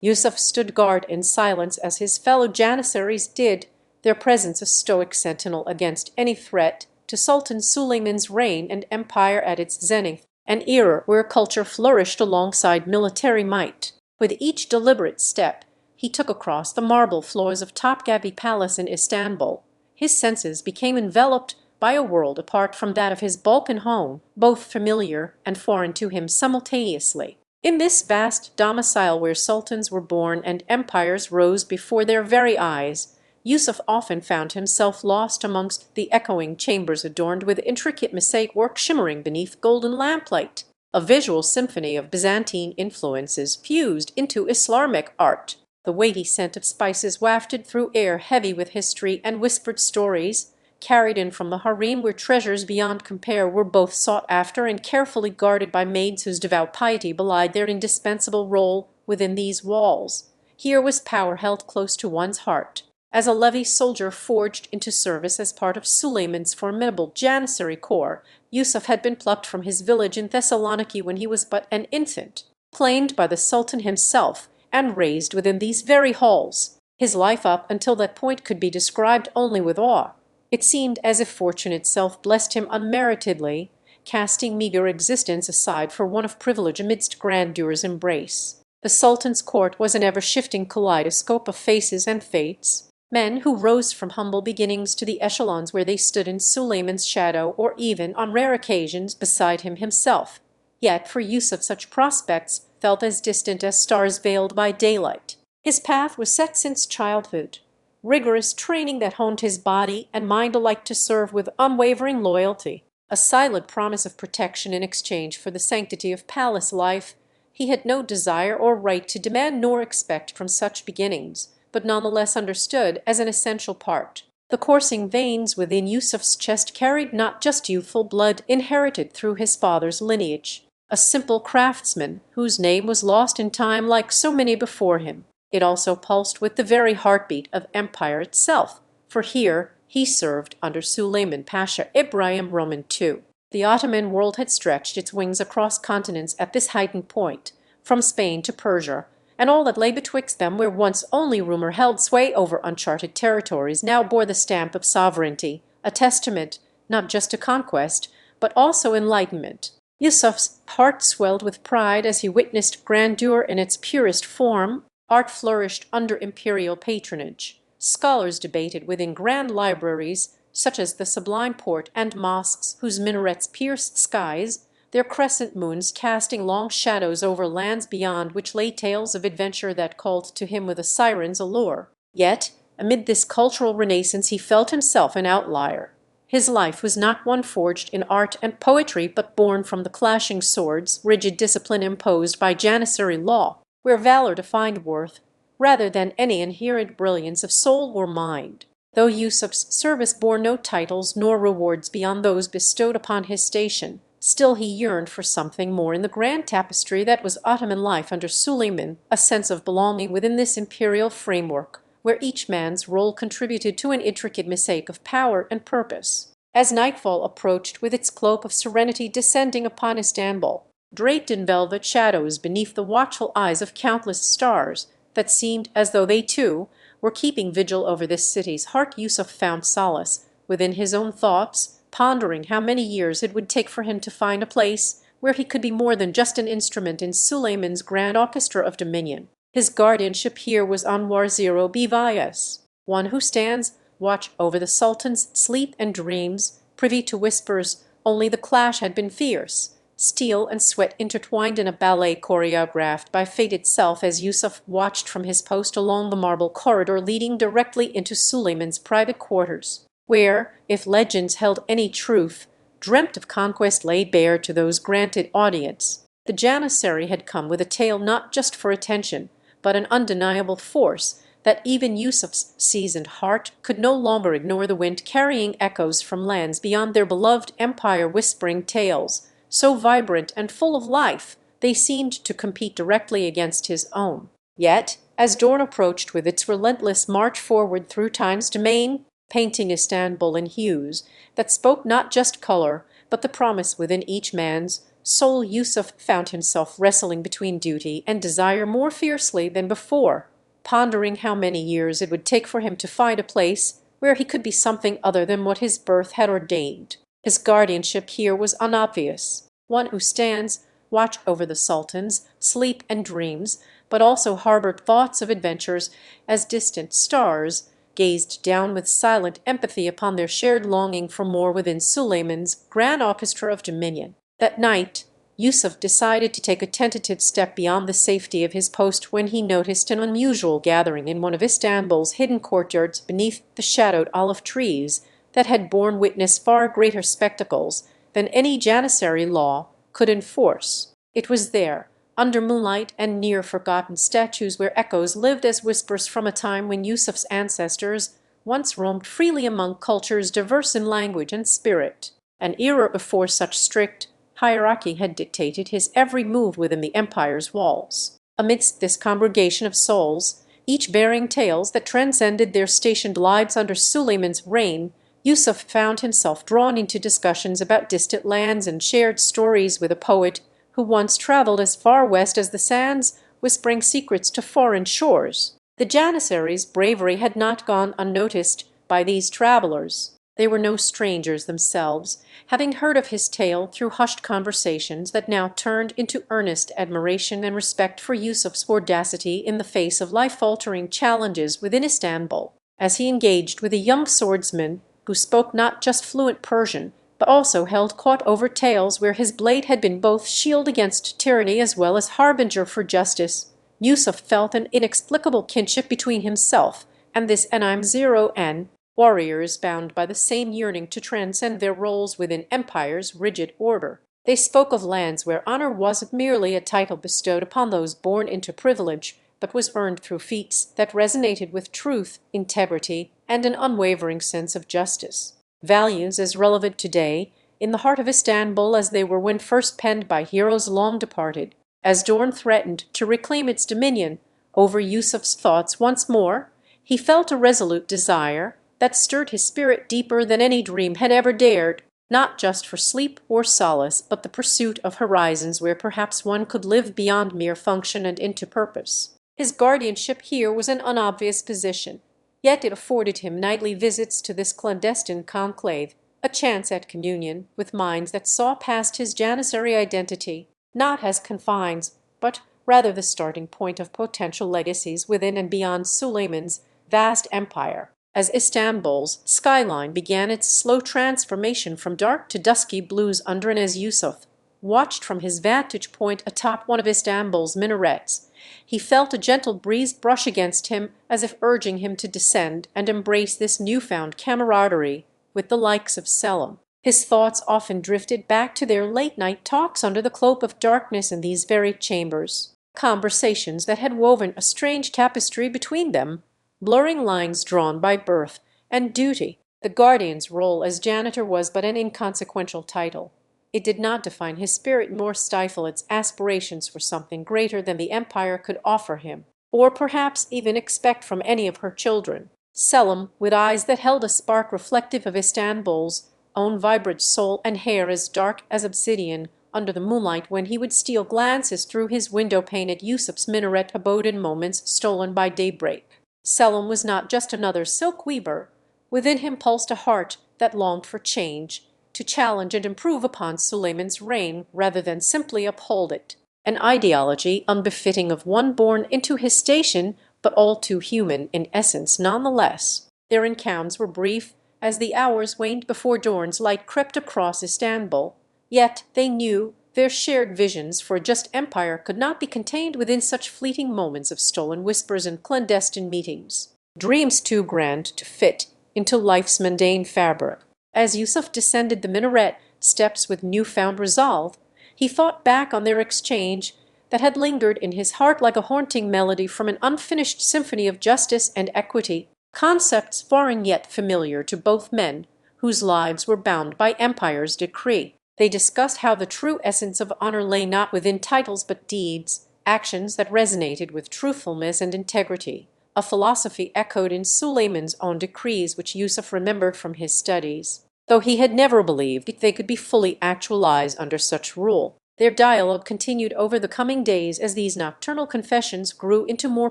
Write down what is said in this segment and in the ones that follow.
Yusuf stood guard in silence as his fellow Janissaries did, their presence a stoic sentinel against any threat to Sultan Sulayman's reign and empire at its zenith, an era where culture flourished alongside military might. With each deliberate step he took across the marble floors of Topkapi Palace in Istanbul, his senses became enveloped by a world apart from that of his Balkan home, both familiar and foreign to him simultaneously. In this vast domicile where sultans were born and empires rose before their very eyes, Yusuf often found himself lost amongst the echoing chambers adorned with intricate mosaic work shimmering beneath golden lamplight, a visual symphony of Byzantine influences fused into Islamic art. The weighty scent of spices wafted through air heavy with history and whispered stories, carried in from the harem where treasures beyond compare were both sought after and carefully guarded by maids whose devout piety belied their indispensable role within these walls. Here was power held close to one's heart, as a levy soldier forged into service as part of Sulayman's formidable Janissary corps. Yusuf had been plucked from his village in Thessaloniki when he was but an infant, claimed by the Sultan himself, and raised within these very halls. His life up until that point could be described only with awe. It seemed as if fortune itself blessed him unmeritedly, casting meagre existence aside for one of privilege amidst grandeur*s embrace. The Sultan's court was an ever-shifting kaleidoscope of faces and fates, men who rose from humble beginnings to the echelons where they stood in Sulayman's shadow, or even, on rare occasions, beside him himself. Yet for Yusuf such prospects felt as distant as stars veiled by daylight. His path was set since childhood, rigorous training that honed his body and mind alike to serve with unwavering loyalty, a silent promise of protection in exchange for the sanctity of palace life. He had no desire or right to demand nor expect from such beginnings, but nonetheless understood as an essential part. The coursing veins within Yusuf's chest carried not just youthful blood inherited through his father's lineage, a simple craftsman whose name was lost in time like so many before him. It also pulsed with the very heartbeat of empire itself, for here he served under Sulayman Pasha Ibrahim Roman II. The Ottoman world had stretched its wings across continents at this heightened point, from Spain to Persia, and all that lay betwixt them, where once only rumor held sway over uncharted territories, now bore the stamp of sovereignty, a testament not just to conquest, but also enlightenment. Yusuf's heart swelled with pride as he witnessed grandeur in its purest form. Art flourished under imperial patronage. Scholars debated within grand libraries, such as the Sublime Porte, and mosques whose minarets pierced skies, their crescent moons casting long shadows over lands beyond which lay tales of adventure that called to him with a siren's allure. Yet, amid this cultural renaissance he felt himself an outlier. His life was not one forged in art and poetry, but born from the clashing swords, rigid discipline imposed by Janissary law, where valor defined worth, rather than any inherent brilliance of soul or mind. Though Yusuf's service bore no titles nor rewards beyond those bestowed upon his station, still he yearned for something more in the grand tapestry that was Ottoman life under Sulayman, a sense of belonging within this imperial framework, where each man's role contributed to an intricate mosaic of power and purpose. As nightfall approached with its cloak of serenity descending upon Istanbul, draped in velvet shadows beneath the watchful eyes of countless stars that seemed as though they too were keeping vigil over this city's heart, Yusuf found solace within his own thoughts, pondering how many years it would take for him to find a place where he could be more than just an instrument in Sulayman's grand orchestra of dominion. His guardianship here was Anwar Zero Bivayas, one who stands watch over the Sultan's sleep and dreams, privy to whispers. Only the clash had been fierce, steel and sweat intertwined in a ballet choreographed by fate itself as Yusuf watched from his post along the marble corridor leading directly into Sulayman's private quarters, where, if legends held any truth, dreamt of conquest laid bare to those granted audience. The Janissary had come with a tale not just for attention, but an undeniable force that even Yusuf's seasoned heart could no longer ignore, the wind carrying echoes from lands beyond their beloved empire, whispering tales so vibrant and full of life they seemed to compete directly against his own. Yet, as dawn approached with its relentless march forward through time's domain, painting Istanbul in hues that spoke not just color, but the promise within each man's soul, Yusuf found himself wrestling between duty and desire more fiercely than before, pondering how many years it would take for him to find a place where he could be something other than what his birth had ordained. His guardianship here was unobvious, one who stands watch over the sultans, sleep and dreams, but also harbored thoughts of adventures as distant stars, gazed down with silent empathy upon their shared longing for more within Sulayman's grand orchestra of dominion. That night, Yusuf decided to take a tentative step beyond the safety of his post when he noticed an unusual gathering in one of Istanbul's hidden courtyards beneath the shadowed olive trees that had borne witness far greater spectacles than any Janissary law could enforce. It was there, under moonlight and near forgotten statues, where echoes lived as whispers from a time when Yusuf's ancestors once roamed freely among cultures diverse in language and spirit, an era before such strict hierarchy had dictated his every move within the empire's walls. Amidst this congregation of souls, each bearing tales that transcended their stationed lives under Sulayman's reign, Yusuf found himself drawn into discussions about distant lands and shared stories with a poet who once traveled as far west as the sands, whispering secrets to foreign shores. The Janissary's bravery had not gone unnoticed by these travelers. They were no strangers themselves, having heard of his tale through hushed conversations that now turned into earnest admiration and respect for Yusuf's audacity in the face of life-altering challenges within Istanbul, as he engaged with a young swordsman who spoke not just fluent Persian, but also held court over tales where his blade had been both shield against tyranny as well as harbinger for justice. Yusuf felt an inexplicable kinship between himself and this N warriors bound by the same yearning to transcend their roles within empire's rigid order. They spoke of lands where honor wasn't merely a title bestowed upon those born into privilege, but was earned through feats that resonated with truth, integrity, and an unwavering sense of justice. Values as relevant today, in the heart of Istanbul, as they were when first penned by heroes long departed. As Dorn threatened to reclaim its dominion over Yusuf's thoughts once more, he felt a resolute desire that stirred his spirit deeper than any dream had ever dared, not just for sleep or solace, but the pursuit of horizons where perhaps one could live beyond mere function and into purpose. His guardianship here was an unobvious position, yet it afforded him nightly visits to this clandestine conclave, a chance at communion with minds that saw past his Janissary identity, not as confines, but rather the starting point of potential legacies within and beyond Sulayman's vast empire. As Istanbul's skyline began its slow transformation from dark to dusky blues under and as Yusuf watched from his vantage point atop one of Istanbul's minarets, he felt a gentle breeze brush against him as if urging him to descend and embrace this newfound camaraderie with the likes of Selim. His thoughts often drifted back to their late-night talks under the cloak of darkness in these very chambers, conversations that had woven a strange tapestry between them, blurring lines drawn by birth and duty. The guardian's role as janitor was but an inconsequential title. It did not define his spirit nor stifle its aspirations for something greater than the empire could offer him, or perhaps even expect from any of her children. Selim, with eyes that held a spark reflective of Istanbul's own vibrant soul and hair as dark as obsidian under the moonlight, when he would steal glances through his window-pane at Yusuf's minaret abode in moments stolen by daybreak. Selim was not just another silk weaver. Within him pulsed a heart that longed for change, to challenge and improve upon Sulayman's reign rather than simply uphold it, an ideology unbefitting of one born into his station, but all too human in essence nonetheless. Their encounters were brief, as the hours waned before dawn's light crept across Istanbul, yet they knew their shared visions for a just empire could not be contained within such fleeting moments of stolen whispers and clandestine meetings, dreams too grand to fit into life's mundane fabric. As Yusuf descended the minaret steps with newfound resolve, he thought back on their exchange that had lingered in his heart like a haunting melody from an unfinished symphony of justice and equity, concepts foreign yet familiar to both men whose lives were bound by empire's decree. They discussed how the true essence of honor lay not within titles but deeds, actions that resonated with truthfulness and integrity, a philosophy echoed in Sulayman's own decrees which Yusuf remembered from his studies, though he had never believed they could be fully actualized under such rule. Their dialogue continued over the coming days as these nocturnal confessions grew into more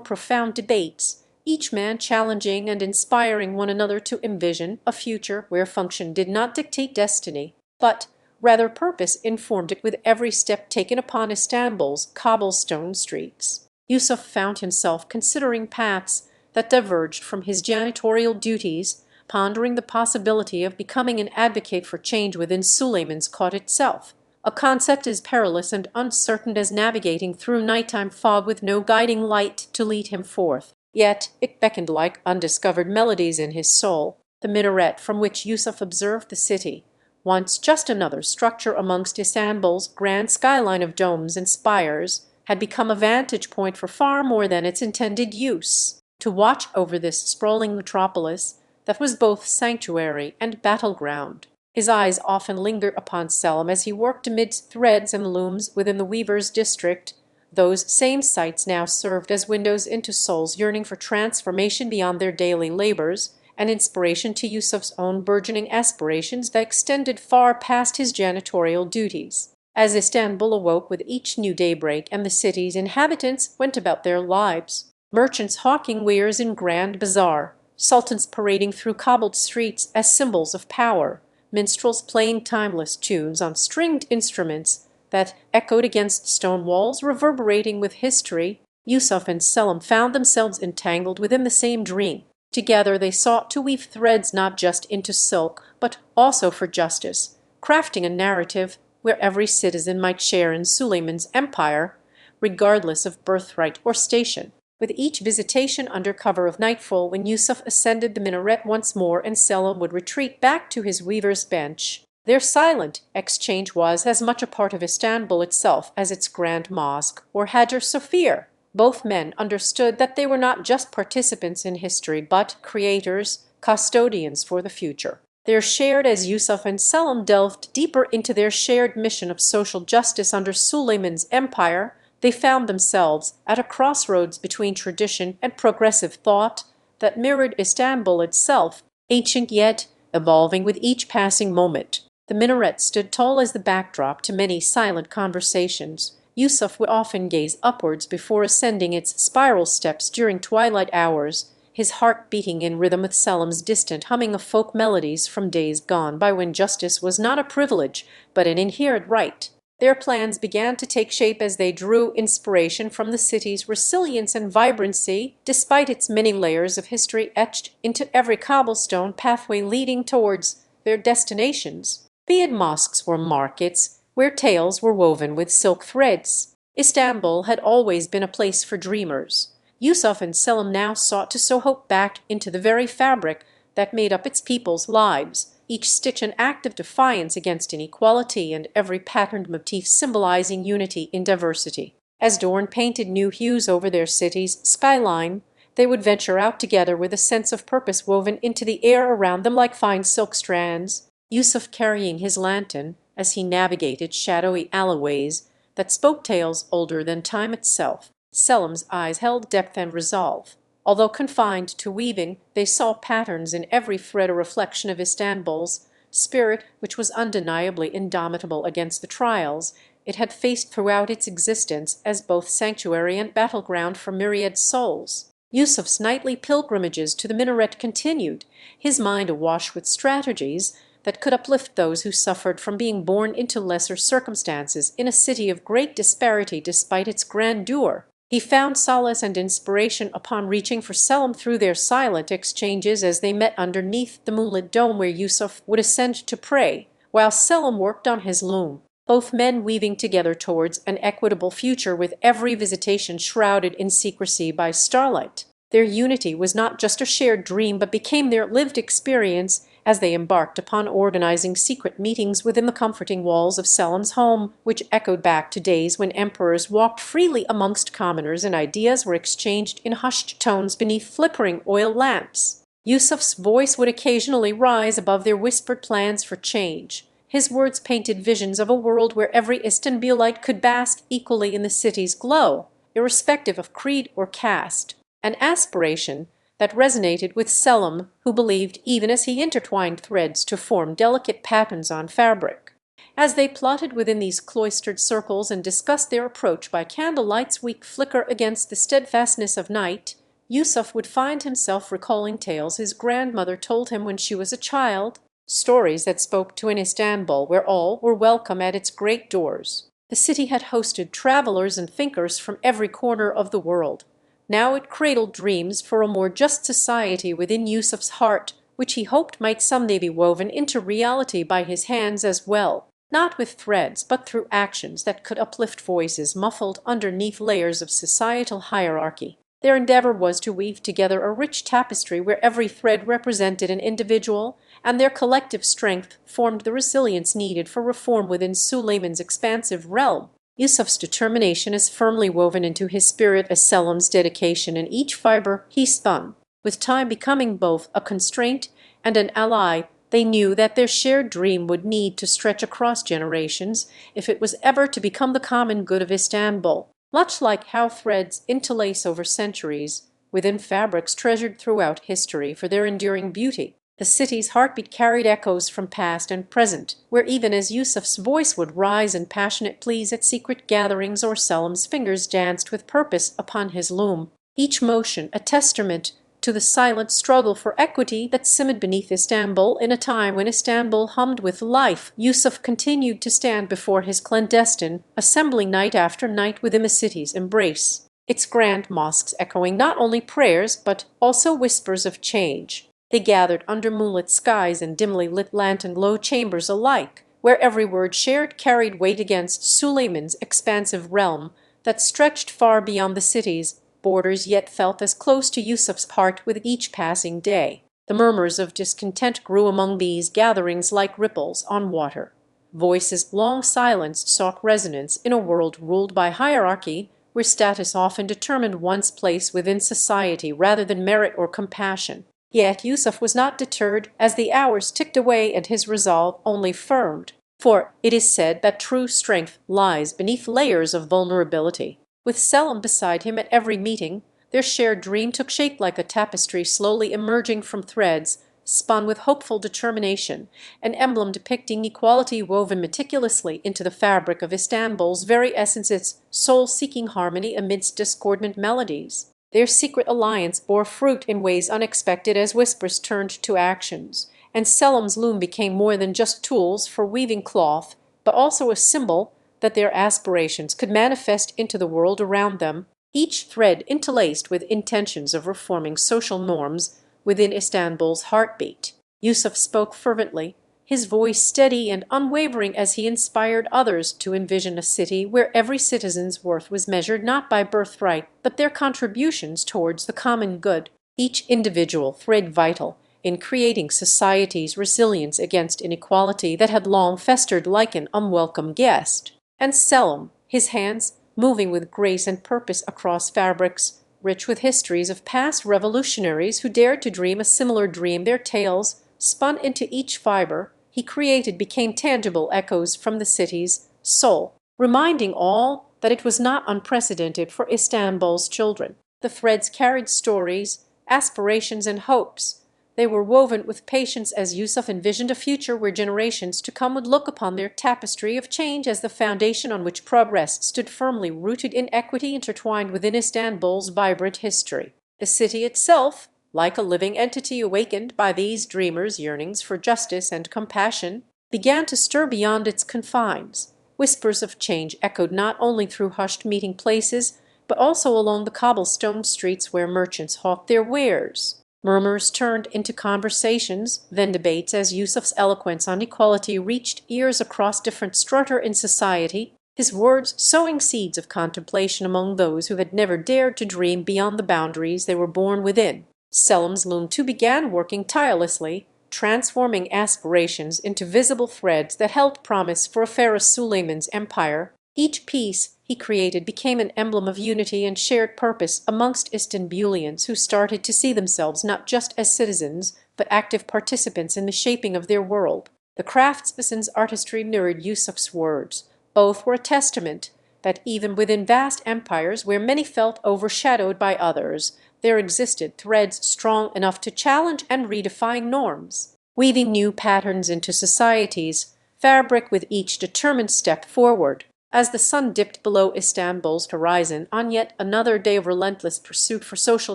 profound debates, each man challenging and inspiring one another to envision a future where function did not dictate destiny, but rather purpose informed it with every step taken upon Istanbul's cobblestone streets. Yusuf found himself considering paths that diverged from his janitorial duties, pondering the possibility of becoming an advocate for change within Suleiman's court itself, a concept as perilous and uncertain as navigating through nighttime fog with no guiding light to lead him forth. Yet it beckoned like undiscovered melodies in his soul. The minaret from which Yusuf observed the city, once just another structure amongst Istanbul's grand skyline of domes and spires, had become a vantage point for far more than its intended use. To watch over this sprawling metropolis that was both sanctuary and battleground, his eyes often lingered upon Selim as he worked amidst threads and looms within the weavers' district. Those same sights now served as windows into souls yearning for transformation beyond their daily labors, an inspiration to Yusuf's own burgeoning aspirations that extended far past his janitorial duties. As Istanbul awoke with each new daybreak and the city's inhabitants went about their lives, merchants hawking wares in grand bazaar, sultans parading through cobbled streets as symbols of power, minstrels playing timeless tunes on stringed instruments that echoed against stone walls reverberating with history, Yusuf and Selim found themselves entangled within the same dream. Together they sought to weave threads not just into silk, but also for justice, crafting a narrative where every citizen might share in Suleiman's empire, regardless of birthright or station. With each visitation under cover of nightfall, when Yusuf ascended the minaret once more and Selim would retreat back to his weaver's bench, their silent exchange was as much a part of Istanbul itself as its grand mosque or Hagia Sophia. Both men understood that they were not just participants in history, but creators, custodians for the future. As Yusuf and Selim delved deeper into their shared mission of social justice under Suleiman's empire, they found themselves at a crossroads between tradition and progressive thought that mirrored Istanbul itself, ancient yet evolving with each passing moment. The minaret stood tall as the backdrop to many silent conversations. Yusuf would often gaze upwards before ascending its spiral steps during twilight hours, his heart beating in rhythm with Selim's distant humming of folk melodies from days gone by when justice was not a privilege but an inherent right. Their plans began to take shape as they drew inspiration from the city's resilience and vibrancy, despite its many layers of history etched into every cobblestone pathway leading towards their destinations, be it mosques or markets, where tales were woven with silk threads. Istanbul had always been a place for dreamers. Yusuf and Selim now sought to sow hope back into the very fabric that made up its people's lives, each stitch an act of defiance against inequality and every patterned motif symbolizing unity in diversity. As dawn painted new hues over their city's skyline, they would venture out together with a sense of purpose woven into the air around them like fine silk strands, Yusuf carrying his lantern as he navigated shadowy alleyways that spoke tales older than time itself. Selim's eyes held depth and resolve. Although confined to weaving, they saw patterns in every thread, a reflection of Istanbul's spirit, which was undeniably indomitable against the trials it had faced throughout its existence as both sanctuary and battleground for myriad souls. Yusuf's nightly pilgrimages to the minaret continued, his mind awash with strategies that could uplift those who suffered from being born into lesser circumstances in a city of great disparity despite its grandeur. He found solace and inspiration upon reaching for Selim through their silent exchanges as they met underneath the moonlit dome where Yusuf would ascend to pray, while Selim worked on his loom, both men weaving together towards an equitable future with every visitation shrouded in secrecy by starlight. Their unity was not just a shared dream but became their lived experience as they embarked upon organizing secret meetings within the comforting walls of Selim's home, which echoed back to days when emperors walked freely amongst commoners and ideas were exchanged in hushed tones beneath flickering oil lamps. Yusuf's voice would occasionally rise above their whispered plans for change. His words painted visions of a world where every Istanbulite could bask equally in the city's glow, irrespective of creed or caste, an aspiration that resonated with Selim, who believed even as he intertwined threads to form delicate patterns on fabric. As they plotted within these cloistered circles and discussed their approach by candlelight's weak flicker against the steadfastness of night, Yusuf would find himself recalling tales his grandmother told him when she was a child, stories that spoke to an Istanbul where all were welcome at its great doors. The city had hosted travelers and thinkers from every corner of the world. Now it cradled dreams for a more just society within Yusuf's heart, which he hoped might someday be woven into reality by his hands as well, not with threads, but through actions that could uplift voices muffled underneath layers of societal hierarchy. Their endeavor was to weave together a rich tapestry where every thread represented an individual, and their collective strength formed the resilience needed for reform within Sulayman's expansive realm. Yusuf's determination is firmly woven into his spirit as Selim's dedication in each fiber he spun. With time becoming both a constraint and an ally, they knew that their shared dream would need to stretch across generations if it was ever to become the common good of Istanbul. Much like how threads interlace over centuries within fabrics treasured throughout history for their enduring beauty, the city's heartbeat carried echoes from past and present, where even as Yusuf's voice would rise in passionate pleas at secret gatherings or Selim's fingers danced with purpose upon his loom, each motion a testament to the silent struggle for equity that simmered beneath Istanbul in a time when Istanbul hummed with life. Yusuf continued to stand before his clandestine assembly night after night within the city's embrace, its grand mosques echoing not only prayers but also whispers of change. They gathered under moonlit skies and dimly lit lantern-glow chambers alike, where every word shared carried weight against Sulayman's expansive realm that stretched far beyond the city's borders yet felt as close to Yusuf's heart with each passing day. The murmurs of discontent grew among these gatherings like ripples on water. Voices long silenced sought resonance in a world ruled by hierarchy, where status often determined one's place within society rather than merit or compassion. Yet Yusuf was not deterred as the hours ticked away and his resolve only firmed. For it is said that true strength lies beneath layers of vulnerability. With Selim beside him at every meeting, their shared dream took shape like a tapestry slowly emerging from threads spun with hopeful determination, an emblem depicting equality woven meticulously into the fabric of Istanbul's very essence, its soul-seeking harmony amidst discordant melodies. Their secret alliance bore fruit in ways unexpected as whispers turned to actions, and Selim's loom became more than just tools for weaving cloth, but also a symbol that their aspirations could manifest into the world around them, each thread interlaced with intentions of reforming social norms within Istanbul's heartbeat. Yusuf spoke fervently, his voice steady and unwavering as he inspired others to envision a city where every citizen's worth was measured not by birthright but their contributions towards the common good, each individual thread vital in creating society's resilience against inequality that had long festered like an unwelcome guest. And Selim, his hands moving with grace and purpose across fabrics rich with histories of past revolutionaries who dared to dream a similar dream, their tales, spun into each fiber he created, became tangible echoes from the city's soul, reminding all that it was not unprecedented for Istanbul's children. The threads carried stories, aspirations, and hopes. They were woven with patience as Yusuf envisioned a future where generations to come would look upon their tapestry of change as the foundation on which progress stood firmly rooted in equity intertwined within Istanbul's vibrant history. The city itself, like a living entity awakened by these dreamers' yearnings for justice and compassion, began to stir beyond its confines. Whispers of change echoed not only through hushed meeting places, but also along the cobblestone streets where merchants hawked their wares. Murmurs turned into conversations, then debates as Yusuf's eloquence on equality reached ears across different strata in society, his words sowing seeds of contemplation among those who had never dared to dream beyond the boundaries they were born within. Selim's loom too began working tirelessly, transforming aspirations into visible threads that held promise for a fairer Sulayman's empire. Each piece he created became an emblem of unity and shared purpose amongst Istanbulians who started to see themselves not just as citizens, but active participants in the shaping of their world. The craftsman's artistry mirrored Yusuf's words. Both were a testament that even within vast empires where many felt overshadowed by others, there existed threads strong enough to challenge and redefine norms, weaving new patterns into society's fabric with each determined step forward. As the sun dipped below Istanbul's horizon on yet another day of relentless pursuit for social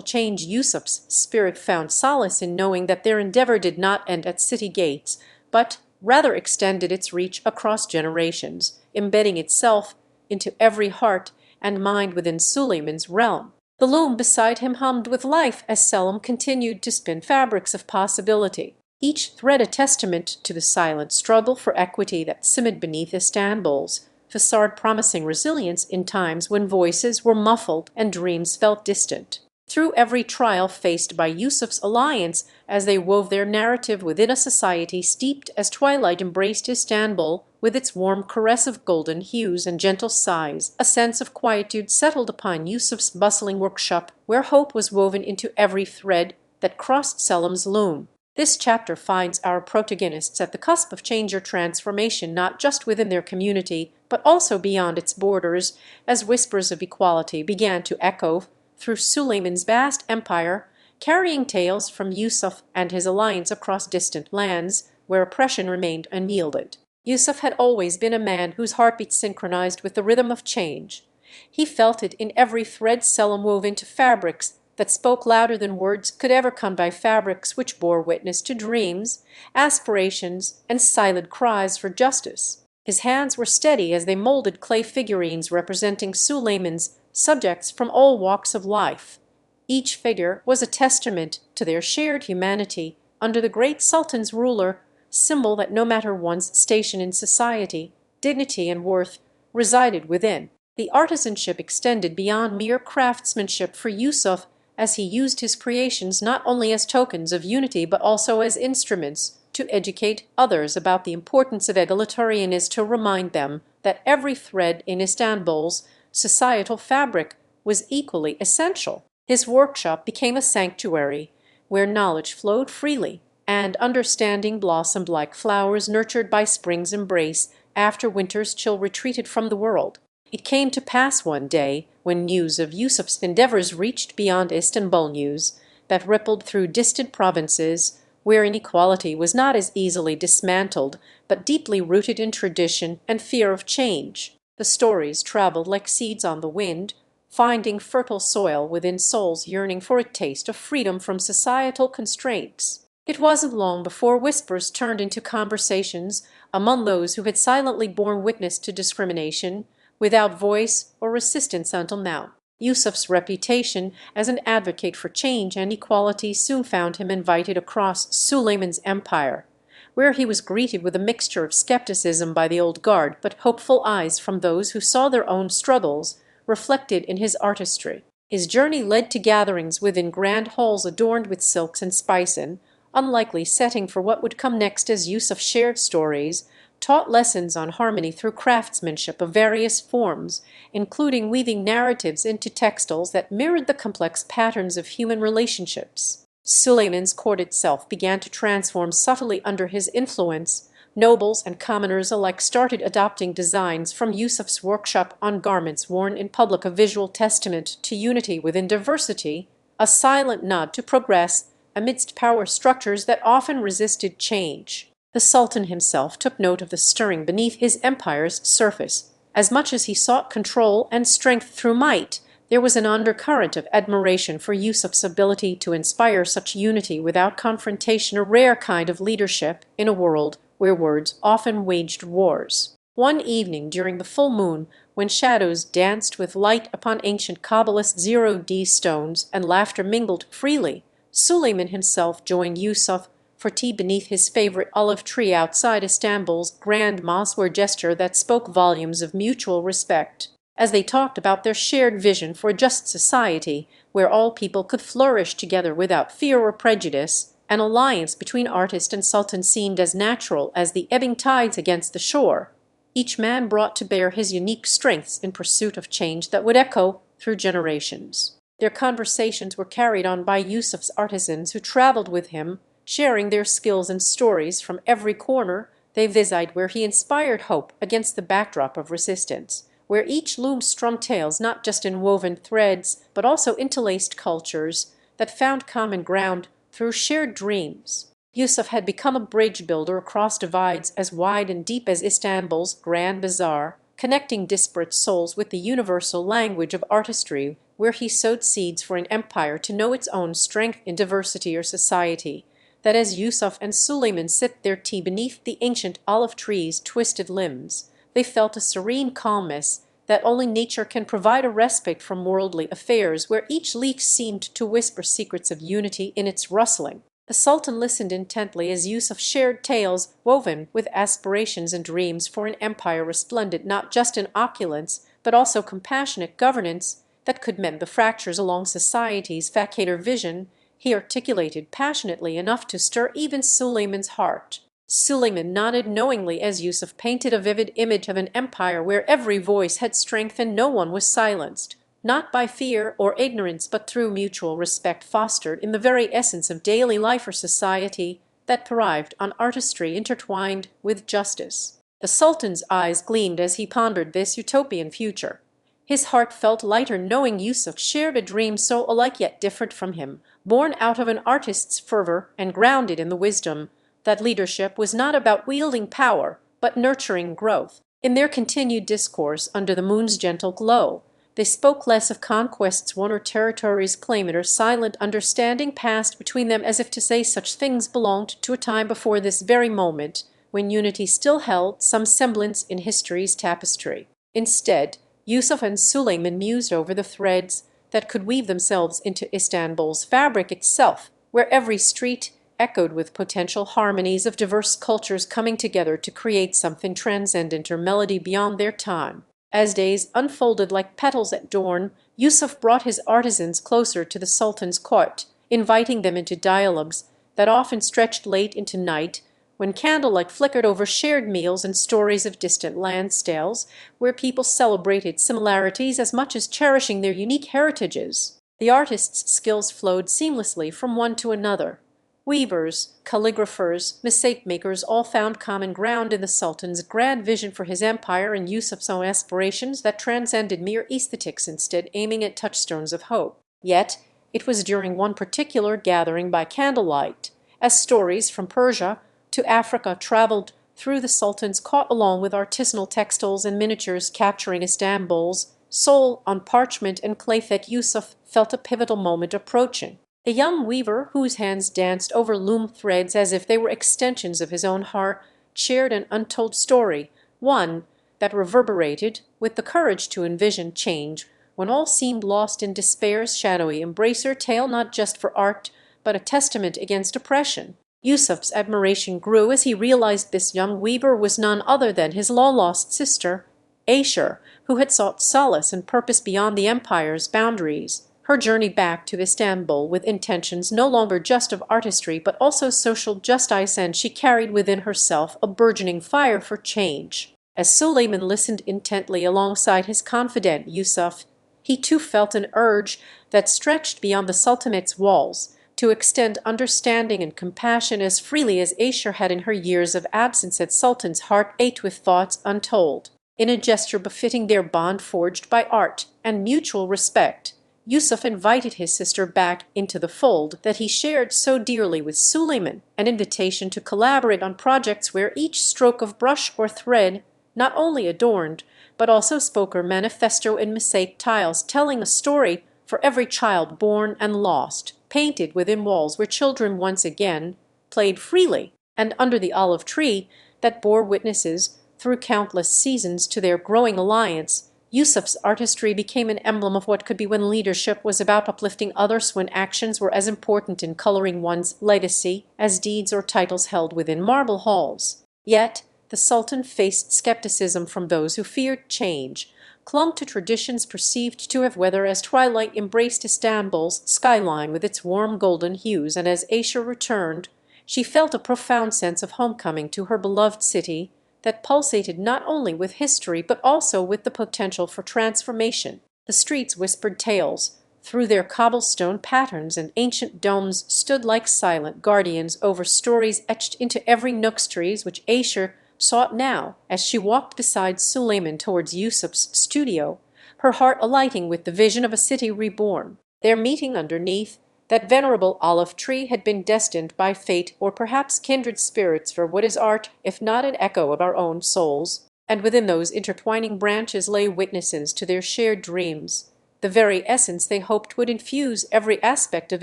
change, Yusuf's spirit found solace in knowing that their endeavor did not end at city gates, but rather extended its reach across generations, embedding itself into every heart and mind within Suleiman's realm. The loom beside him hummed with life as Selim continued to spin fabrics of possibility, each thread a testament to the silent struggle for equity that simmered beneath Istanbul's facade, promising resilience in times when voices were muffled and dreams felt distant. Through every trial faced by Yusuf's alliance, as they wove their narrative within a society steeped as twilight embraced Istanbul, with its warm caress of golden hues and gentle sighs, a sense of quietude settled upon Yusuf's bustling workshop, where hope was woven into every thread that crossed Selim's loom. This chapter finds our protagonists at the cusp of change or transformation, not just within their community, but also beyond its borders, as whispers of equality began to echo through Suleiman's vast empire, carrying tales from Yusuf and his alliance across distant lands where oppression remained unyielded. Yusuf had always been a man whose heartbeat synchronized with the rhythm of change. He felt it in every thread Selim wove into fabrics that spoke louder than words could ever come by, fabrics which bore witness to dreams, aspirations, and silent cries for justice. His hands were steady as they molded clay figurines representing Suleiman's subjects from all walks of life. Each figure was a testament to their shared humanity under the great Sultan's ruler, symbol that no matter one's station in society, dignity and worth resided within. The artisanship extended beyond mere craftsmanship for Yusuf, as he used his creations not only as tokens of unity but also as instruments to educate others about the importance of egalitarianism, to remind them that every thread in Istanbul's societal fabric was equally essential. His workshop became a sanctuary where knowledge flowed freely and understanding blossomed like flowers nurtured by spring's embrace after winter's chill retreated from the world. It came to pass one day, when news of Yusuf's endeavors reached beyond Istanbul, news that rippled through distant provinces, where inequality was not as easily dismantled, but deeply rooted in tradition and fear of change. The stories traveled like seeds on the wind, finding fertile soil within souls yearning for a taste of freedom from societal constraints. It wasn't long before whispers turned into conversations among those who had silently borne witness to discrimination, without voice or resistance until now. Yusuf's reputation as an advocate for change and equality soon found him invited across Suleiman's empire, where he was greeted with a mixture of skepticism by the old guard but hopeful eyes from those who saw their own struggles reflected in his artistry. His journey led to gatherings within grand halls adorned with silks and spice, an unlikely setting for what would come next, as Yusuf shared stories, taught lessons on harmony through craftsmanship of various forms, including weaving narratives into textiles that mirrored the complex patterns of human relationships. Suleiman's court itself began to transform subtly under his influence. Nobles and commoners alike started adopting designs from Yusuf's workshop on garments worn in public, a visual testament to unity within diversity, a silent nod to progress amidst power structures that often resisted change. The Sultan himself took note of the stirring beneath his empire's surface. As much as he sought control and strength through might, there was an undercurrent of admiration for Yusuf's ability to inspire such unity without confrontation, a rare kind of leadership in a world where words often waged wars. One evening during the full moon, when shadows danced with light upon ancient Kabbalist zero-D stones and laughter mingled freely, Suleiman himself joined Yusuf for tea beneath his favorite olive tree outside Istanbul's grand mosque, a gesture that spoke volumes of mutual respect. As they talked about their shared vision for a just society where all people could flourish together without fear or prejudice, an alliance between artist and sultan seemed as natural as the ebbing tides against the shore. Each man brought to bear his unique strengths in pursuit of change that would echo through generations. Their conversations were carried on by Yusuf's artisans who traveled with him, sharing their skills and stories from every corner they visited, where he inspired hope against the backdrop of resistance, where each loom strummed tales not just in woven threads, but also interlaced cultures that found common ground through shared dreams. Yusuf had become a bridge builder across divides as wide and deep as Istanbul's Grand Bazaar, connecting disparate souls with the universal language of artistry, where he sowed seeds for an empire to know its own strength in diversity or society, that as Yusuf and Suleiman sipped their tea beneath the ancient olive tree's twisted limbs, they felt a serene calmness that only nature can provide, a respite from worldly affairs where each leaf seemed to whisper secrets of unity in its rustling. The Sultan listened intently as Yusuf shared tales woven with aspirations and dreams for an empire resplendent not just in opulence, but also compassionate governance that could mend the fractures along society's facade. Vision he articulated passionately enough to stir even Suleiman's heart. Suleiman nodded knowingly as Yusuf painted a vivid image of an empire where every voice had strength and no one was silenced, not by fear or ignorance but through mutual respect fostered in the very essence of daily life or society that thrived on artistry intertwined with justice. The Sultan's eyes gleamed as he pondered this utopian future. His heart felt lighter knowing Yusuf shared a dream so alike yet different from him, born out of an artist's fervor and grounded in the wisdom that leadership was not about wielding power, but nurturing growth. In their continued discourse under the moon's gentle glow, they spoke less of conquests won or territories claimed, or silent understanding passed between them as if to say such things belonged to a time before this very moment, when unity still held some semblance in history's tapestry. Instead, Yusuf and Suleiman mused over the threads that could weave themselves into Istanbul's fabric itself, where every street echoed with potential harmonies of diverse cultures coming together to create something transcendent or melody beyond their time. As days unfolded like petals at dawn, Yusuf brought his artisans closer to the Sultan's court, inviting them into dialogues that often stretched late into night, when candlelight flickered over shared meals and stories of distant land tales, where people celebrated similarities as much as cherishing their unique heritages. The artists' skills flowed seamlessly from one to another. Weavers, calligraphers, mosaic makers all found common ground in the Sultan's grand vision for his empire and Yusuf's own aspirations that transcended mere aesthetics, instead aiming at touchstones of hope. Yet it was during one particular gathering by candlelight, as stories from Persia to Africa traveled through the Sultan's court along with artisanal textiles and miniatures capturing Istanbul's soul on parchment and clay, that Yusuf felt a pivotal moment approaching. The young weaver, whose hands danced over loom threads as if they were extensions of his own heart, shared an untold story, one that reverberated with the courage to envision change when all seemed lost in despair's shadowy embracer, tale not just for art, but a testament against oppression. Yusuf's admiration grew as he realized this young weaver was none other than his long-lost sister, Aisha, who had sought solace and purpose beyond the empire's boundaries. Her journey back to Istanbul with intentions no longer just of artistry but also social justice, and she carried within herself a burgeoning fire for change. As Suleiman listened intently alongside his confidant Yusuf, he too felt an urge that stretched beyond the Sultanate's walls, to extend understanding and compassion as freely as Aisha had in her years of absence. At Sultan's heart ached with thoughts untold. In a gesture befitting their bond forged by art and mutual respect, Yusuf invited his sister back into the fold that he shared so dearly with Suleiman, an invitation to collaborate on projects where each stroke of brush or thread not only adorned, but also spoke her manifesto in mosaic tiles, telling a story for every child born and lost, painted within walls where children once again played freely, and under the olive tree that bore witnesses through countless seasons to their growing alliance. Yusuf's artistry became an emblem of what could be when leadership was about uplifting others, when actions were as important in coloring one's legacy as deeds or titles held within marble halls. Yet the Sultan faced skepticism from those who feared change, clung to traditions perceived to have weathered as twilight embraced Istanbul's skyline with its warm golden hues, and as Aisha returned, she felt a profound sense of homecoming to her beloved city that pulsated not only with history but also with the potential for transformation. The streets whispered tales through their cobblestone patterns, and ancient domes stood like silent guardians over stories etched into every nook, trees which Aisha sought now as she walked beside Suleiman towards Yusuf's studio, her heart alighting with the vision of a city reborn. Their meeting underneath That venerable olive tree had been destined by fate or perhaps kindred spirits for what is art if not an echo of our own souls, and within those intertwining branches lay witnesses to their shared dreams, the very essence they hoped would infuse every aspect of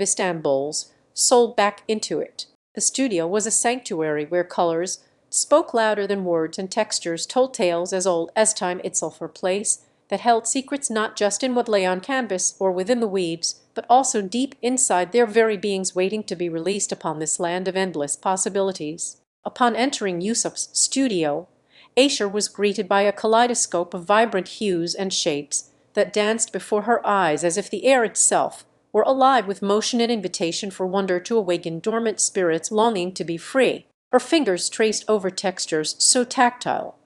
Istanbul's soul back into it. The studio was a sanctuary where colors spoke louder than words and textures told tales as old as time itself, a place that held secrets not just in what lay on canvas or within the weaves, but also deep inside their very beings waiting to be released upon this land of endless possibilities. Upon entering Yusuf's studio, Aisha was greeted by a kaleidoscope of vibrant hues and shapes that danced before her eyes as if the air itself were alive with motion and invitation for wonder to awaken dormant spirits longing to be free. Her fingers traced over textures so tactile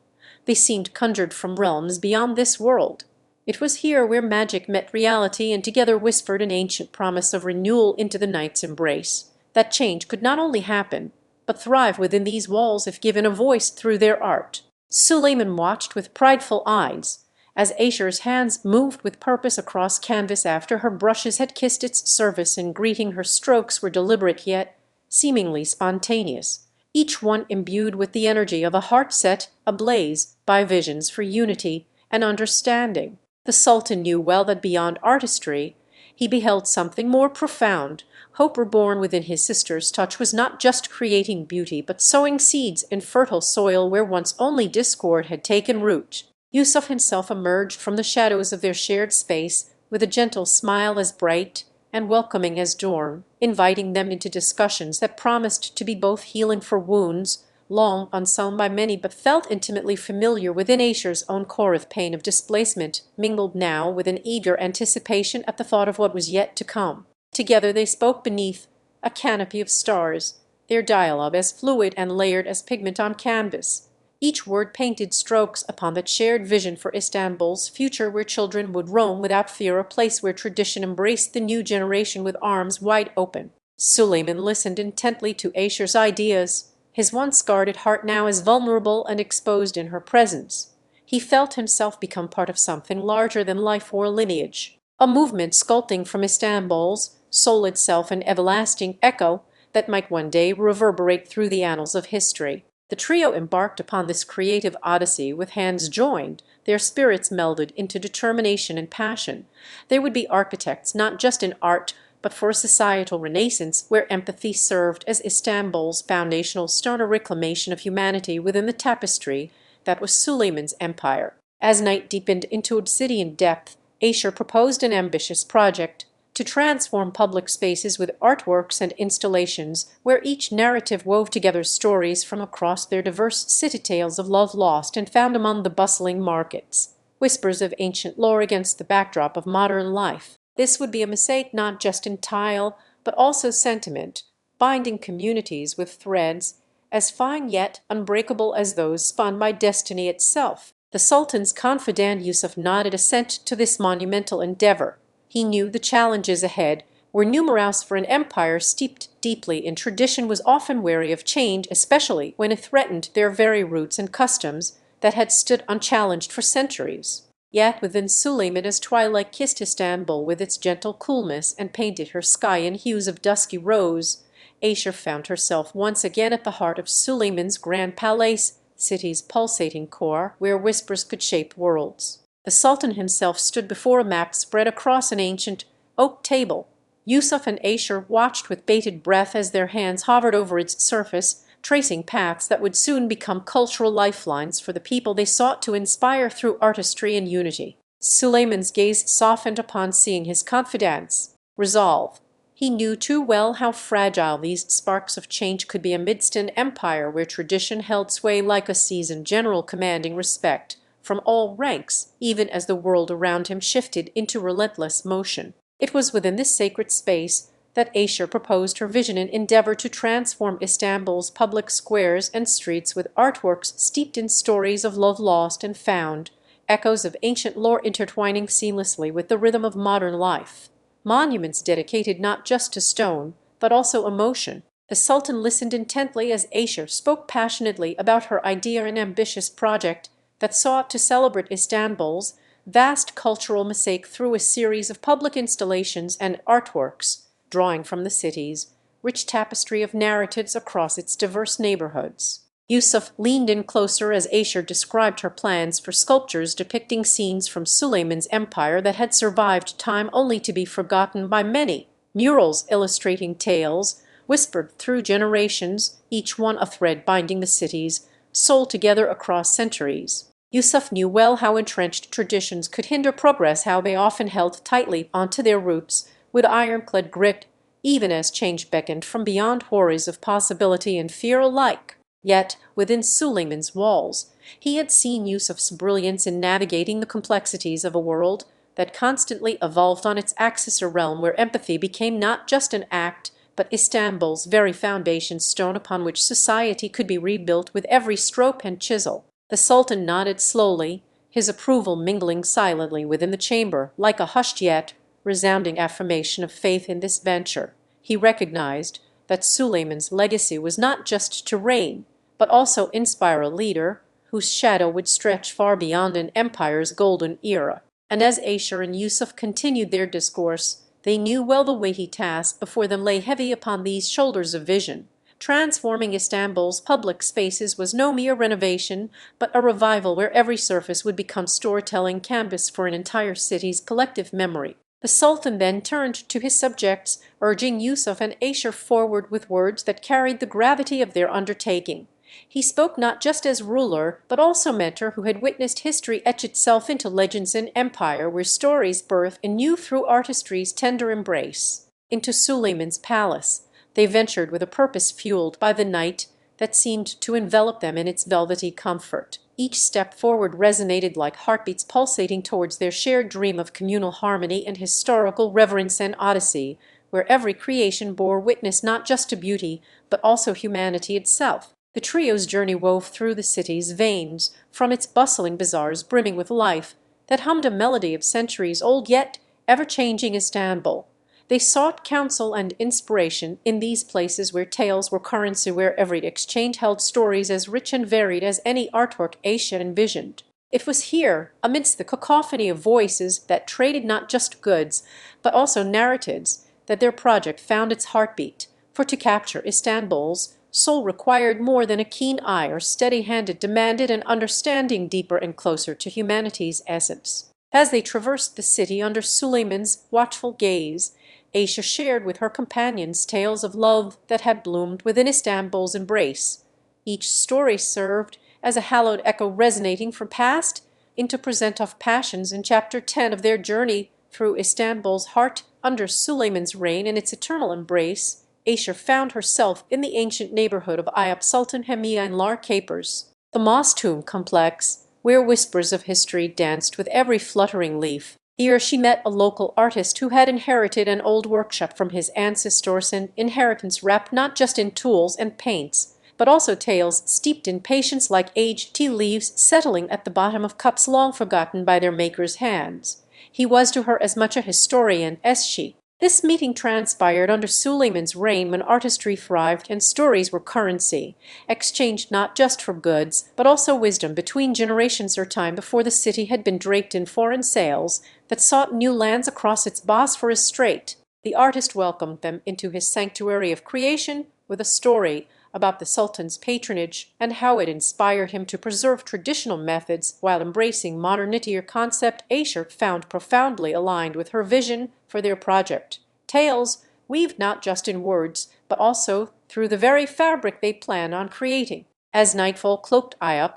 they seemed conjured from realms beyond this world. It was here where magic met reality and together whispered an ancient promise of renewal into the night's embrace. That change could not only happen, but thrive within these walls if given a voice through their art. Suleiman watched with prideful eyes as Aisha's hands moved with purpose across canvas after her brushes had kissed its surface in greeting. Her strokes were deliberate yet seemingly spontaneous, each one imbued with the energy of a heart set ablaze by visions for unity and understanding. The Sultan knew well that beyond artistry he beheld something more profound. Hope reborn within his sister's touch was not just creating beauty, but sowing seeds in fertile soil where once only discord had taken root. Yusuf himself emerged from the shadows of their shared space with a gentle smile as bright and welcoming as dawn, inviting them into discussions that promised to be both healing for wounds long unsown by many but felt intimately familiar within. Aisha's own core of pain of displacement mingled now with an eager anticipation at the thought of what was yet to come. Together they spoke beneath a canopy of stars, their dialogue as fluid and layered as pigment on canvas. Each word painted strokes upon that shared vision for Istanbul's future, where children would roam without fear, a place where tradition embraced the new generation with arms wide open. Suleiman listened intently to Aisha's ideas, his once guarded heart now as vulnerable and exposed in her presence. He felt himself become part of something larger than life or lineage, a movement sculpting from Istanbul's soul itself an everlasting echo that might one day reverberate through the annals of history. The trio embarked upon this creative odyssey with hands joined, their spirits melded into determination and passion. They would be architects not just in art, but for a societal renaissance where empathy served as Istanbul's foundational stone, a reclamation of humanity within the tapestry that was Suleiman's empire. As night deepened into obsidian depth, Aisha proposed an ambitious project to transform public spaces with artworks and installations where each narrative wove together stories from across their diverse city, tales of love lost and found among the bustling markets, whispers of ancient lore against the backdrop of modern life. This would be a mosaic not just in tile, but also sentiment, binding communities with threads as fine yet unbreakable as those spun by destiny itself. The Sultan's confidant Yusuf nodded assent to this monumental endeavor. He knew the challenges ahead were numerous, for an empire steeped deeply in tradition was often wary of change, especially when it threatened their very roots and customs that had stood unchallenged for centuries. Yet within Suleiman, as twilight kissed Istanbul with its gentle coolness and painted her sky in hues of dusky rose, Aisha found herself once again at the heart of Suleiman's grand palace, city's pulsating core, where whispers could shape worlds. The Sultan himself stood before a map spread across an ancient oak table. Yusuf and Aisha watched with bated breath as their hands hovered over its surface, tracing paths that would soon become cultural lifelines for the people they sought to inspire through artistry and unity. Suleiman's gaze softened upon seeing his confidant's resolve. He knew too well how fragile these sparks of change could be amidst an empire where tradition held sway like a seasoned general commanding respect from all ranks, even as the world around him shifted into relentless motion. It was within this sacred space that Aisha proposed her vision and endeavored to transform Istanbul's public squares and streets with artworks steeped in stories of love lost and found, echoes of ancient lore intertwining seamlessly with the rhythm of modern life. Monuments dedicated not just to stone, but also emotion. The Sultan listened intently as Aisha spoke passionately about her idea, an ambitious project that sought to celebrate Istanbul's vast cultural mosaic through a series of public installations and artworks drawing from the city's rich tapestry of narratives across its diverse neighborhoods. Yusuf leaned in closer as Aisha described her plans for sculptures depicting scenes from Sulayman's empire that had survived time only to be forgotten by many, murals illustrating tales whispered through generations, each one a thread binding the city's soul together across centuries. Yusuf knew well how entrenched traditions could hinder progress, how they often held tightly onto their roots with ironclad grit, even as change beckoned from beyond horrors of possibility and fear alike. Yet, within Sulayman's walls, he had seen Yusuf's brilliance in navigating the complexities of a world that constantly evolved on its axis, a realm where empathy became not just an act, but Istanbul's very foundation stone upon which society could be rebuilt with every stroke and chisel. The Sultan nodded slowly, his approval mingling silently within the chamber, like a hushed yet resounding affirmation of faith in this venture. He recognized that Sulayman's legacy was not just to reign, but also inspire a leader whose shadow would stretch far beyond an empire's golden era. And as Aisha and Yusuf continued their discourse, they knew well the weighty task before them lay heavy upon these shoulders of vision. Transforming Istanbul's public spaces was no mere renovation, but a revival where every surface would become storytelling canvas for an entire city's collective memory. The Sultan then turned to his subjects, urging Yusuf and Aisha forward with words that carried the gravity of their undertaking. He spoke not just as ruler, but also mentor who had witnessed history etch itself into legends and empire, where stories birth anew through artistry's tender embrace. Into Sulayman's palace they ventured with a purpose fueled by the night that seemed to envelop them in its velvety comfort. Each step forward resonated like heartbeats pulsating towards their shared dream of communal harmony and historical reverence, and odyssey, where every creation bore witness not just to beauty, but also humanity itself. The trio's journey wove through the city's veins, from its bustling bazaars brimming with life that hummed a melody of centuries old yet ever-changing Istanbul. They sought counsel and inspiration in these places where tales were currency, where every exchange held stories as rich and varied as any artwork Aisha envisioned. It was here, amidst the cacophony of voices that traded not just goods, but also narratives, that their project found its heartbeat, for to capture Istanbul's soul required more than a keen eye or steady hand. It demanded an understanding deeper and closer to humanity's essence. As they traversed the city under Sulayman's watchful gaze, Aisha shared with her companions tales of love that had bloomed within Istanbul's embrace. Each story served as a hallowed echo resonating from past into present of passions. In chapter 10 of their journey through Istanbul's heart under Sulayman's reign and its eternal embrace, Aisha found herself in the ancient neighborhood of Ayap Sultan Hamiya and Lar Capers, the moss tomb complex, where whispers of history danced with every fluttering leaf. Here she met a local artist who had inherited an old workshop from his ancestors, an inheritance wrapped not just in tools and paints, but also tales steeped in patience, like aged tea leaves settling at the bottom of cups long forgotten by their maker's hands. He was to her as much a historian as she. This meeting transpired under Sulayman's reign, when artistry thrived and stories were currency, exchanged not just for goods, but also wisdom between generations, or time before the city had been draped in foreign sails that sought new lands across its Bosphorus Strait. The artist welcomed them into his sanctuary of creation with a story about the Sultan's patronage and how it inspired him to preserve traditional methods while embracing modernity, or concept Aisha found profoundly aligned with her vision for their project. Tales weaved not just in words, but also through the very fabric they planned on creating. As nightfall cloaked Ayap,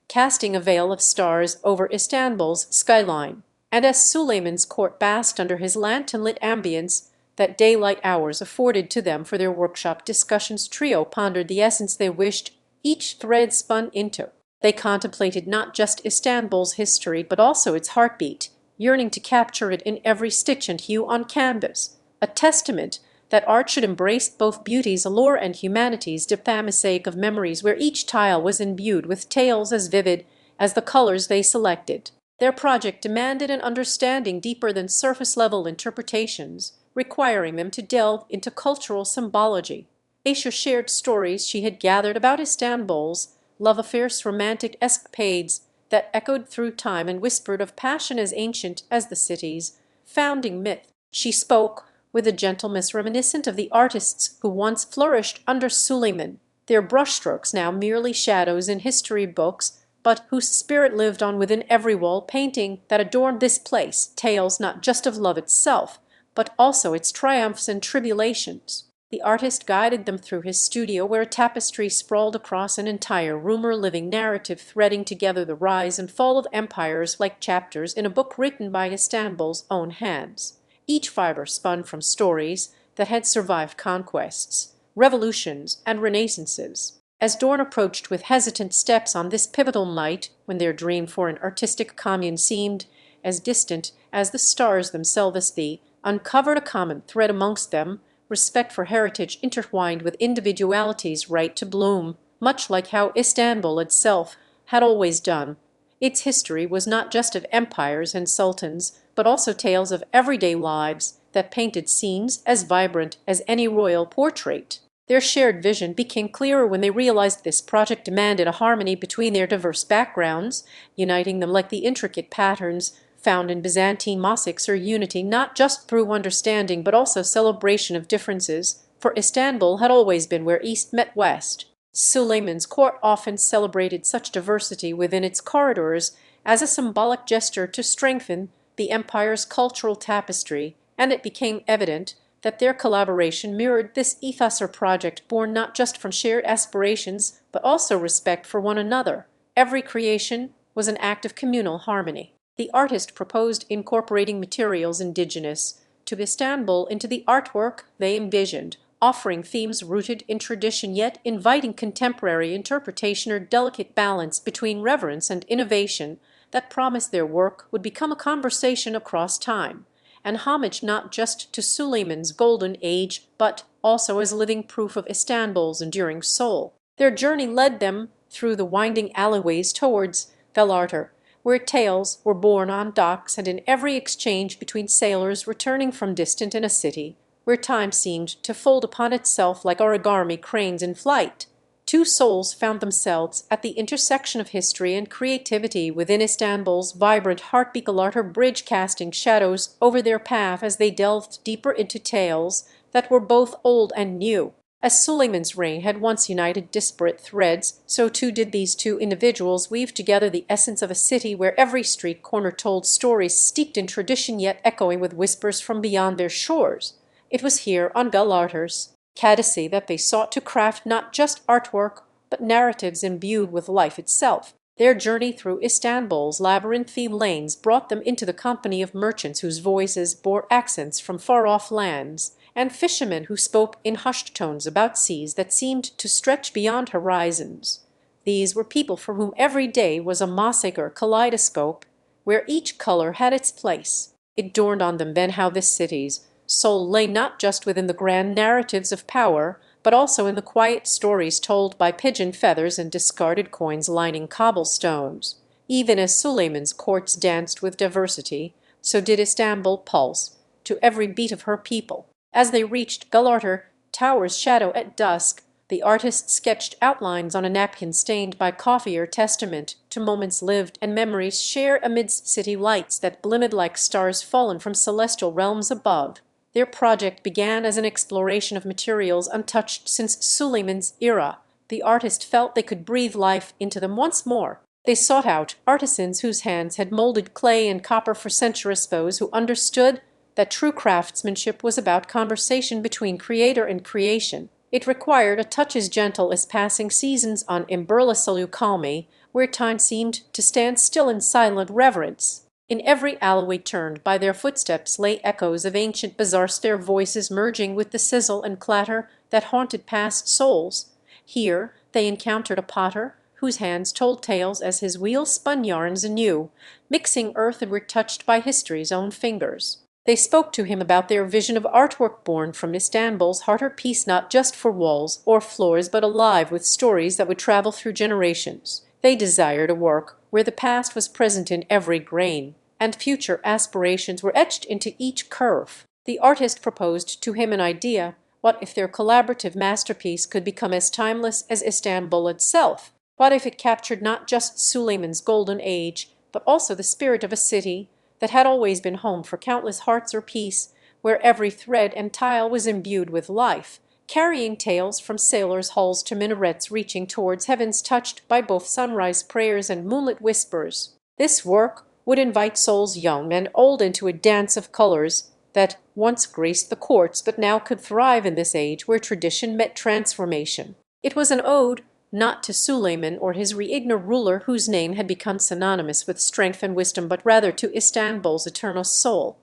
casting a veil of stars over Istanbul's skyline, and as Sulayman's court basked under his lantern-lit ambience that daylight hours afforded to them for their workshop discussions, trio pondered the essence they wished each thread spun into. They contemplated not just Istanbul's history, but also its heartbeat, yearning to capture it in every stitch and hue on canvas, a testament that art should embrace both beauty's allure and humanity's depth, a mosaic of memories where each tile was imbued with tales as vivid as the colors they selected. Their project demanded an understanding deeper than surface-level interpretations, requiring them to delve into cultural symbology. Aisha shared stories she had gathered about Istanbul's love affairs, romantic escapades that echoed through time, and whispered of passion as ancient as the city's founding myth. She spoke with a gentleness reminiscent of the artists who once flourished under Suleiman, their brushstrokes now merely shadows in history books, but whose spirit lived on within every wall painting that adorned this place, tales not just of love itself, but also its triumphs and tribulations. The artist guided them through his studio, where a tapestry sprawled across an entire room, or living narrative threading together the rise and fall of empires like chapters in a book written by Istanbul's own hands, each fiber spun from stories that had survived conquests, revolutions, and renaissances. As Dorn approached with hesitant steps on this pivotal night, when their dream for an artistic commune seemed as distant as the stars themselves, the uncovered a common thread amongst them, respect for heritage intertwined with individuality's right to bloom, much like how Istanbul itself had always done. Its history was not just of empires and sultans, but also tales of everyday lives that painted scenes as vibrant as any royal portrait. Their shared vision became clearer when they realized this project demanded a harmony between their diverse backgrounds, uniting them like the intricate patterns found in Byzantine mosaics, or unity not just through understanding but also celebration of differences, for Istanbul had always been where East met West. Suleiman's court often celebrated such diversity within its corridors as a symbolic gesture to strengthen the empire's cultural tapestry, and it became evident that their collaboration mirrored this ethos, or project born not just from shared aspirations but also respect for one another. Every creation was an act of communal harmony. The artist proposed incorporating materials indigenous to Istanbul into the artwork they envisioned, offering themes rooted in tradition yet inviting contemporary interpretation, or delicate balance between reverence and innovation that promised their work would become a conversation across time, and homage not just to Suleiman's golden age, but also as living proof of Istanbul's enduring soul. Their journey led them through the winding alleyways towards Galarter, where tales were born on docks and in every exchange between sailors returning from distant in a city, where time seemed to fold upon itself like origami cranes in flight. Two souls found themselves at the intersection of history and creativity within Istanbul's vibrant heartbeat. Galarter bridge casting shadows over their path as they delved deeper into tales that were both old and new. As Suleiman's reign had once united disparate threads, so too did these two individuals weave together the essence of a city where every street corner told stories steeped in tradition yet echoing with whispers from beyond their shores. It was here, on Galarter's Cadice, that they sought to craft not just artwork, but narratives imbued with life itself. Their journey through Istanbul's labyrinthine lanes brought them into the company of merchants whose voices bore accents from far-off lands, and fishermen who spoke in hushed tones about seas that seemed to stretch beyond horizons. These were people for whom every day was a mosaic or kaleidoscope, where each color had its place. It dawned on them then how this city's soul lay not just within the grand narratives of power, but also in the quiet stories told by pigeon feathers and discarded coins lining cobblestones. Even as Suleiman's courts danced with diversity, so did Istanbul pulse to every beat of her people. As they reached Galarter Tower's shadow at dusk, the artist sketched outlines on a napkin stained by coffee, or testament to moments lived and memories shared amidst city lights that glimmered like stars fallen from celestial realms above. Their project began as an exploration of materials untouched since Suleiman's era. The artist felt they could breathe life into them once more. They sought out artisans whose hands had molded clay and copper for centuries, those who understood that true craftsmanship was about conversation between creator and creation. It required a touch as gentle as passing seasons on Imberlüsalükalmi, where time seemed to stand still in silent reverence. In every alleyway turned by their footsteps lay echoes of ancient bazaars, their voices merging with the sizzle and clatter that haunted past souls. Here they encountered a potter whose hands told tales as his wheel spun yarns anew, mixing earth and were touched by history's own fingers. They spoke to him about their vision of artwork born from Istanbul's heart, or piece not just for walls or floors, but alive with stories that would travel through generations. They desired a work where the past was present in every grain, and future aspirations were etched into each curve. The artist proposed to him an idea. What if their collaborative masterpiece could become as timeless as Istanbul itself? What if it captured not just Suleiman's golden age, but also the spirit of a city that had always been home for countless hearts, or peace where every thread and tile was imbued with life, carrying tales from sailors' hulls to minarets reaching towards heavens touched by both sunrise prayers and moonlit whispers. This work would invite souls young and old into a dance of colors that once graced the courts but now could thrive in this age where tradition met transformation. It was an ode not to Suleiman or his Reigner ruler whose name had become synonymous with strength and wisdom, but rather to Istanbul's eternal soul.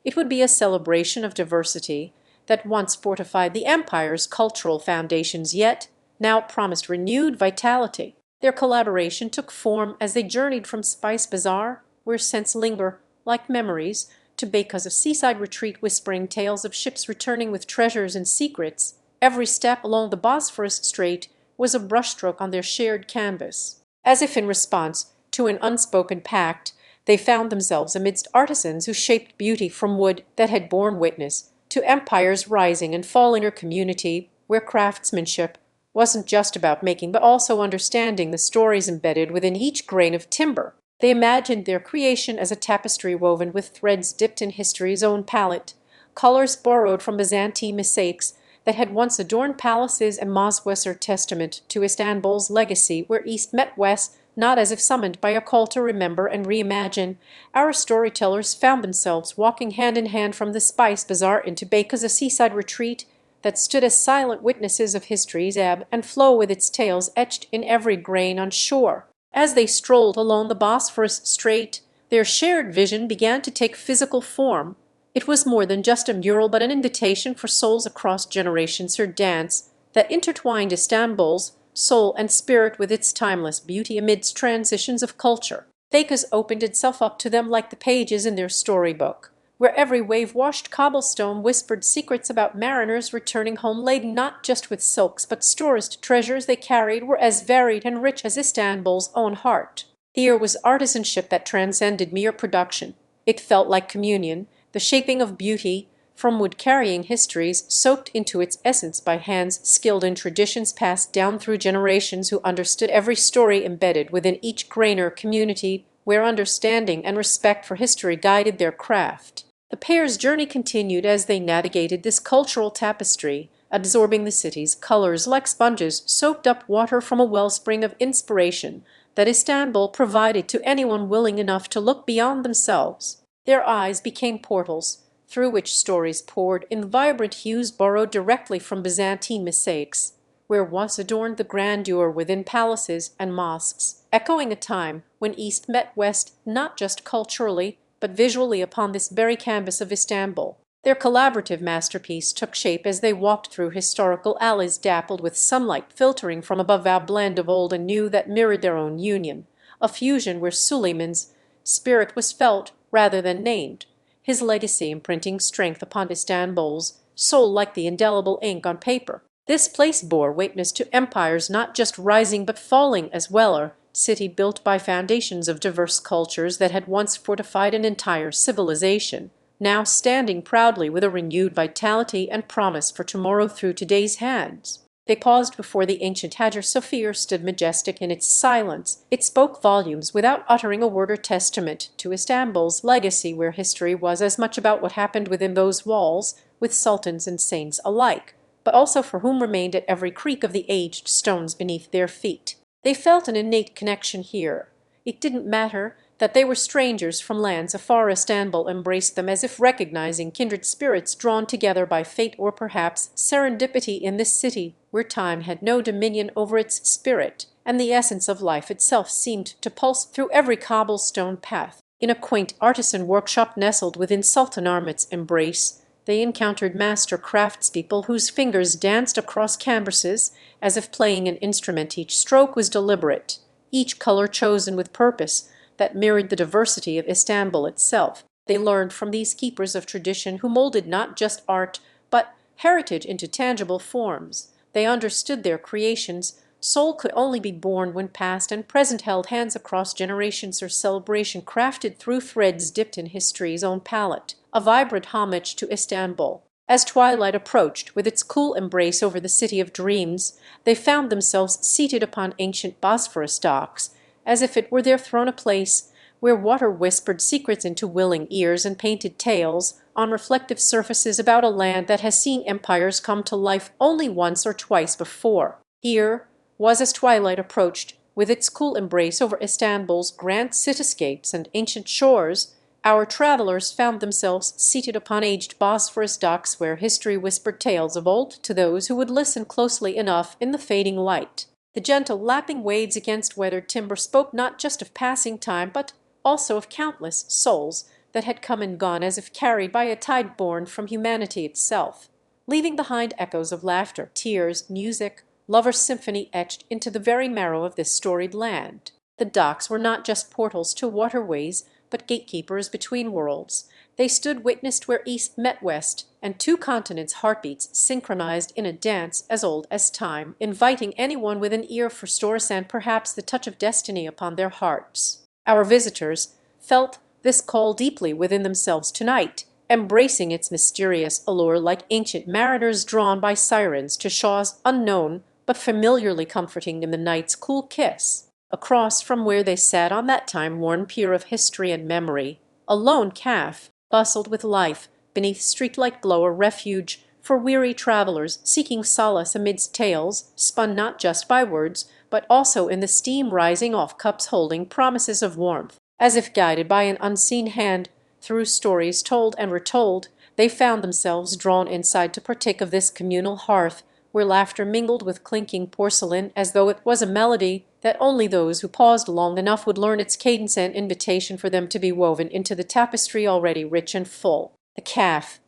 It would be a celebration of diversity that once fortified the empire's cultural foundations, yet now promised renewed vitality. Their collaboration took form as they journeyed from Spice Bazaar, where scents linger like memories, to Beykoz's seaside retreat whispering tales of ships returning with treasures and secrets. Every step along the Bosphorus Strait was a brushstroke on their shared canvas. As if in response to an unspoken pact, they found themselves amidst artisans who shaped beauty from wood that had borne witness to empires rising and falling, in a community where craftsmanship wasn't just about making but also understanding the stories embedded within each grain of timber. They imagined their creation as a tapestry woven with threads dipped in history's own palette, colors borrowed from Byzantine mosaics that had once adorned palaces and mosques, are testament to Istanbul's legacy, where East met West, not as if summoned by a call to remember and reimagine. Our storytellers found themselves walking hand in hand from the Spice Bazaar into Beykoz's seaside retreat that stood as silent witnesses of history's ebb and flow, with its tales etched in every grain on shore. As they strolled along the Bosphorus Strait, their shared vision began to take physical form. It was more than just a mural, but an invitation for souls across generations to dance that intertwined Istanbul's soul and spirit with its timeless beauty amidst transitions of culture. Beykoz opened itself up to them like the pages in their storybook, where every wave-washed cobblestone whispered secrets about mariners returning home laden not just with silks, but stores to treasures they carried were as varied and rich as Istanbul's own heart. Here was artisanship that transcended mere production. It felt like communion, the shaping of beauty from wood carrying histories soaked into its essence by hands skilled in traditions passed down through generations who understood every story embedded within each grain, or community where understanding and respect for history guided their craft. The pair's journey continued as they navigated this cultural tapestry, absorbing the city's colors like sponges soaked up water from a wellspring of inspiration that Istanbul provided to anyone willing enough to look beyond themselves. Their eyes became portals through which stories poured in vibrant hues borrowed directly from Byzantine mosaics, where once adorned the grandeur within palaces and mosques, echoing a time when East met West not just culturally, but visually upon this very canvas of Istanbul. Their collaborative masterpiece took shape as they walked through historical alleys dappled with sunlight filtering from above, a blend of old and new that mirrored their own union, a fusion where Suleiman's spirit was felt rather than named, his legacy imprinting strength upon Istanbul's soul like the indelible ink on paper. This place bore witness to empires not just rising but falling as well, a city built by foundations of diverse cultures that had once fortified an entire civilization, now standing proudly with a renewed vitality and promise for tomorrow through today's hands. They paused before the ancient Hagia Sophia stood majestic in its silence. It spoke volumes without uttering a word, or testament to Istanbul's legacy, where history was as much about what happened within those walls, with sultans and saints alike, but also for whom remained at every creak of the aged stones beneath their feet. They felt an innate connection here. It didn't matter that they were strangers from lands afar. Istanbul embraced them as if recognizing kindred spirits drawn together by fate or perhaps serendipity in this city where time had no dominion over its spirit, and the essence of life itself seemed to pulse through every cobblestone path. In a quaint artisan workshop nestled within Sultan Ahmet's embrace, they encountered master craftspeople whose fingers danced across canvases as if playing an instrument. Each stroke was deliberate, each color chosen with purpose that mirrored the diversity of Istanbul itself. They learned from these keepers of tradition who molded not just art but heritage into tangible forms. They understood their creations' soul could only be born when past and present held hands across generations, or celebration crafted through threads dipped in history's own palette, a vibrant homage to Istanbul. As twilight approached with its cool embrace over the city of dreams, they found themselves seated upon ancient Bosphorus docks, as if it were their throne, a place where water whispered secrets into willing ears and painted tales on reflective surfaces about a land that has seen empires come to life only once or twice before. Here was, as twilight approached, with its cool embrace over Istanbul's grand cityscapes and ancient shores, our travellers found themselves seated upon aged Bosphorus docks where history whispered tales of old to those who would listen closely enough in the fading light. The gentle lapping waves against weathered timber spoke not just of passing time, but also of countless souls that had come and gone as if carried by a tide borne from humanity itself, leaving behind echoes of laughter, tears, music, lovers' symphony etched into the very marrow of this storied land. The docks were not just portals to waterways, but gatekeepers between worlds. They stood witnessed where East met West, and two continents' heartbeats synchronized in a dance as old as time, inviting anyone with an ear for stories and perhaps the touch of destiny upon their hearts. Our visitors felt this call deeply within themselves tonight, embracing its mysterious allure like ancient mariners drawn by sirens to shores unknown but familiarly comforting in the night's cool kiss. Across from where they sat on that time-worn pier of history and memory, a lone calf bustled with life beneath street-light glow, a refuge for weary travelers seeking solace amidst tales spun not just by words, but also in the steam rising off cups holding promises of warmth. As if guided by an unseen hand through stories told and retold, they found themselves drawn inside to partake of this communal hearth, where laughter mingled with clinking porcelain as though it was a melody that only those who paused long enough would learn its cadence, and invitation for them to be woven into the tapestry already rich and full. The calf,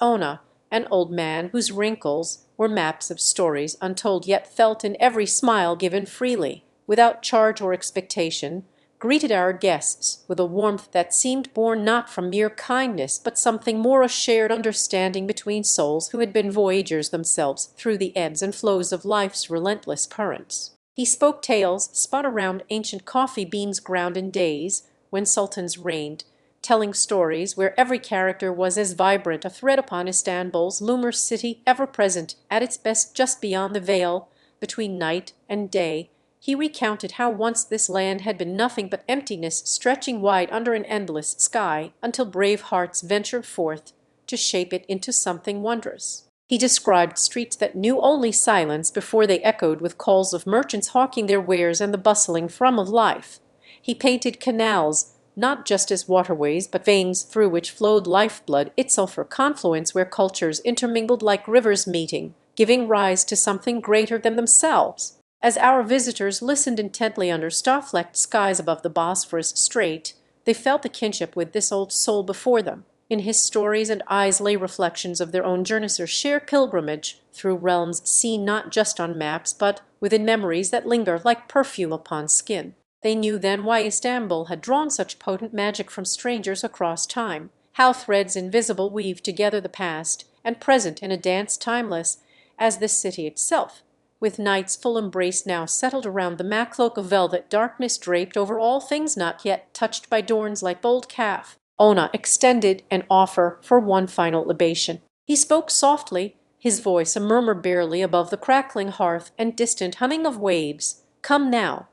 Ona, an old man whose wrinkles were maps of stories untold yet felt in every smile given freely, without charge or expectation, greeted our guests with a warmth that seemed born not from mere kindness, but something more, a shared understanding between souls who had been voyagers themselves through the ebbs and flows of life's relentless currents. He spoke tales spun around ancient coffee beans ground in days when sultans reigned, telling stories where every character was as vibrant a thread upon Istanbul's luminous city, ever present at its best just beyond the veil between night and day. He recounted how once this land had been nothing but emptiness stretching wide under an endless sky, until brave hearts ventured forth to shape it into something wondrous. He described streets that knew only silence before they echoed with calls of merchants hawking their wares and the bustling thrum of life. He painted canals not just as waterways, but veins through which flowed lifeblood itself, or confluence where cultures intermingled like rivers meeting, giving rise to something greater than themselves. As our visitors listened intently under star-flecked skies above the Bosphorus Strait, they felt the kinship with this old soul before them. In his stories and eyes lay reflections of their own Janissary's sheer pilgrimage through realms seen not just on maps, but within memories that linger like perfume upon skin. They knew then why Istanbul had drawn such potent magic from strangers across time, how threads invisible weave together the past and present in a dance timeless as this city itself, with night's full embrace now settled around the mac-cloak of velvet, darkness draped over all things not yet touched by dorns like bold calf. Ona extended an offer for one final libation. He spoke softly, his voice a murmur barely above the crackling hearth and distant humming of waves. Come now.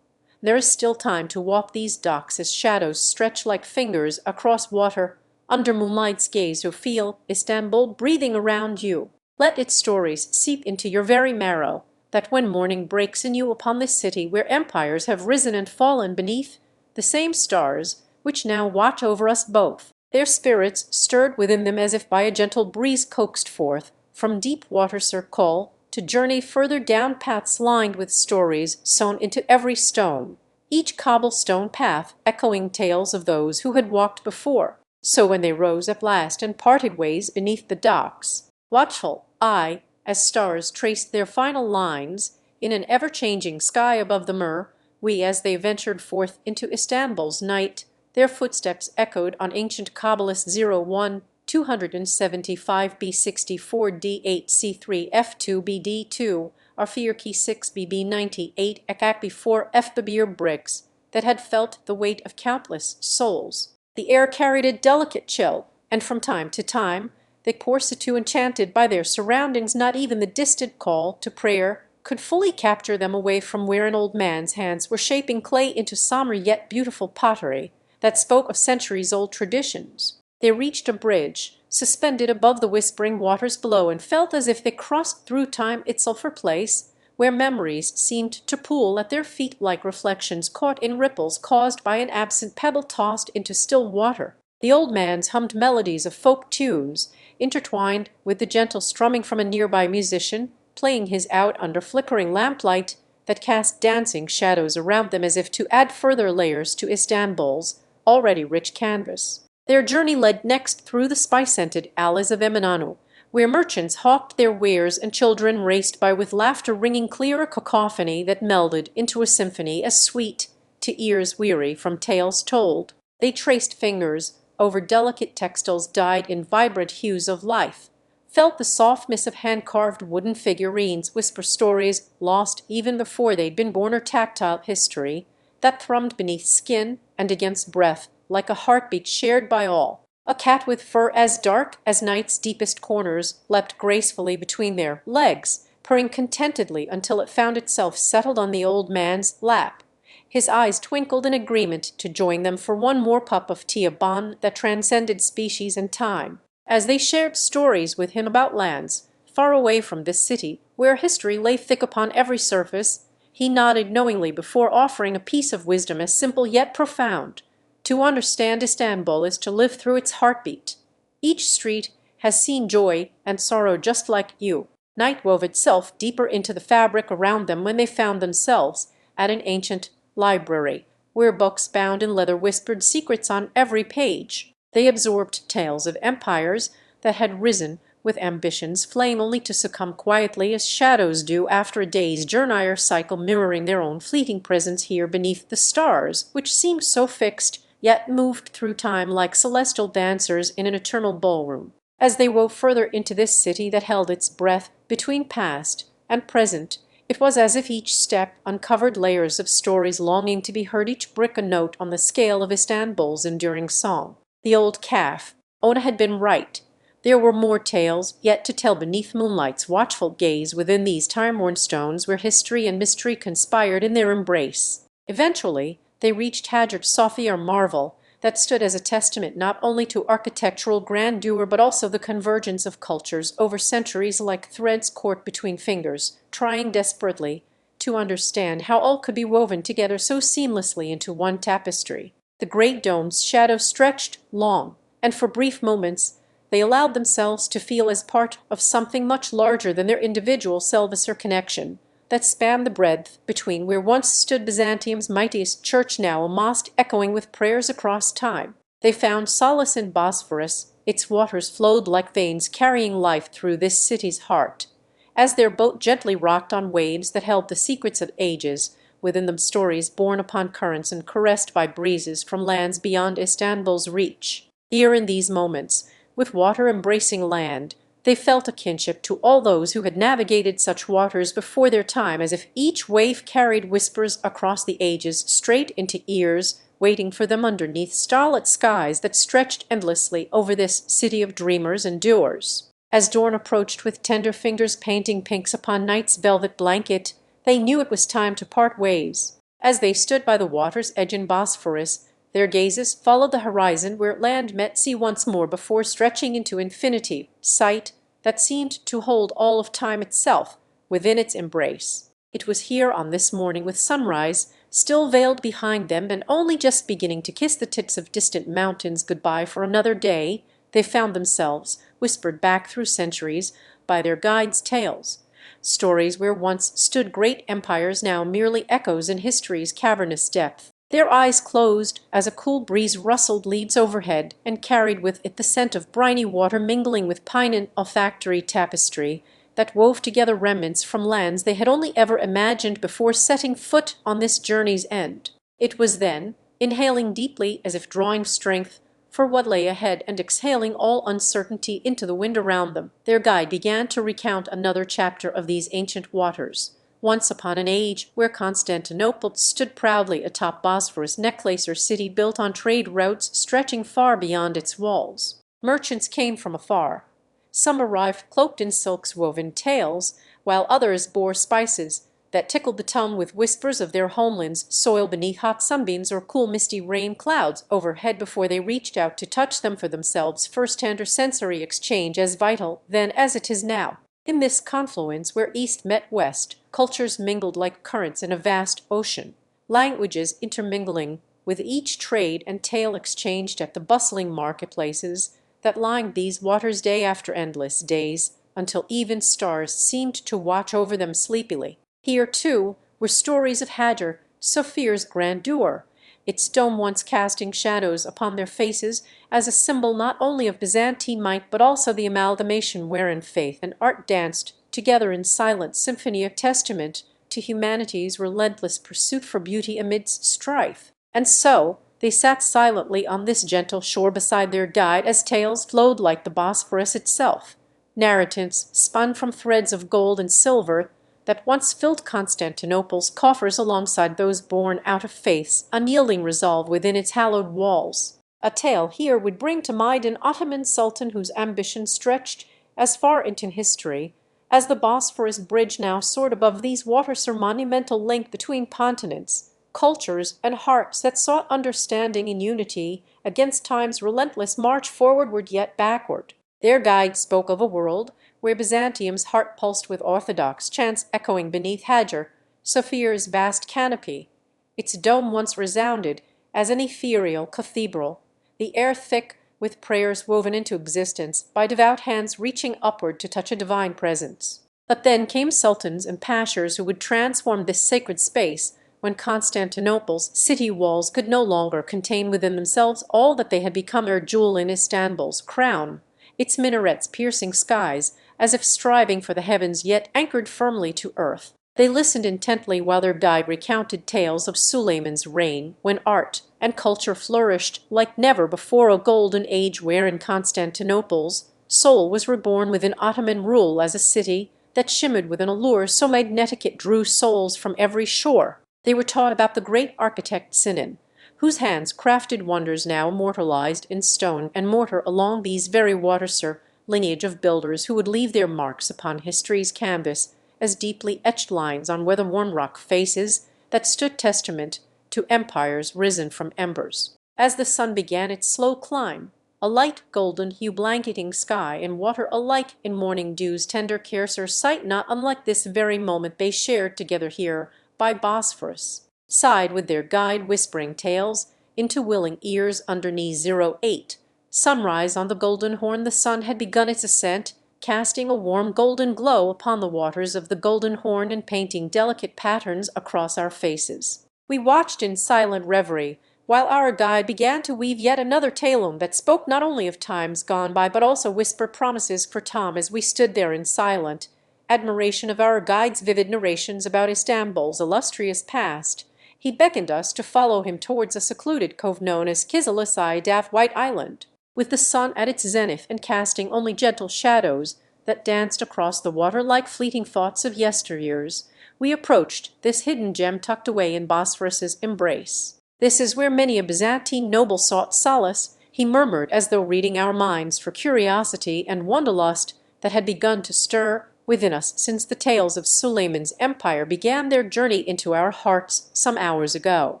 There is still time to walk these docks as shadows stretch like fingers across water under moonlight's gaze, to feel Istanbul breathing around you. Let its stories seep into your very marrow, that when morning breaks anew upon this city where empires have risen and fallen beneath the same stars which now watch over us both, their spirits stirred within them as if by a gentle breeze coaxed forth from deep water circle to journey further down paths lined with stories sewn into every stone, each cobblestone path echoing tales of those who had walked before. So when they rose at last and parted ways beneath the docks, watchful, aye, as stars traced their final lines in an ever-changing sky above the Mur, we, as they ventured forth into Istanbul's night, their footsteps echoed on ancient Kabbalist 01 275 B64 D8 C3 F2 BD2 Arfir Key 6 BB 98 Ekakbi 4 F Babir bricks that had felt the weight of countless souls. The air carried a delicate chill, and from time to time they poured to enchanted by their surroundings. Not even the distant call to prayer could fully capture them away from where an old man's hands were shaping clay into sombre yet beautiful pottery, that spoke of centuries-old traditions. They reached a bridge, suspended above the whispering waters below, and felt as if they crossed through time itself, a place where memories seemed to pool at their feet like reflections caught in ripples caused by an absent pebble tossed into still water. The old man's hummed melodies of folk tunes, intertwined with the gentle strumming from a nearby musician, playing his out under flickering lamplight that cast dancing shadows around them as if to add further layers to Istanbul's already rich canvas. Their journey led next through the spice-scented alleys of Eminanu, where merchants hawked their wares and children raced by with laughter ringing clear, a cacophony that melded into a symphony as sweet to ears weary from tales told. They traced fingers over delicate textiles dyed in vibrant hues of life, felt the softness of hand-carved wooden figurines whisper stories lost even before they'd been born, or tactile history that thrummed beneath skin and against breath like a heartbeat shared by all. A cat with fur as dark as night's deepest corners leapt gracefully between their legs, purring contentedly until it found itself settled on the old man's lap. His eyes twinkled in agreement to join them for one more pup of tea, a bond that transcended species and time. As they shared stories with him about lands far away from this city, where history lay thick upon every surface, he nodded knowingly before offering a piece of wisdom as simple yet profound. To understand Istanbul is to live through its heartbeat. Each street has seen joy and sorrow just like you. Night wove itself deeper into the fabric around them when they found themselves at an ancient library, where books bound in leather whispered secrets on every page. They absorbed tales of empires that had risen with ambition's flame only to succumb quietly as shadows do after a day's journey cycle, mirroring their own fleeting presence here beneath the stars, which seemed so fixed yet moved through time like celestial dancers in an eternal ballroom. As they wove further into this city that held its breath between past and present, it was as if each step uncovered layers of stories longing to be heard, each brick a note on the scale of Istanbul's enduring song. The old calf, Ona had been right. There were more tales yet to tell beneath moonlight's watchful gaze within these time-worn stones where history and mystery conspired in their embrace. Eventually, they reached Hagia Sophia, or marvel that stood as a testament not only to architectural grandeur but also the convergence of cultures over centuries, like threads caught between fingers, trying desperately to understand how all could be woven together so seamlessly into one tapestry. The great dome's shadow stretched long, and for brief moments they allowed themselves to feel as part of something much larger than their individual selves, or connection that spanned the breadth between where once stood Byzantium's mightiest church, now a mosque echoing with prayers across time. They found solace in Bosphorus. Its waters flowed like veins carrying life through this city's heart. As their boat gently rocked on waves that held the secrets of ages, within them stories borne upon currents and caressed by breezes from lands beyond Istanbul's reach. Here in these moments, with water embracing land, they felt a kinship to all those who had navigated such waters before their time, as if each wave carried whispers across the ages straight into ears waiting for them underneath starlit skies that stretched endlessly over this city of dreamers and doers. As dawn approached with tender fingers painting pinks upon night's velvet blanket, they knew it was time to part ways. As they stood by the water's edge in Bosphorus, their gazes followed the horizon where land met sea once more before stretching into infinity, sight that seemed to hold all of time itself within its embrace. It was here on this morning, with sunrise still veiled behind them and only just beginning to kiss the tips of distant mountains goodbye for another day, they found themselves whispered back through centuries by their guides' tales. Stories where once stood great empires, now merely echoes in history's cavernous depth. Their eyes closed as a cool breeze rustled leaves overhead and carried with it the scent of briny water mingling with pine and olfactory tapestry that wove together remnants from lands they had only ever imagined before setting foot on this journey's end. It was then, inhaling deeply as if drawing strength for what lay ahead and exhaling all uncertainty into the wind around them, their guide began to recount another chapter of these ancient waters. Once upon an age where Constantinople stood proudly atop Bosphorus, necklace or city built on trade routes stretching far beyond its walls. Merchants came from afar. Some arrived cloaked in silks woven tails, while others bore spices that tickled the tongue with whispers of their homelands soil beneath hot sunbeams or cool misty rain clouds overhead before they reached out to touch them for themselves, first-hand or sensory exchange as vital then as it is now. In this confluence where East met West, cultures mingled like currents in a vast ocean, languages intermingling, with each trade and tale exchanged at the bustling marketplaces that lined these waters day after endless days, until even stars seemed to watch over them sleepily. Here, too, were stories of Hajar, Sophir's grandeur, its dome once casting shadows upon their faces as a symbol not only of Byzantine might but also the amalgamation wherein faith and art danced together in silent symphony, a testament to humanity's relentless pursuit for beauty amidst strife. And so they sat silently on this gentle shore beside their guide as tales flowed like the Bosphorus itself, narratives spun from threads of gold and silver that once filled Constantinople's coffers alongside those born out of faith's unyielding resolve within its hallowed walls. A tale here would bring to mind an Ottoman sultan whose ambition stretched as far into history as the Bosphorus bridge now soared above these waters, a monumental link between continents, cultures, and hearts that sought understanding in unity against time's relentless march forward yet backward. Their guide spoke of a world where Byzantium's heart pulsed with orthodox chants echoing beneath Hajar, Sophir's vast canopy. Its dome once resounded as an ethereal cathedral, the air thick with prayers woven into existence by devout hands reaching upward to touch a divine presence. But then came sultans and pashas who would transform this sacred space when Constantinople's city walls could no longer contain within themselves all that they had become, their jewel in Istanbul's crown, its minarets piercing skies, as if striving for the heavens yet anchored firmly to earth. They listened intently while their guide recounted tales of Suleiman's reign, when art and culture flourished like never before, a golden age wherein Constantinople's soul was reborn within Ottoman rule as a city that shimmered with an allure so magnetic it drew souls from every shore. They were taught about the great architect Sinan, whose hands crafted wonders now immortalized in stone and mortar along these very waters, lineage of builders who would leave their marks upon history's canvas as deeply etched lines on weather-worn rock faces that stood testament to empires risen from embers. As the sun began its slow climb, a light golden hue blanketing sky and water alike in morning dew's tender care, sight not unlike this very moment they shared together here by Bosphorus, sighed with their guide whispering tales into willing ears underneath 08. Sunrise on the Golden Horn, the sun had begun its ascent, casting a warm golden glow upon the waters of the Golden Horn and painting delicate patterns across our faces. We watched in silent reverie while our guide began to weave yet another tale that spoke not only of times gone by but also whispered promises for Tom as we stood there in silent admiration of our guide's vivid narrations about Istanbul's illustrious past. He beckoned us to follow him towards a secluded cove known as Kizillisay White Island, with the sun at its zenith and casting only gentle shadows that danced across the water like fleeting thoughts of yesteryears. We approached this hidden gem tucked away in Bosphorus's embrace. "This is where many a Byzantine noble sought solace," he murmured, as though reading our minds, for curiosity and wanderlust that had begun to stir within us since the tales of Suleiman's empire began their journey into our hearts some hours ago,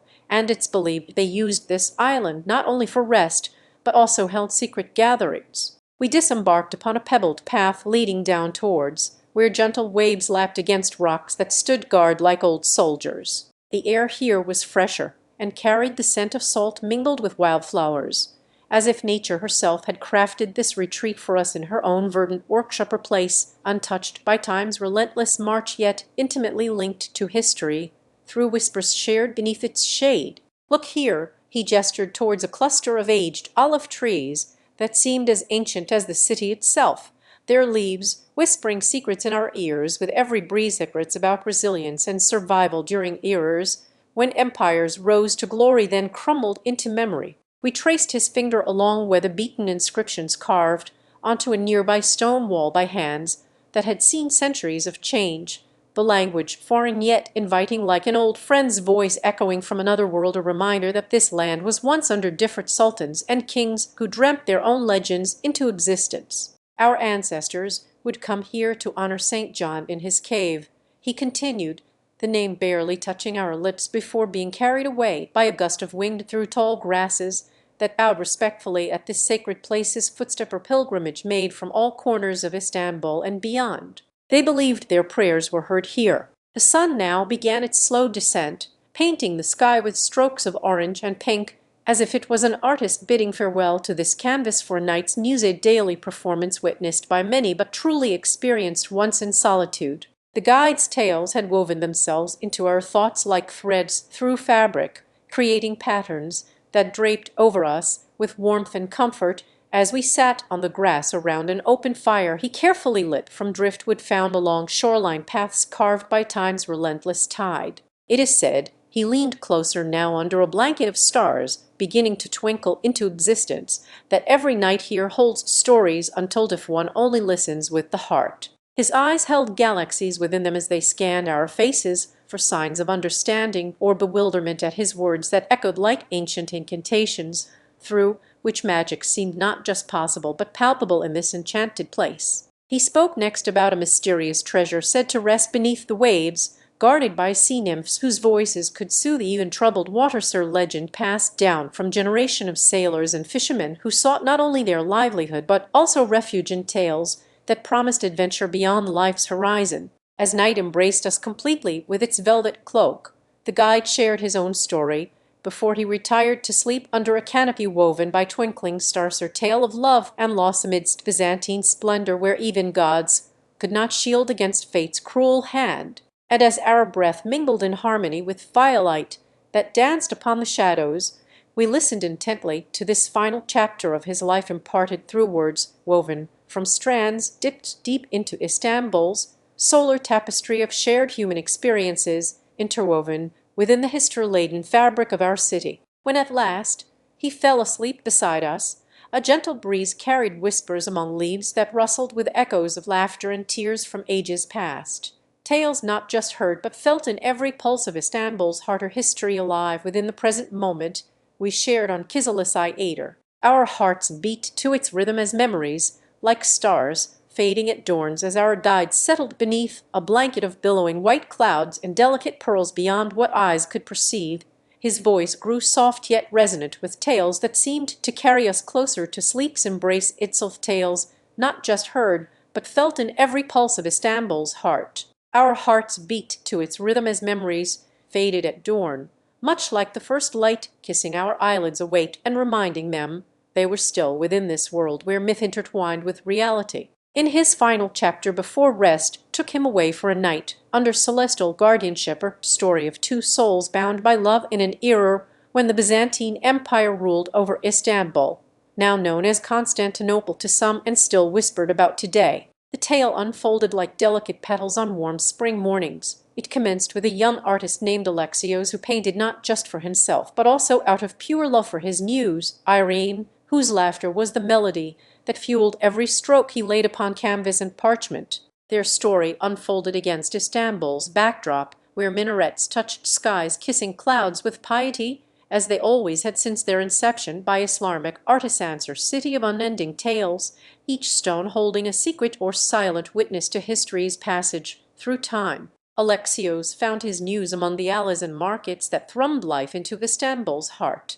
and it's believed they used this island not only for rest, but also held secret gatherings. We disembarked upon a pebbled path leading down towards where gentle waves lapped against rocks that stood guard like old soldiers. The air here was fresher, and carried the scent of salt mingled with wildflowers, as if nature herself had crafted this retreat for us in her own verdant workshop or place, untouched by time's relentless march, yet intimately linked to history through whispers shared beneath its shade. "Look here," he gestured towards a cluster of aged olive trees that seemed as ancient as the city itself, their leaves whispering secrets in our ears with every breeze, secrets about resilience and survival during eras when empires rose to glory then crumbled into memory. We traced his finger along weather-beaten inscriptions carved onto a nearby stone wall by hands that had seen centuries of change, the language foreign yet inviting like an old friend's voice echoing from another world, a reminder that this land was once under different sultans and kings who dreamt their own legends into existence. Our ancestors would come here to honor St. John in his cave, he continued, the name barely touching our lips before being carried away by a gust of wind through tall grasses that bowed respectfully at this sacred place's footstep or pilgrimage made from all corners of Istanbul and beyond. They believed their prayers were heard here. The sun now began its slow descent, painting the sky with strokes of orange and pink, as if it was an artist bidding farewell to this canvas for a night's mused daily performance witnessed by many but truly experienced once in solitude. The guide's tales had woven themselves into our thoughts like threads through fabric, creating patterns that draped over us with warmth and comfort as we sat on the grass around an open fire he carefully lit from driftwood found along shoreline paths carved by time's relentless tide. It is said he leaned closer now under a blanket of stars beginning to twinkle into existence, that every night here holds stories untold if one only listens with the heart. His eyes held galaxies within them as they scanned our faces for signs of understanding or bewilderment at his words that echoed like ancient incantations, through which magic seemed not just possible but palpable in this enchanted place. He spoke next about a mysterious treasure said to rest beneath the waves, guarded by sea nymphs whose voices could soothe even troubled waters. Legend passed down from generation of sailors and fishermen who sought not only their livelihood but also refuge in tales that promised adventure beyond life's horizon. As night embraced us completely with its velvet cloak, the guide shared his own story before he retired to sleep under a canopy woven by twinkling stars, her tale of love and loss amidst Byzantine splendor where even gods could not shield against fate's cruel hand. And as our breath mingled in harmony with firelight that danced upon the shadows, we listened intently to this final chapter of his life imparted through words woven from strands dipped deep into Istanbul's solar tapestry of shared human experiences interwoven within the history-laden fabric of our city. When at last he fell asleep beside us, a gentle breeze carried whispers among leaves that rustled with echoes of laughter and tears from ages past. Tales not just heard but felt in every pulse of Istanbul's heart, or history alive within the present moment we shared on Kizilisay Ader. Our hearts beat to its rhythm as memories, like stars, fading at dawns as our guide settled beneath a blanket of billowing white clouds and delicate pearls beyond what eyes could perceive. His voice grew soft yet resonant with tales that seemed to carry us closer to sleep's embrace itself, tales not just heard but felt in every pulse of Istanbul's heart. Our hearts beat to its rhythm as memories faded at dawn, much like the first light kissing our eyelids awake and reminding them they were still within this world where myth intertwined with reality. In his final chapter before rest took him away for a night under celestial guardianship, a story of two souls bound by love in an era when the Byzantine Empire ruled over Istanbul, now known as Constantinople to some and still whispered about today. The tale unfolded like delicate petals on warm spring mornings. It commenced with a young artist named Alexios who painted not just for himself but also out of pure love for his muse, Irene, whose laughter was the melody that fueled every stroke he laid upon canvas and parchment. Their story unfolded against Istanbul's backdrop, where minarets touched skies kissing clouds with piety, as they always had since their inception by Islamic artisans, or city of unending tales, each stone holding a secret or silent witness to history's passage through time. Alexios found his muse among the alleys and markets that thrummed life into Istanbul's heart.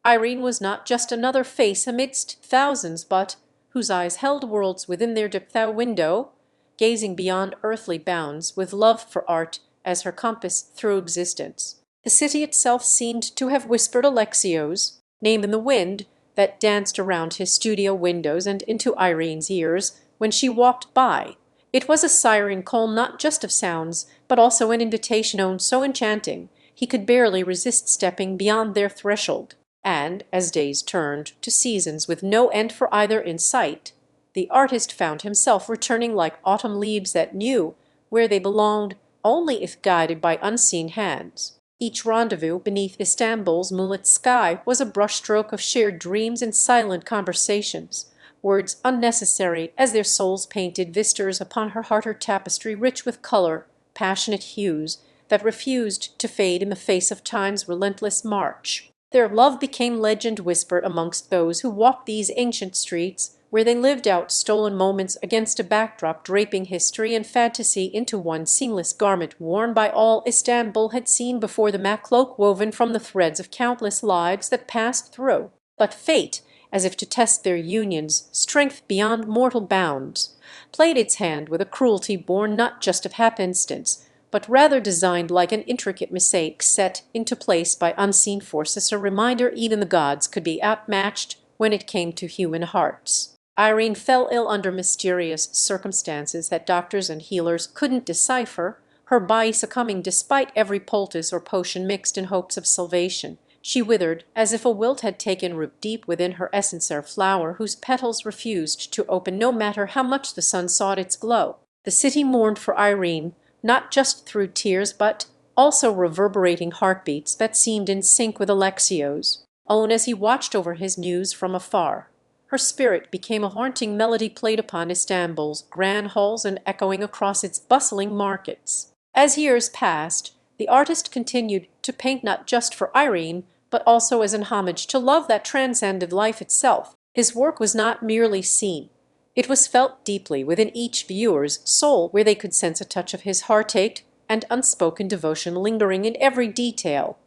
Irene was not just another face amidst thousands, but whose eyes held worlds within their depth window, gazing beyond earthly bounds with love for art as her compass through existence. The city itself seemed to have whispered Alexios' name in the wind that danced around his studio windows and into Irene's ears when she walked by. It was a siren call not just of sounds, but also an invitation so enchanting he could barely resist stepping beyond their threshold. And, as days turned to seasons with no end for either in sight, the artist found himself returning like autumn leaves that knew where they belonged only if guided by unseen hands. Each rendezvous beneath Istanbul's moonlit sky was a brushstroke of shared dreams and silent conversations, words unnecessary as their souls painted vistas upon her heart, her tapestry rich with color, passionate hues that refused to fade in the face of time's relentless march. Their love became legend whispered amongst those who walked these ancient streets, where they lived out stolen moments against a backdrop draping history and fantasy into one seamless garment worn by all Istanbul had seen before the cloak woven from the threads of countless lives that passed through. But fate, as if to test their union's strength beyond mortal bounds, played its hand with a cruelty born not just of happenstance, but rather designed like an intricate mosaic set into place by unseen forces, a reminder even the gods could be outmatched when it came to human hearts. Irene fell ill under mysterious circumstances that doctors and healers couldn't decipher, her body succumbing despite every poultice or potion mixed in hopes of salvation. She withered as if a wilt had taken root deep within her essencer flower, whose petals refused to open no matter how much the sun sought its glow. The city mourned for Irene, not just through tears but also reverberating heartbeats that seemed in sync with Alexio's own as he watched over his muse from afar. Her spirit became a haunting melody played upon Istanbul's grand halls and echoing across its bustling markets. As years passed, the artist continued to paint not just for Irene, but also as an homage to love that transcended life itself. His work was not merely seen. It was felt deeply within each viewer's soul, where they could sense a touch of his heartache and unspoken devotion lingering in every detail.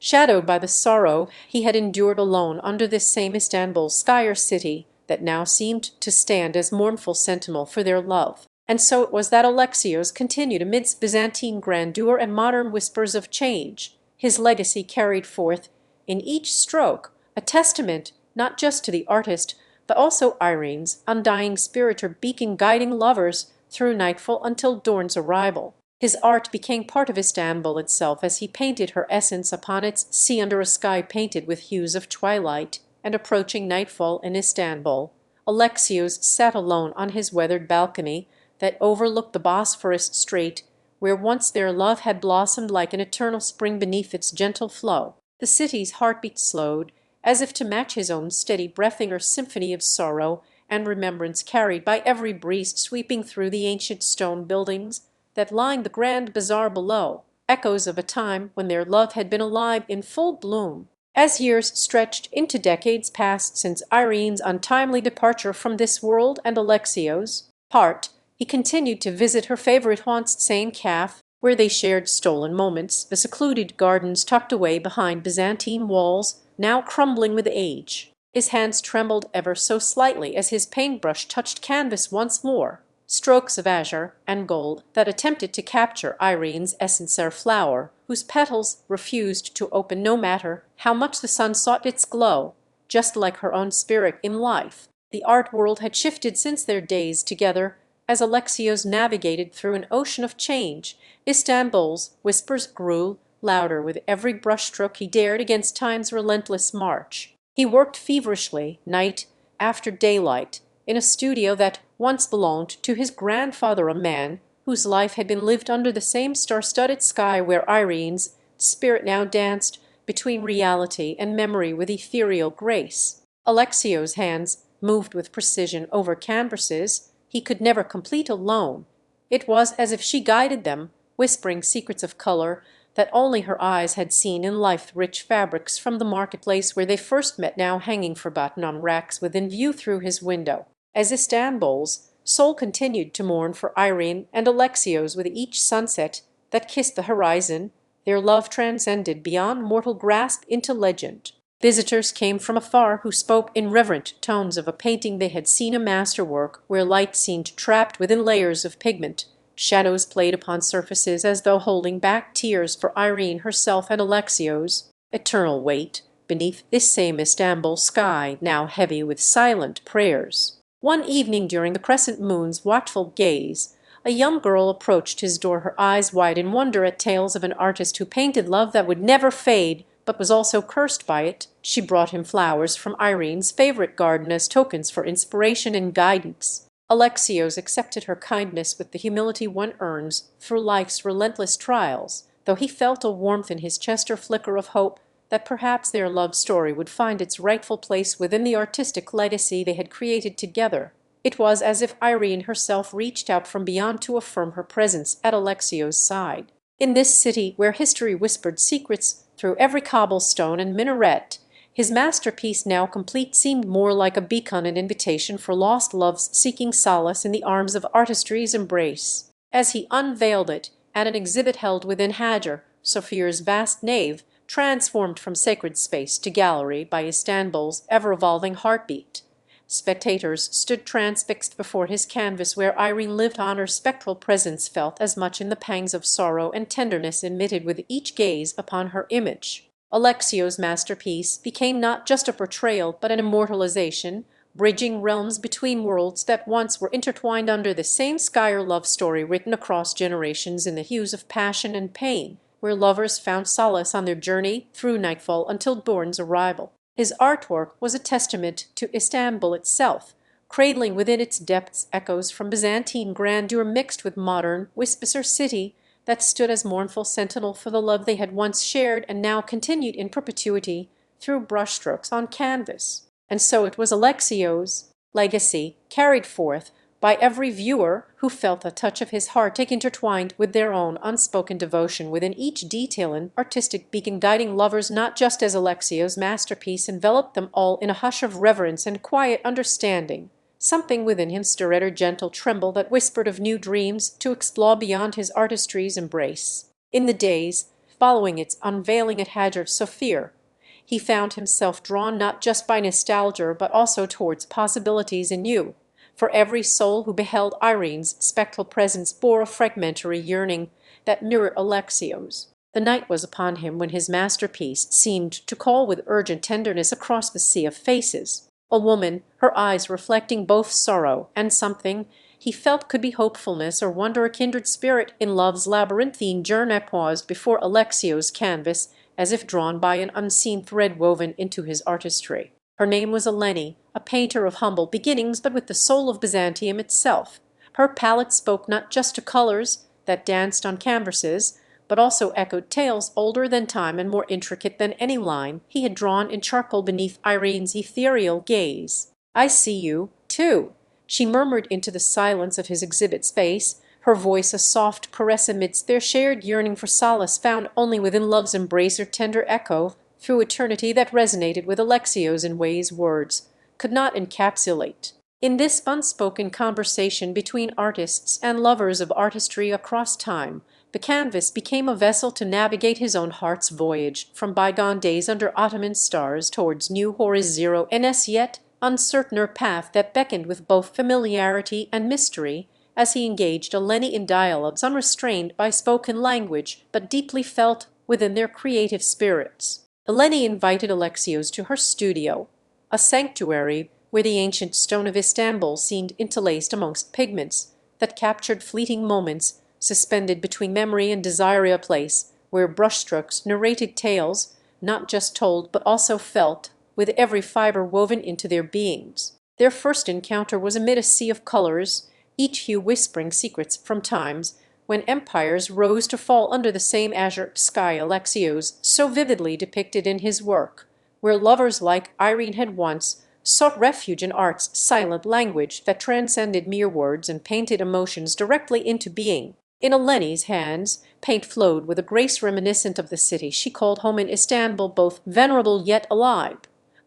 Shadowed by the sorrow he had endured alone under this same Istanbul's sky city that now seemed to stand as mournful sentinel for their love. And so it was that Alexios continued amidst Byzantine grandeur and modern whispers of change, his legacy carried forth in each stroke, a testament not just to the artist, but also Irene's undying spirit, her beacon guiding lovers through nightfall until dawn's arrival. His art became part of Istanbul itself as he painted her essence upon its sea under a sky painted with hues of twilight and approaching nightfall in Istanbul. Alexios sat alone on his weathered balcony that overlooked the Bosphorus Strait, where once their love had blossomed like an eternal spring beneath its gentle flow. The city's heartbeat slowed, as if to match his own steady breathing, or symphony of sorrow and remembrance carried by every breeze sweeping through the ancient stone buildings that lined the grand bazaar below, echoes of a time when their love had been alive in full bloom. As years stretched into decades passed since Irene's untimely departure from this world and Alexios' part, he continued to visit her favorite haunts, St. Calf, where they shared stolen moments, the secluded gardens tucked away behind Byzantine walls, now crumbling with age. His hands trembled ever so slightly as his paintbrush touched canvas once more, strokes of azure and gold that attempted to capture Irene's essencer flower, whose petals refused to open no matter how much the sun sought its glow. Just like her own spirit in life, the art world had shifted since their days together as Alexios navigated through an ocean of change. Istanbul's whispers grew louder with every brushstroke he dared against time's relentless march. He worked feverishly, night after daylight, in a studio that once belonged to his grandfather, a man whose life had been lived under the same star-studded sky where Irene's spirit now danced between reality and memory with ethereal grace. Alexios' hands moved with precision over canvases he could never complete alone. It was as if she guided them, whispering secrets of color that only her eyes had seen in life-rich fabrics from the marketplace where they first met, now hanging forgotten on racks within view through his window. As Istanbul's soul continued to mourn for Irene and Alexios with each sunset that kissed the horizon, their love transcended beyond mortal grasp into legend. Visitors came from afar who spoke in reverent tones of a painting they had seen, a masterwork where light seemed trapped within layers of pigment. Shadows played upon surfaces as though holding back tears for Irene herself and Alexios' eternal weight beneath this same Istanbul sky, now heavy with silent prayers. One evening during the crescent moon's watchful gaze, a young girl approached his door, her eyes wide in wonder at tales of an artist who painted love that would never fade, but was also cursed by it. She brought him flowers from Irene's favorite garden as tokens for inspiration and guidance. Alexios accepted her kindness with the humility one earns through life's relentless trials, though he felt a warmth in his chest, or flicker of hope that perhaps their love story would find its rightful place within the artistic legacy they had created together. It was as if Irene herself reached out from beyond to affirm her presence at Alexios' side. In this city where history whispered secrets through every cobblestone and minaret, His masterpiece, now complete, seemed more like a beacon, an invitation for lost loves seeking solace in the arms of artistry's embrace. As he unveiled it at an exhibit held within Hagia Sophia's vast nave, transformed from sacred space to gallery by Istanbul's ever-evolving heartbeat, spectators stood transfixed before his canvas, where Irene lived on. Her spectral presence felt as much in the pangs of sorrow and tenderness emitted with each gaze upon her image. Alexio's masterpiece became not just a portrayal but an immortalization, bridging realms between worlds that once were intertwined under the same sky. Or love story written across generations in the hues of passion and pain, where lovers found solace on their journey through nightfall until dawn's arrival. His artwork was a testament to Istanbul itself, cradling within its depths echoes from Byzantine grandeur mixed with modern whispers. A city that stood as mournful sentinel for the love they had once shared and now continued in perpetuity through brushstrokes on canvas. And so it was Alexio's legacy, carried forth by every viewer who felt a touch of his heart intertwined with their own unspoken devotion within each detail and artistic beacon, guiding lovers not just as Alexio's masterpiece enveloped them all in a hush of reverence and quiet understanding. Something within him stirred a gentle tremble that whispered of new dreams to explore beyond his artistry's embrace. In the days following its unveiling at Hagia Sophia, he found himself drawn not just by nostalgia but also towards possibilities anew. For every soul who beheld Irene's spectral presence bore a fragmentary yearning that mirrored Alexio's. The night was upon him when his masterpiece seemed to call with urgent tenderness across the sea of faces. A woman, her eyes reflecting both sorrow and something he felt could be hopefulness or wonder. A kindred spirit in love's labyrinthine journey paused before Alexio's canvas, as if drawn by an unseen thread woven into his artistry. Her name was Eleni, a painter of humble beginnings but with the soul of Byzantium itself. Her palette spoke not just to colors that danced on canvases, but also echoed tales older than time and more intricate than any line he had drawn in charcoal beneath Irene's ethereal gaze. "I see you, too," she murmured into the silence of his exhibit space, her voice a soft caress amidst their shared yearning for solace found only within love's embrace. Or tender echo through eternity that resonated with Alexio's in ways words could not encapsulate. In this unspoken conversation between artists and lovers of artistry across time, the canvas became a vessel to navigate his own heart's voyage from bygone days under Ottoman stars towards new horizons, yet uncertainer path that beckoned with both familiarity and mystery as he engaged Eleni in dialogues unrestrained by spoken language but deeply felt within their creative spirits. Eleni invited Alexios to her studio, a sanctuary where the ancient stone of Istanbul seemed interlaced amongst pigments that captured fleeting moments suspended between memory and desire. A place where brushstrokes narrated tales, not just told but also felt, with every fibre woven into their beings. Their first encounter was amid a sea of colors, each hue whispering secrets from times when empires rose to fall under the same azure sky Alexios so vividly depicted in his work, where lovers like Irene had once sought refuge in art's silent language that transcended mere words and painted emotions directly into being. In Eleni's hands, paint flowed with a grace reminiscent of the city she called home in Istanbul, both venerable yet alive.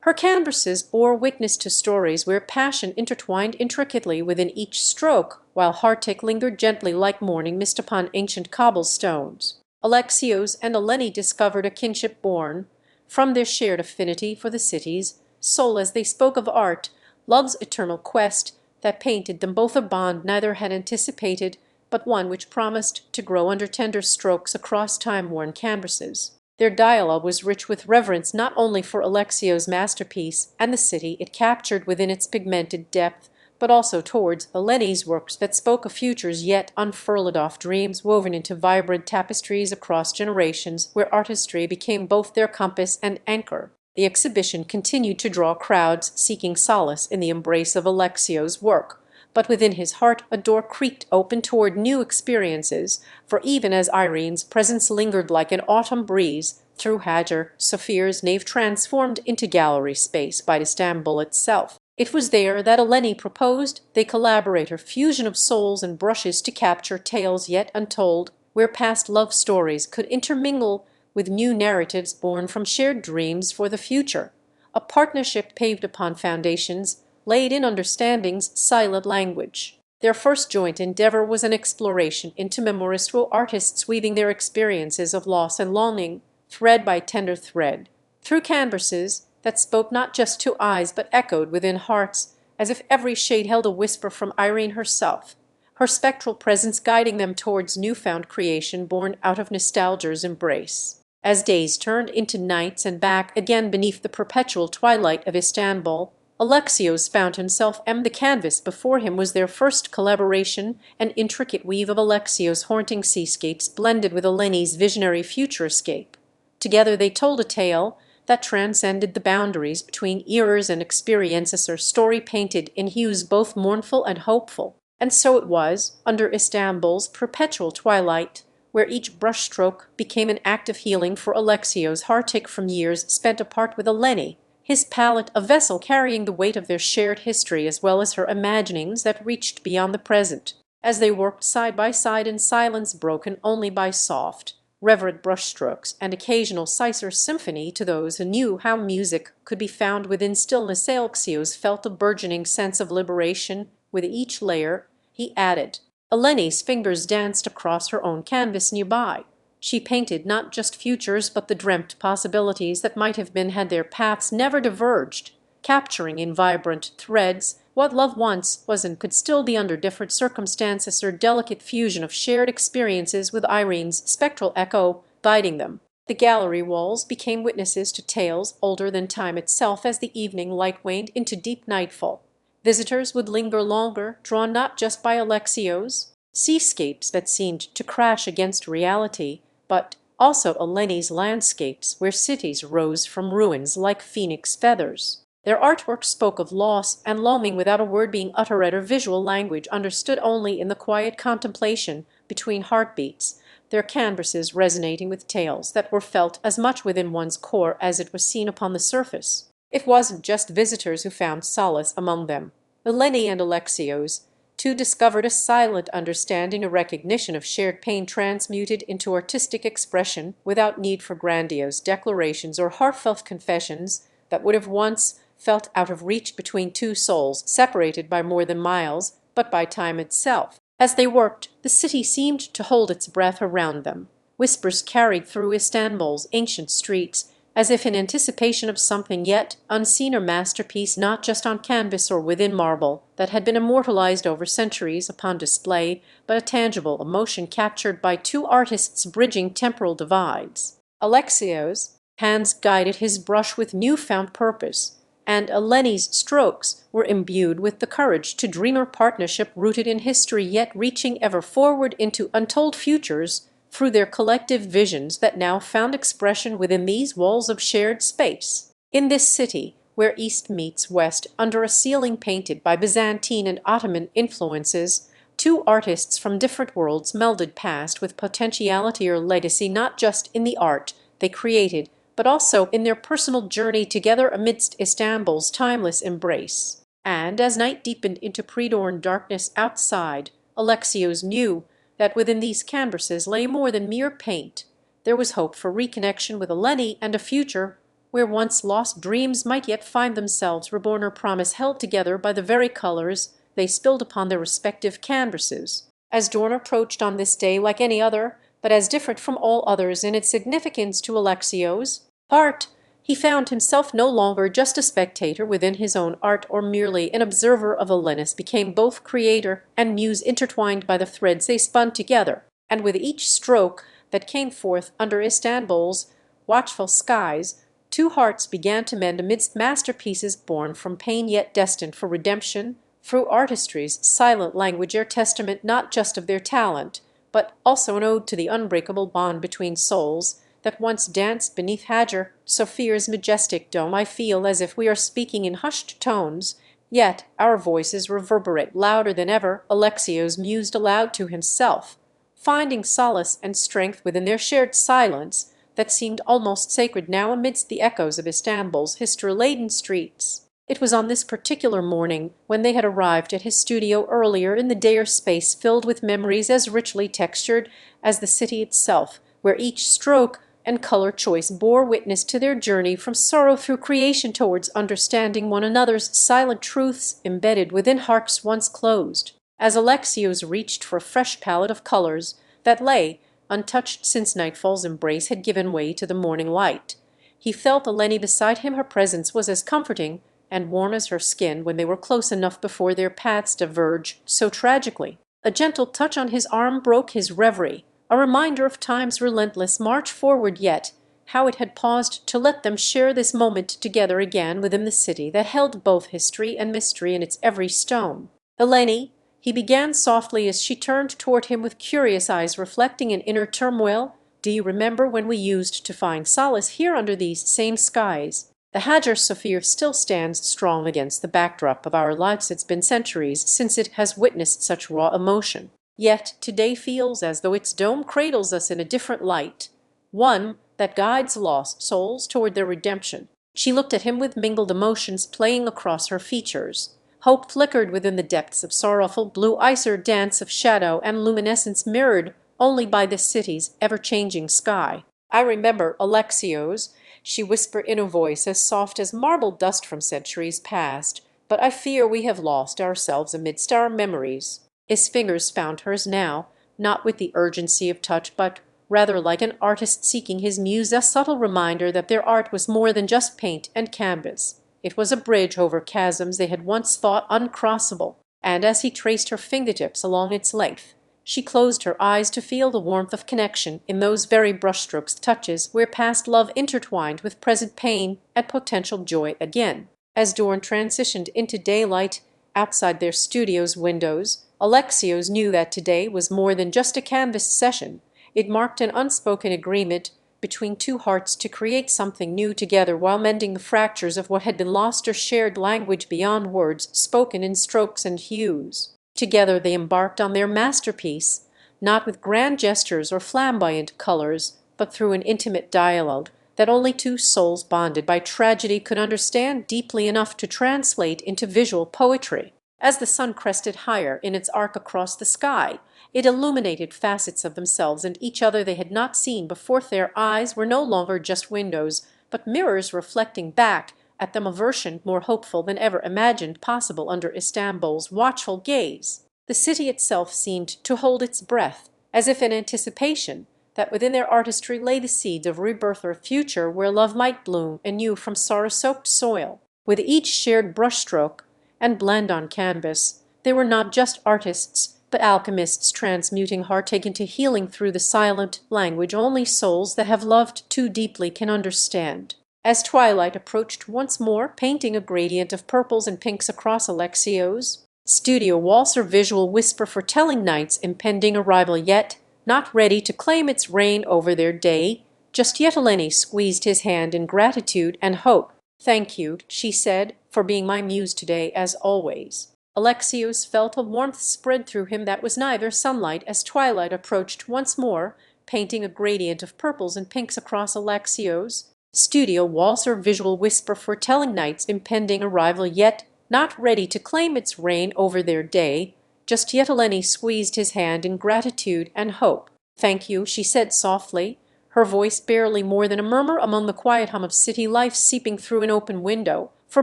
Her canvases bore witness to stories where passion intertwined intricately within each stroke, while heartache lingered gently like morning mist upon ancient cobblestones. Alexios and Eleni discovered a kinship born from their shared affinity for the city's soul as they spoke of art, love's eternal quest that painted them both, a bond neither had anticipated, but one which promised to grow under tender strokes across time-worn canvases. Their dialogue was rich with reverence not only for Alexios' masterpiece and the city it captured within its pigmented depth, but also towards Eleni's works that spoke of futures yet unfurled, off dreams woven into vibrant tapestries across generations, where artistry became both their compass and anchor. The exhibition continued to draw crowds seeking solace in the embrace of Alexios' work, but within his heart a door creaked open toward new experiences, for even as Irene's presence lingered like an autumn breeze through Hagia Sophia's nave transformed into gallery space by Istanbul itself, it was there that Eleni proposed they collaborate her fusion of souls and brushes to capture tales yet untold, where past love stories could intermingle with new narratives born from shared dreams for the future. a partnership paved upon foundations laid in understanding's silent language. Their first joint endeavour was an exploration into memories through artists weaving their experiences of loss and longing, thread by tender thread, through canvases that spoke not just to eyes but echoed within hearts, as if every shade held a whisper from Irene herself, her spectral presence guiding them towards new-found creation born out of nostalgia's embrace. As days turned into nights and back again beneath the perpetual twilight of Istanbul, Alexios found himself the canvas before him was their first collaboration, an intricate weave of Alexios' haunting seascapes blended with Eleni's visionary futurescape. Together they told a tale that transcended the boundaries between eras and experiences, her story painted in hues both mournful and hopeful. And so it was, under Istanbul's perpetual twilight, where each brushstroke became an act of healing for Alexios, heartache from years spent apart with Eleni, his palette a vessel carrying the weight of their shared history as well as her imaginings that reached beyond the present, as they worked side by side in silence broken only by soft, reverent brushstrokes and occasional sicer symphony to those who knew how music could be found within stillness. Alexios felt a burgeoning sense of liberation with each layer he added. Eleni's fingers danced across her own canvas nearby. She painted not just futures but the dreamt possibilities that might have been had their paths never diverged, capturing in vibrant threads what love once was and could still be under different circumstances, her delicate fusion of shared experiences with Irene's spectral echo guiding them. The gallery walls became witnesses to tales older than time itself as the evening light waned into deep nightfall. Visitors would linger longer, drawn not just by Alexios' seascapes that seemed to crash against reality, but also Eleni's landscapes where cities rose from ruins like phoenix feathers. Their artwork spoke of loss and longing without a word being uttered or visual language understood only in the quiet contemplation between heartbeats, their canvases resonating with tales that were felt as much within one's core as it was seen upon the surface. It wasn't just visitors who found solace among them. Eleni and Alexios too discovered a silent understanding, a recognition of shared pain transmuted into artistic expression without need for grandiose declarations or heartfelt confessions that would have once felt out of reach between two souls separated by more than miles, but by time itself. As they worked, the city seemed to hold its breath around them. Whispers carried through Istanbul's ancient streets, as if in anticipation of something yet unseen, or masterpiece not just on canvas or within marble that had been immortalized over centuries upon display, but a tangible emotion captured by two artists bridging temporal divides. Alexios' hands guided his brush with new-found purpose, and Eleni's strokes were imbued with the courage to dream a partnership rooted in history yet reaching ever forward into untold futures through their collective visions that now found expression within these walls of shared space. In this city, where East meets West under a ceiling painted by Byzantine and Ottoman influences, two artists from different worlds melded past with potentiality or legacy not just in the art they created, but also in their personal journey together amidst Istanbul's timeless embrace. And as night deepened into pre-dawn darkness outside, Alexios knew that within these canvases lay more than mere paint. There was hope for reconnection with Eleni and a future where once lost dreams might yet find themselves reborn, or promise held together by the very colors they spilled upon their respective canvases. As dawn approached on this day like any other, but as different from all others in its significance to Alexios' heart, he found himself no longer just a spectator within his own art or merely an observer of Eleni's, became both creator and muse intertwined by the threads they spun together, and with each stroke that came forth under Istanbul's watchful skies, two hearts began to mend amidst masterpieces born from pain yet destined for redemption, through artistry's silent language, a testament not just of their talent, but also an ode to the unbreakable bond between souls that once danced beneath Hagia Sophia's majestic dome. I feel as if we are speaking in hushed tones, yet our voices reverberate louder than ever, Alexios mused aloud to himself, finding solace and strength within their shared silence that seemed almost sacred now amidst the echoes of Istanbul's history-laden streets. It was on this particular morning, when they had arrived at his studio earlier in the day, or space filled with memories as richly textured as the city itself, where each stroke and color choice bore witness to their journey from sorrow through creation towards understanding one another's silent truths embedded within hearts once closed. As Alexios reached for a fresh palette of colors that lay untouched since nightfall's embrace had given way to the morning light, he felt Eleni beside him. Her presence was as comforting and warm as her skin when they were close enough before their paths diverged so tragically. A gentle touch on his arm broke his reverie, a reminder of time's relentless march forward, yet how it had paused to let them share this moment together again within the city that held both history and mystery in its every stone. "Eleni," he began softly as she turned toward him with curious eyes reflecting an inner turmoil, "do you remember when we used to find solace here under these same skies? The Hagia Sophia still stands strong against the backdrop of our lives. It's been centuries since it has witnessed such raw emotion. Yet today feels as though its dome cradles us in a different light, one that guides lost souls toward their redemption." She looked at him with mingled emotions playing across her features. Hope flickered within the depths of sorrowful blue eyes, her dance of shadow and luminescence mirrored only by the city's ever-changing sky. "I remember, Alexios," she whispered in a voice as soft as marble dust from centuries past, "but I fear we have lost ourselves amidst our memories." His fingers found hers now, not with the urgency of touch, but rather like an artist seeking his muse, a subtle reminder that their art was more than just paint and canvas. It was a bridge over chasms they had once thought uncrossable, and as he traced her fingertips along its length, she closed her eyes to feel the warmth of connection in those very brushstrokes, touches where past love intertwined with present pain and potential joy again. As dawn transitioned into daylight outside their studio's windows, Alexios knew that today was more than just a canvas session. It marked an unspoken agreement between two hearts to create something new together while mending the fractures of what had been lost, or shared language beyond words spoken in strokes and hues. Together they embarked on their masterpiece, not with grand gestures or flamboyant colors, but through an intimate dialogue that only two souls bonded by tragedy could understand deeply enough to translate into visual poetry. As the sun crested higher in its arc across the sky, it illuminated facets of themselves and each other they had not seen before. Their eyes were no longer just windows, but mirrors reflecting back at them a version more hopeful than ever imagined possible under Istanbul's watchful gaze. The city itself seemed to hold its breath, as if in anticipation that within their artistry lay the seeds of rebirth or future where love might bloom anew from sorrow-soaked soil. With each shared brushstroke and blend on canvas, they were not just artists, but alchemists transmuting heartache into healing through the silent language only souls that have loved too deeply can understand. As twilight approached once more, painting a gradient of purples and pinks across Alexios' studio walls, her visual whisper foretelling night's impending arrival, yet not ready to claim its reign over their day just yet. Eleni squeezed his hand in gratitude and hope. "Thank you," she said, "for being my muse today, as always." Alexios felt a warmth spread through him that was neither sunlight as twilight approached once more, painting a gradient of purples and pinks across Alexios' studio walls, her visual whisper foretelling night's impending arrival, yet not ready to claim its reign over their day just yet. Eleni squeezed his hand in gratitude and hope. "Thank you," she said softly, her voice barely more than a murmur among the quiet hum of city life seeping through an open window, "for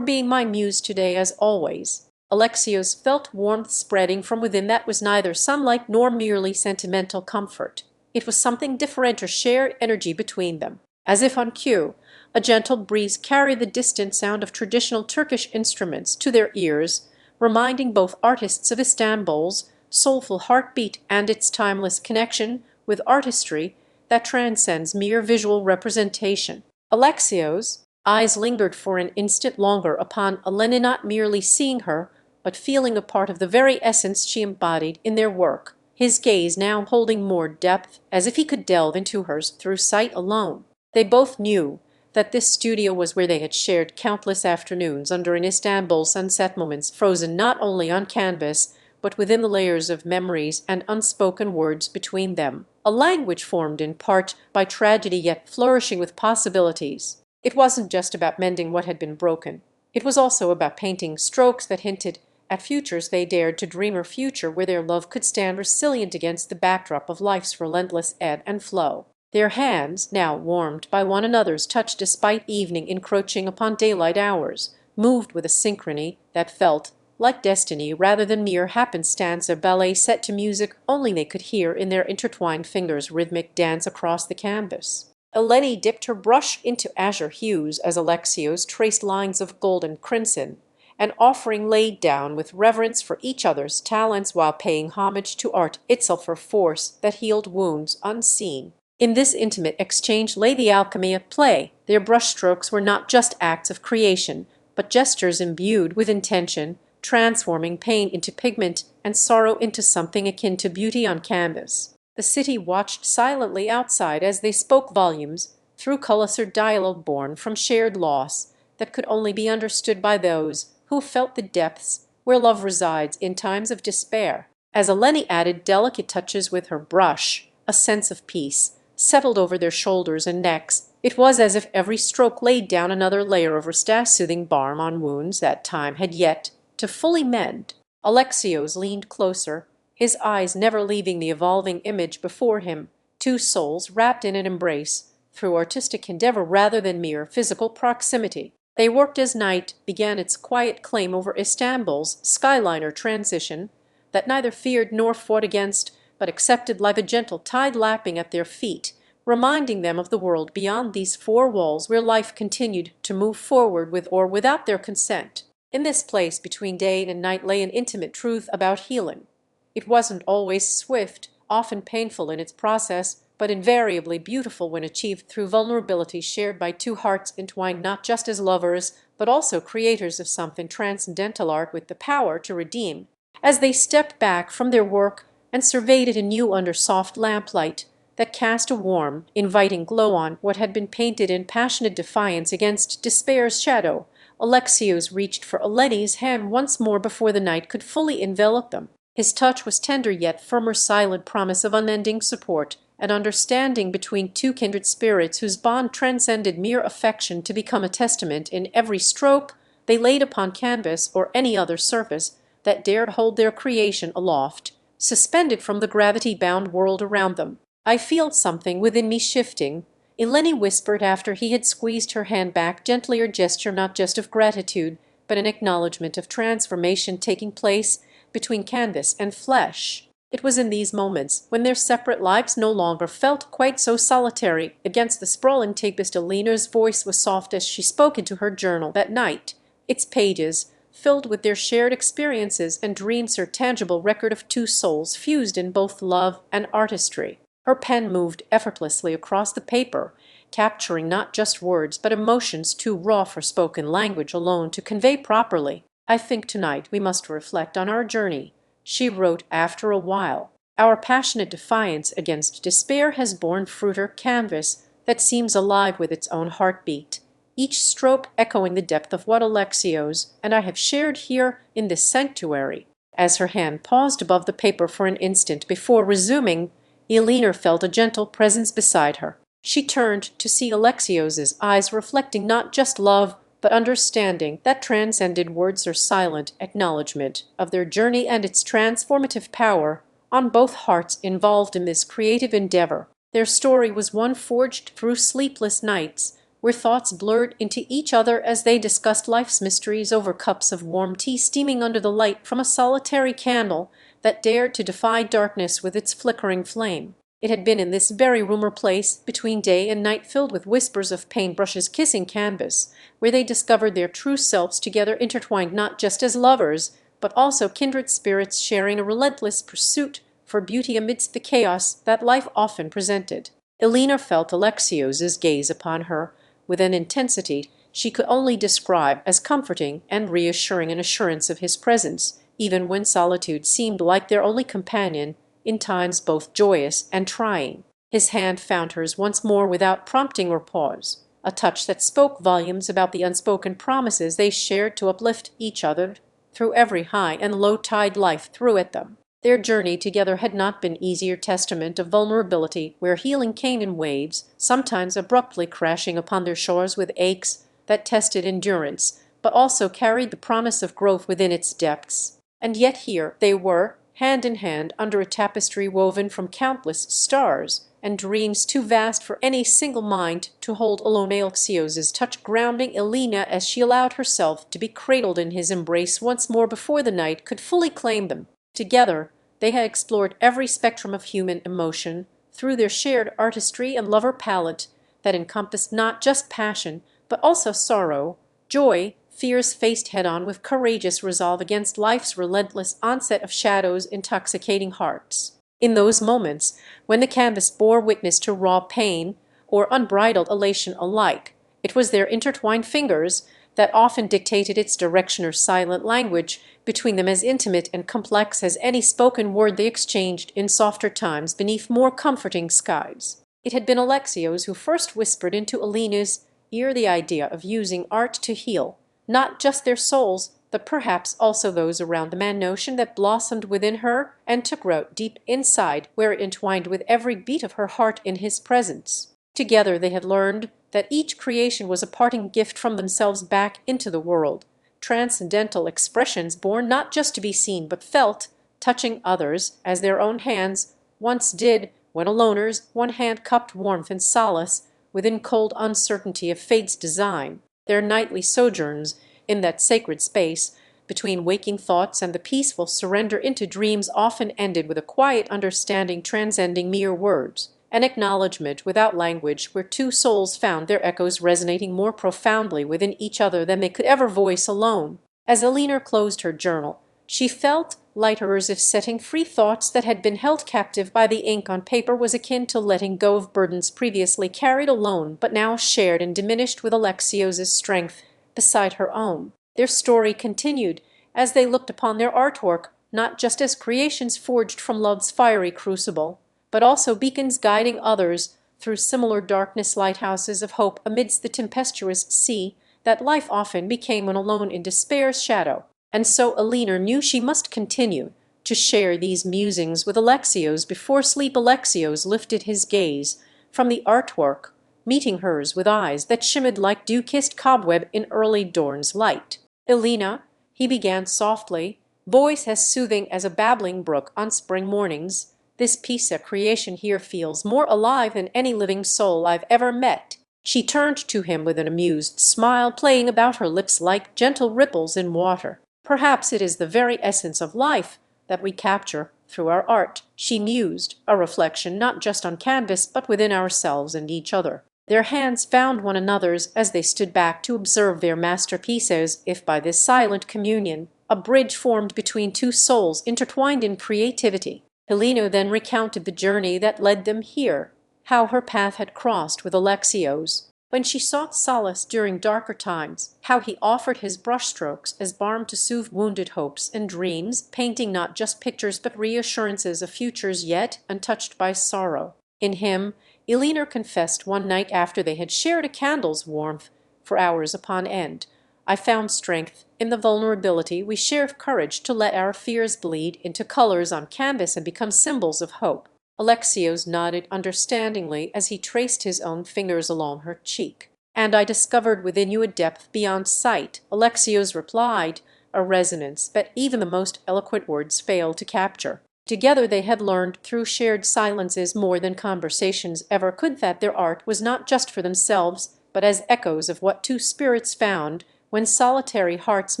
being my muse today, as always." Alexios felt warmth spreading from within that was neither sunlight nor merely sentimental comfort. It was something different, or shared energy between them. As if on cue, a gentle breeze carried the distant sound of traditional Turkish instruments to their ears, reminding both artists of Istanbul's soulful heartbeat and its timeless connection with artistry that transcends mere visual representation. Alexios' eyes lingered for an instant longer upon Eleni, not merely seeing her, but feeling a part of the very essence she embodied in their work, his gaze now holding more depth, as if he could delve into hers through sight alone. They both knew that this studio was where they had shared countless afternoons under an Istanbul sunset, moments frozen not only on canvas, but within the layers of memories and unspoken words between them, a language formed in part by tragedy yet flourishing with possibilities. It wasn't just about mending what had been broken. It was also about painting strokes that hinted at futures they dared to dream, a future where their love could stand resilient against the backdrop of life's relentless ebb and flow. Their hands, now warmed by one another's touch despite evening encroaching upon daylight hours, moved with a synchrony that felt like destiny rather than mere happenstance, a ballet set to music only they could hear in their intertwined fingers' rhythmic dance across the canvas. Eleni dipped her brush into azure hues as Alexios traced lines of gold and crimson, an offering laid down with reverence for each other's talents while paying homage to art itself for force that healed wounds unseen. In this intimate exchange lay the alchemy of play. Their brushstrokes were not just acts of creation, but gestures imbued with intention, transforming pain into pigment and sorrow into something akin to beauty on canvas. The city watched silently outside as they spoke volumes through colorless dialogue born from shared loss that could only be understood by those who felt the depths where love resides in times of despair. As Eleni added delicate touches with her brush, a sense of peace settled over their shoulders and necks. It was as if every stroke laid down another layer of soothing balm on wounds that time had yet to fully mend. Alexios leaned closer, his eyes never leaving the evolving image before him, two souls wrapped in an embrace through artistic endeavor rather than mere physical proximity. They worked as night began its quiet claim over Istanbul's skyliner transition that neither feared nor fought against, but accepted like a gentle tide lapping at their feet, reminding them of the world beyond these four walls where life continued to move forward with or without their consent. In this place between day and night lay an intimate truth about healing. It wasn't always swift, often painful in its process, but invariably beautiful when achieved through vulnerability shared by two hearts entwined not just as lovers, but also creators of something transcendental, art with the power to redeem. As they stepped back from their work and surveyed it anew under soft lamplight that cast a warm, inviting glow on what had been painted in passionate defiance against despair's shadow, Alexios reached for Eleni's hand once more before the night could fully envelop them. His touch was tender yet firmer, silent promise of unending support and understanding between two kindred spirits whose bond transcended mere affection to become a testament in every stroke they laid upon canvas or any other surface that dared hold their creation aloft, suspended from the gravity-bound world around them. "I feel something within me shifting," Eleni whispered after he had squeezed her hand back gently, a gesture not just of gratitude, but an acknowledgement of transformation taking place between canvas and flesh. It was in these moments, when their separate lives no longer felt quite so solitary against the sprawling tapestry, Elena's voice was soft as she spoke into her journal that night, its pages filled with their shared experiences and dreams, her tangible record of two souls fused in both love and artistry. Her pen moved effortlessly across the paper, capturing not just words but emotions too raw for spoken language alone to convey properly. "I think tonight we must reflect on our journey," she wrote after a while. "Our passionate defiance against despair has borne fruit, a canvas that seems alive with its own heartbeat, each stroke echoing the depth of what Alexios and I have shared here in this sanctuary." As her hand paused above the paper for an instant before resuming, Elena felt a gentle presence beside her. She turned to see Alexios's eyes reflecting not just love, but understanding that transcended words, or silent acknowledgement of their journey and its transformative power on both hearts involved in this creative endeavor. Their story was one forged through sleepless nights, where thoughts blurred into each other as they discussed life's mysteries over cups of warm tea steaming under the light from a solitary candle that dared to defy darkness with its flickering flame. It had been in this very room or place, between day and night, filled with whispers of paintbrushes kissing canvas, where they discovered their true selves together, intertwined not just as lovers, but also kindred spirits sharing a relentless pursuit for beauty amidst the chaos that life often presented. Elena felt Alexios's gaze upon her with an intensity she could only describe as comforting and reassuring, an assurance of his presence, even when solitude seemed like their only companion in times both joyous and trying. His hand found hers once more without prompting or pause, a touch that spoke volumes about the unspoken promises they shared to uplift each other through every high and low tide life threw at them. Their journey together had not been easier, testament of vulnerability where healing came in waves, sometimes abruptly crashing upon their shores with aches that tested endurance, but also carried the promise of growth within its depths. And yet here they were, hand in hand under a tapestry woven from countless stars, and dreams too vast for any single mind to hold alone. Alexios's touch grounding Elena as she allowed herself to be cradled in his embrace once more before the night could fully claim them. Together they had explored every spectrum of human emotion through their shared artistry and lover palette that encompassed not just passion, but also sorrow, joy, fears faced head-on with courageous resolve against life's relentless onset of shadows intoxicating hearts. In those moments, when the canvas bore witness to raw pain or unbridled elation alike, it was their intertwined fingers that often dictated its direction or silent language between them, as intimate and complex as any spoken word they exchanged in softer times beneath more comforting skies. It had been Alexios who first whispered into Elena's ear the idea of using art to heal, not just their souls, but perhaps also those around them, a notion that blossomed within her and took root deep inside, where it entwined with every beat of her heart in his presence. Together they had learned that each creation was a parting gift from themselves back into the world, transcendental expressions born not just to be seen but felt, touching others as their own hands once did when aloners, one hand cupped warmth and solace within cold uncertainty of fate's design. Their nightly sojourns in that sacred space between waking thoughts and the peaceful surrender into dreams often ended with a quiet understanding transcending mere words, an acknowledgement without language where two souls found their echoes resonating more profoundly within each other than they could ever voice alone. As Elena closed her journal, she felt lighter, as if setting free thoughts that had been held captive by the ink on paper was akin to letting go of burdens previously carried alone but now shared and diminished with Alexios's strength beside her own. Their story continued as they looked upon their artwork not just as creations forged from love's fiery crucible, but also beacons guiding others through similar darkness, lighthouses of hope amidst the tempestuous sea that life often became when alone in despair's shadow. And so Elena knew she must continue to share these musings with Alexios before sleep. Alexios lifted his gaze from the artwork, meeting hers with eyes that shimmered like dew-kissed cobweb in early dawn's light. "Elena," he began softly, voice as soothing as a babbling brook on spring mornings, "this piece of creation here feels more alive than any living soul I've ever met." She turned to him with an amused smile playing about her lips like gentle ripples in water. "Perhaps it is the very essence of life that we capture through our art," she mused, a reflection not just on canvas but within ourselves and each other. Their hands found one another's as they stood back to observe their masterpieces, if by this silent communion a bridge formed between two souls intertwined in creativity. Helena then recounted the journey that led them here, how her path had crossed with Alexios when she sought solace during darker times, how he offered his brushstrokes as balm to soothe wounded hopes and dreams, painting not just pictures but reassurances of futures yet untouched by sorrow. In him, Elena confessed one night after they had shared a candle's warmth for hours upon end, "I found strength in the vulnerability we share of courage to let our fears bleed into colors on canvas and become symbols of hope." Alexios nodded understandingly as he traced his own fingers along her cheek. "And I discovered within you a depth beyond sight," Alexios replied, a resonance that even the most eloquent words failed to capture. Together they had learned through shared silences more than conversations ever could, that their art was not just for themselves, but as echoes of what two spirits found when solitary hearts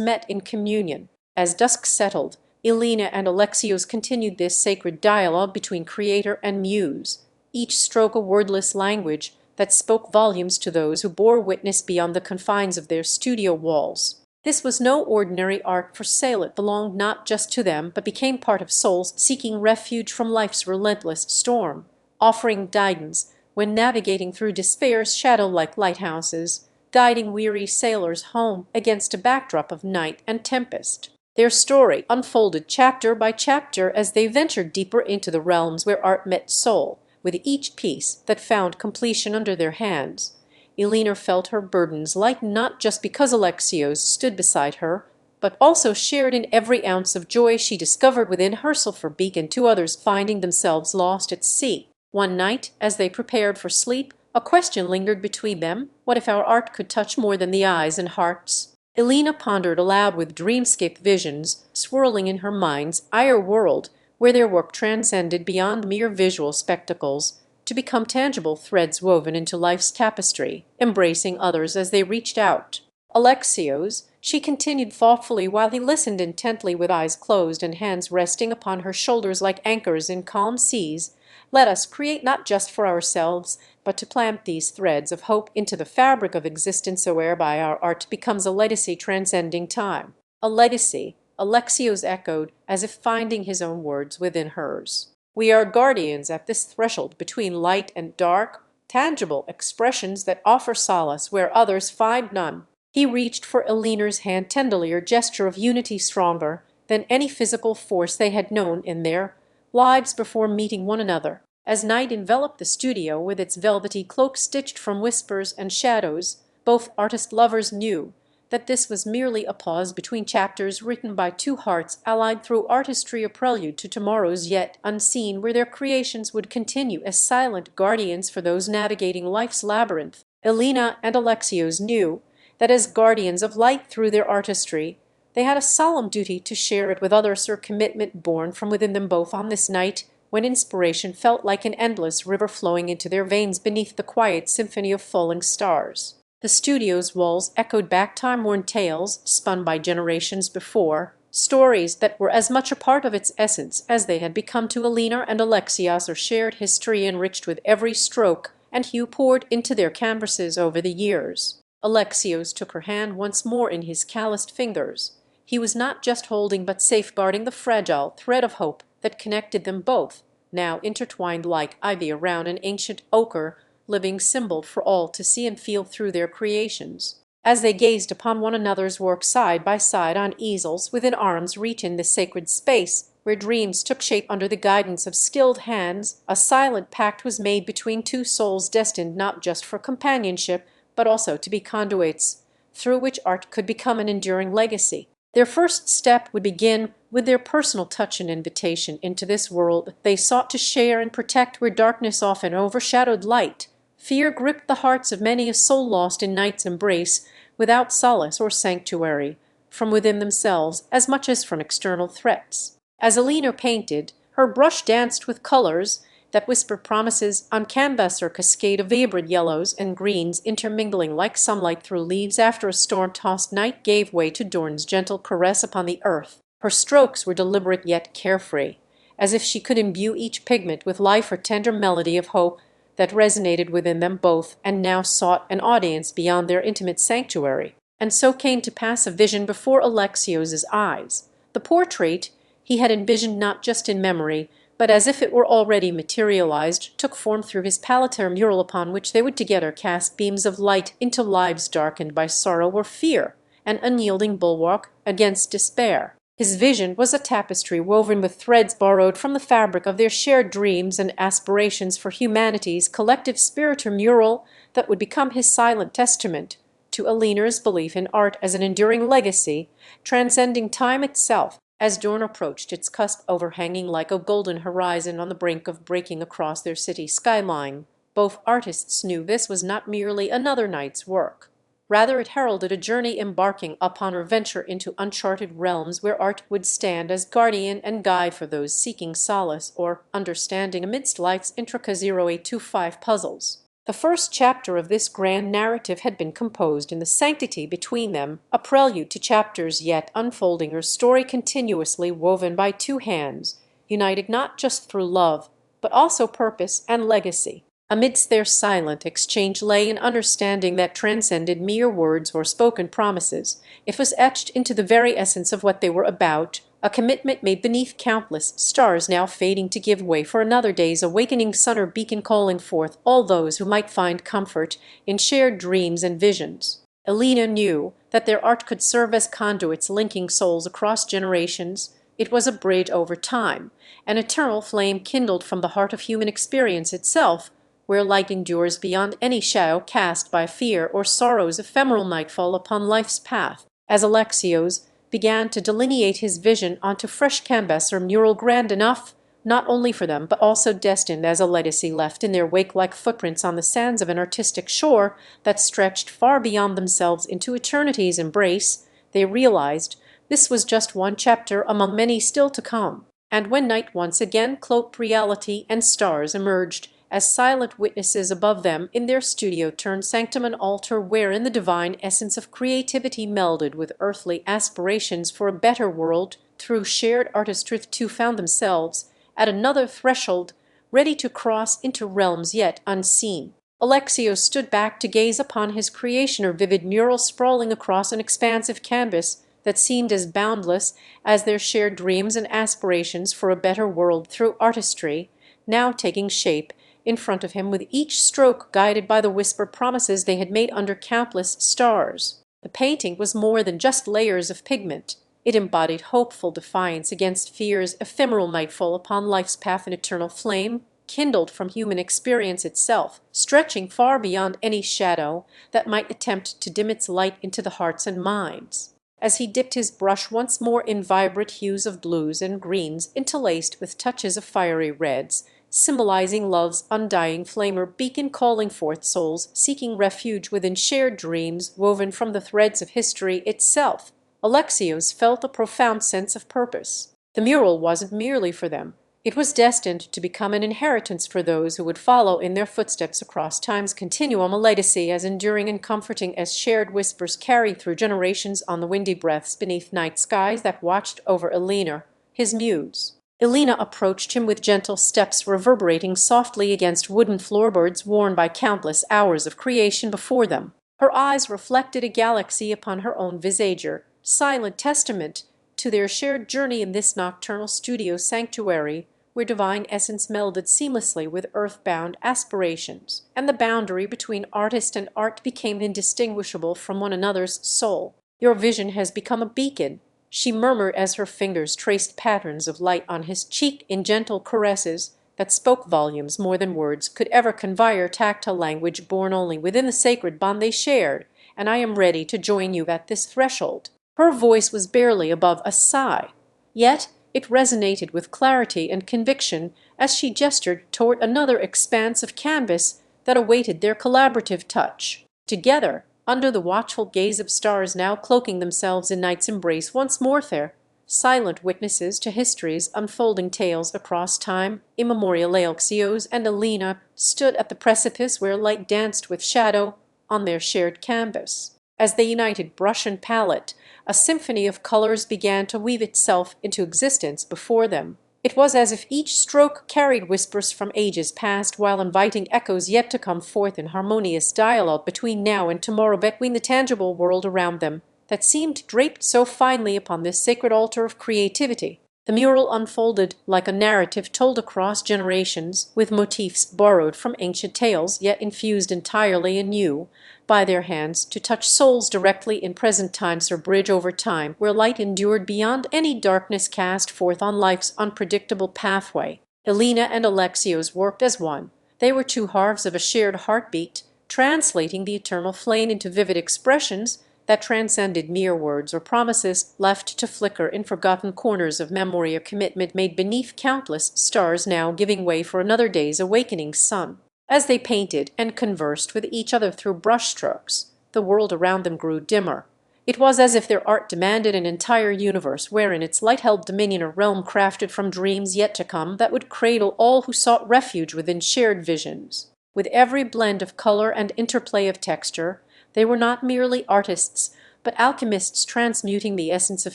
met in communion. As dusk settled, Elena and Alexios continued this sacred dialogue between creator and muse, each stroke a wordless language that spoke volumes to those who bore witness beyond the confines of their studio walls. This was no ordinary art for sale. It belonged not just to them, but became part of souls seeking refuge from life's relentless storm, offering guidance when navigating through despair's shadow like lighthouses, guiding weary sailors home against a backdrop of night and tempest. Their story unfolded chapter by chapter as they ventured deeper into the realms where art met soul, with each piece that found completion under their hands. Elena felt her burdens light not just because Alexios stood beside her, but also shared in every ounce of joy she discovered within her sulphur beacon to others finding themselves lost at sea. One night, as they prepared for sleep, a question lingered between them: what if our art could touch more than the eyes and hearts? Elena pondered aloud with dreamscape visions swirling in her mind's ire world, where their work transcended beyond mere visual spectacles to become tangible threads woven into life's tapestry, embracing others as they reached out. Alexios, she continued thoughtfully while he listened intently with eyes closed and hands resting upon her shoulders like anchors in calm seas, let us create not just for ourselves, but to plant these threads of hope into the fabric of existence whereby our art becomes a legacy transcending time. A legacy, Alexios echoed, as if finding his own words within hers. We are guardians at this threshold between light and dark, tangible expressions that offer solace where others find none. He reached for Eleanor's hand tenderly, a gesture of unity stronger than any physical force they had known in their lives before meeting one another. As night enveloped the studio with its velvety cloak stitched from whispers and shadows, both artist-lovers knew that this was merely a pause between chapters written by two hearts allied through artistry, a prelude to tomorrows yet unseen, where their creations would continue as silent guardians for those navigating life's labyrinth. Elena and Alexios knew that as guardians of light through their artistry, they had a solemn duty to share it with others, a commitment born from within them both on this night when inspiration felt like an endless river flowing into their veins beneath the quiet symphony of falling stars. The studio's walls echoed back time-worn tales spun by generations before, stories that were as much a part of its essence as they had become to Elena and Alexios, or shared history enriched with every stroke and hue poured into their canvases over the years. Alexios took her hand once more in his calloused fingers. He was not just holding but safeguarding the fragile thread of hope that connected them both, now intertwined like ivy around an ancient ochre, living symbol for all to see and feel through their creations. As they gazed upon one another's work side by side on easels within arm's reach in the sacred space where dreams took shape under the guidance of skilled hands, a silent pact was made between two souls destined not just for companionship, but also to be conduits through which art could become an enduring legacy. Their first step would begin with their personal touch and invitation into this world they sought to share and protect, where darkness often overshadowed light. Fear gripped the hearts of many a soul lost in night's embrace, without solace or sanctuary, from within themselves as much as from external threats. As Elena painted, her brush danced with colors that whispered promises on canvas, or cascade of vibrant yellows and greens intermingling like sunlight through leaves after a storm-tossed night gave way to dawn's gentle caress upon the earth. Her strokes were deliberate yet carefree, as if she could imbue each pigment with life or tender melody of hope that resonated within them both and now sought an audience beyond their intimate sanctuary. And so came to pass a vision before Alexios's eyes. The portrait he had envisioned not just in memory, but as if it were already materialized, took form through his palette mural upon which they would together cast beams of light into lives darkened by sorrow or fear, an unyielding bulwark against despair. His vision was a tapestry woven with threads borrowed from the fabric of their shared dreams and aspirations for humanity's collective spirit, a mural that would become his silent testament to Eleanor's belief in art as an enduring legacy, transcending time itself, as dawn approached its cusp, overhanging like a golden horizon on the brink of breaking across their city skyline. Both artists knew this was not merely another night's work. Rather, it heralded a journey embarking upon a venture into uncharted realms where art would stand as guardian and guide for those seeking solace or understanding amidst life's intricate 0825 puzzles. The first chapter of this grand narrative had been composed in the sanctity between them, a prelude to chapters yet unfolding, her story continuously woven by two hands, united not just through love, but also purpose and legacy. Amidst their silent exchange lay an understanding that transcended mere words or spoken promises. It was etched into the very essence of what they were about, a commitment made beneath countless stars now fading to give way for another day's awakening sun or beacon calling forth all those who might find comfort in shared dreams and visions. Elena knew that their art could serve as conduits linking souls across generations. It was a bridge over time, an eternal flame kindled from the heart of human experience itself, where light endures beyond any shadow cast by fear or sorrow's ephemeral nightfall upon life's path. As Alexios began to delineate his vision onto fresh canvas or mural grand enough, not only for them, but also destined as a legacy left in their wake like footprints on the sands of an artistic shore that stretched far beyond themselves into eternity's embrace, they realized this was just one chapter among many still to come. And when night once again cloaked reality and stars emerged as silent witnesses above them in their studio turned sanctum and altar wherein the divine essence of creativity melded with earthly aspirations for a better world, through shared artistry the two found themselves at another threshold, ready to cross into realms yet unseen. Alexios stood back to gaze upon his creation, or vivid mural sprawling across an expansive canvas that seemed as boundless as their shared dreams and aspirations for a better world through artistry, now taking shape in front of him with each stroke guided by the whispered promises they had made under countless stars. The painting was more than just layers of pigment. It embodied hopeful defiance against fear's ephemeral nightfall upon life's path, an eternal flame, kindled from human experience itself, stretching far beyond any shadow that might attempt to dim its light into the hearts and minds. As he dipped his brush once more in vibrant hues of blues and greens interlaced with touches of fiery reds, symbolizing love's undying flame, or beacon calling forth souls seeking refuge within shared dreams woven from the threads of history itself, Alexios felt a profound sense of purpose. The mural wasn't merely for them. It was destined to become an inheritance for those who would follow in their footsteps across time's continuum, a legacy as enduring and comforting as shared whispers carried through generations on the windy breaths beneath night skies that watched over Elena, his muse. Elena approached him with gentle steps reverberating softly against wooden floorboards worn by countless hours of creation before them. Her eyes reflected a galaxy upon her own visager, silent testament to their shared journey in this nocturnal studio sanctuary, where divine essence melded seamlessly with earth-bound aspirations, and the boundary between artist and art became indistinguishable from one another's soul. "Your vision has become a beacon," she murmured as her fingers traced patterns of light on his cheek in gentle caresses that spoke volumes more than words could ever convey, tactile language born only within the sacred bond they shared, "and I am ready to join you at this threshold." Her voice was barely above a sigh, yet it resonated with clarity and conviction as she gestured toward another expanse of canvas that awaited their collaborative touch. Together, under the watchful gaze of stars now cloaking themselves in night's embrace once more there, silent witnesses to history's unfolding tales across time, immemorial, Alexios and Elena stood at the precipice where light danced with shadow on their shared canvas. As they united brush and palette, a symphony of colors began to weave itself into existence before them. It was as if each stroke carried whispers from ages past, while inviting echoes yet to come forth in harmonious dialogue between now and tomorrow, between the tangible world around them that seemed draped so finely upon this sacred altar of creativity. The mural unfolded like a narrative told across generations, with motifs borrowed from ancient tales, yet infused entirely anew by their hands to touch souls directly in present times, or bridge over time where light endured beyond any darkness cast forth on life's unpredictable pathway. Elena and Alexios worked as one. They were two halves of a shared heartbeat, translating the eternal flame into vivid expressions that transcended mere words or promises left to flicker in forgotten corners of memory, or commitment made beneath countless stars now giving way for another day's awakening sun. As they painted and conversed with each other through brushstrokes, the world around them grew dimmer. It was as if their art demanded an entire universe wherein its light held dominion, a realm crafted from dreams yet to come that would cradle all who sought refuge within shared visions. With every blend of color and interplay of texture, they were not merely artists, but alchemists transmuting the essence of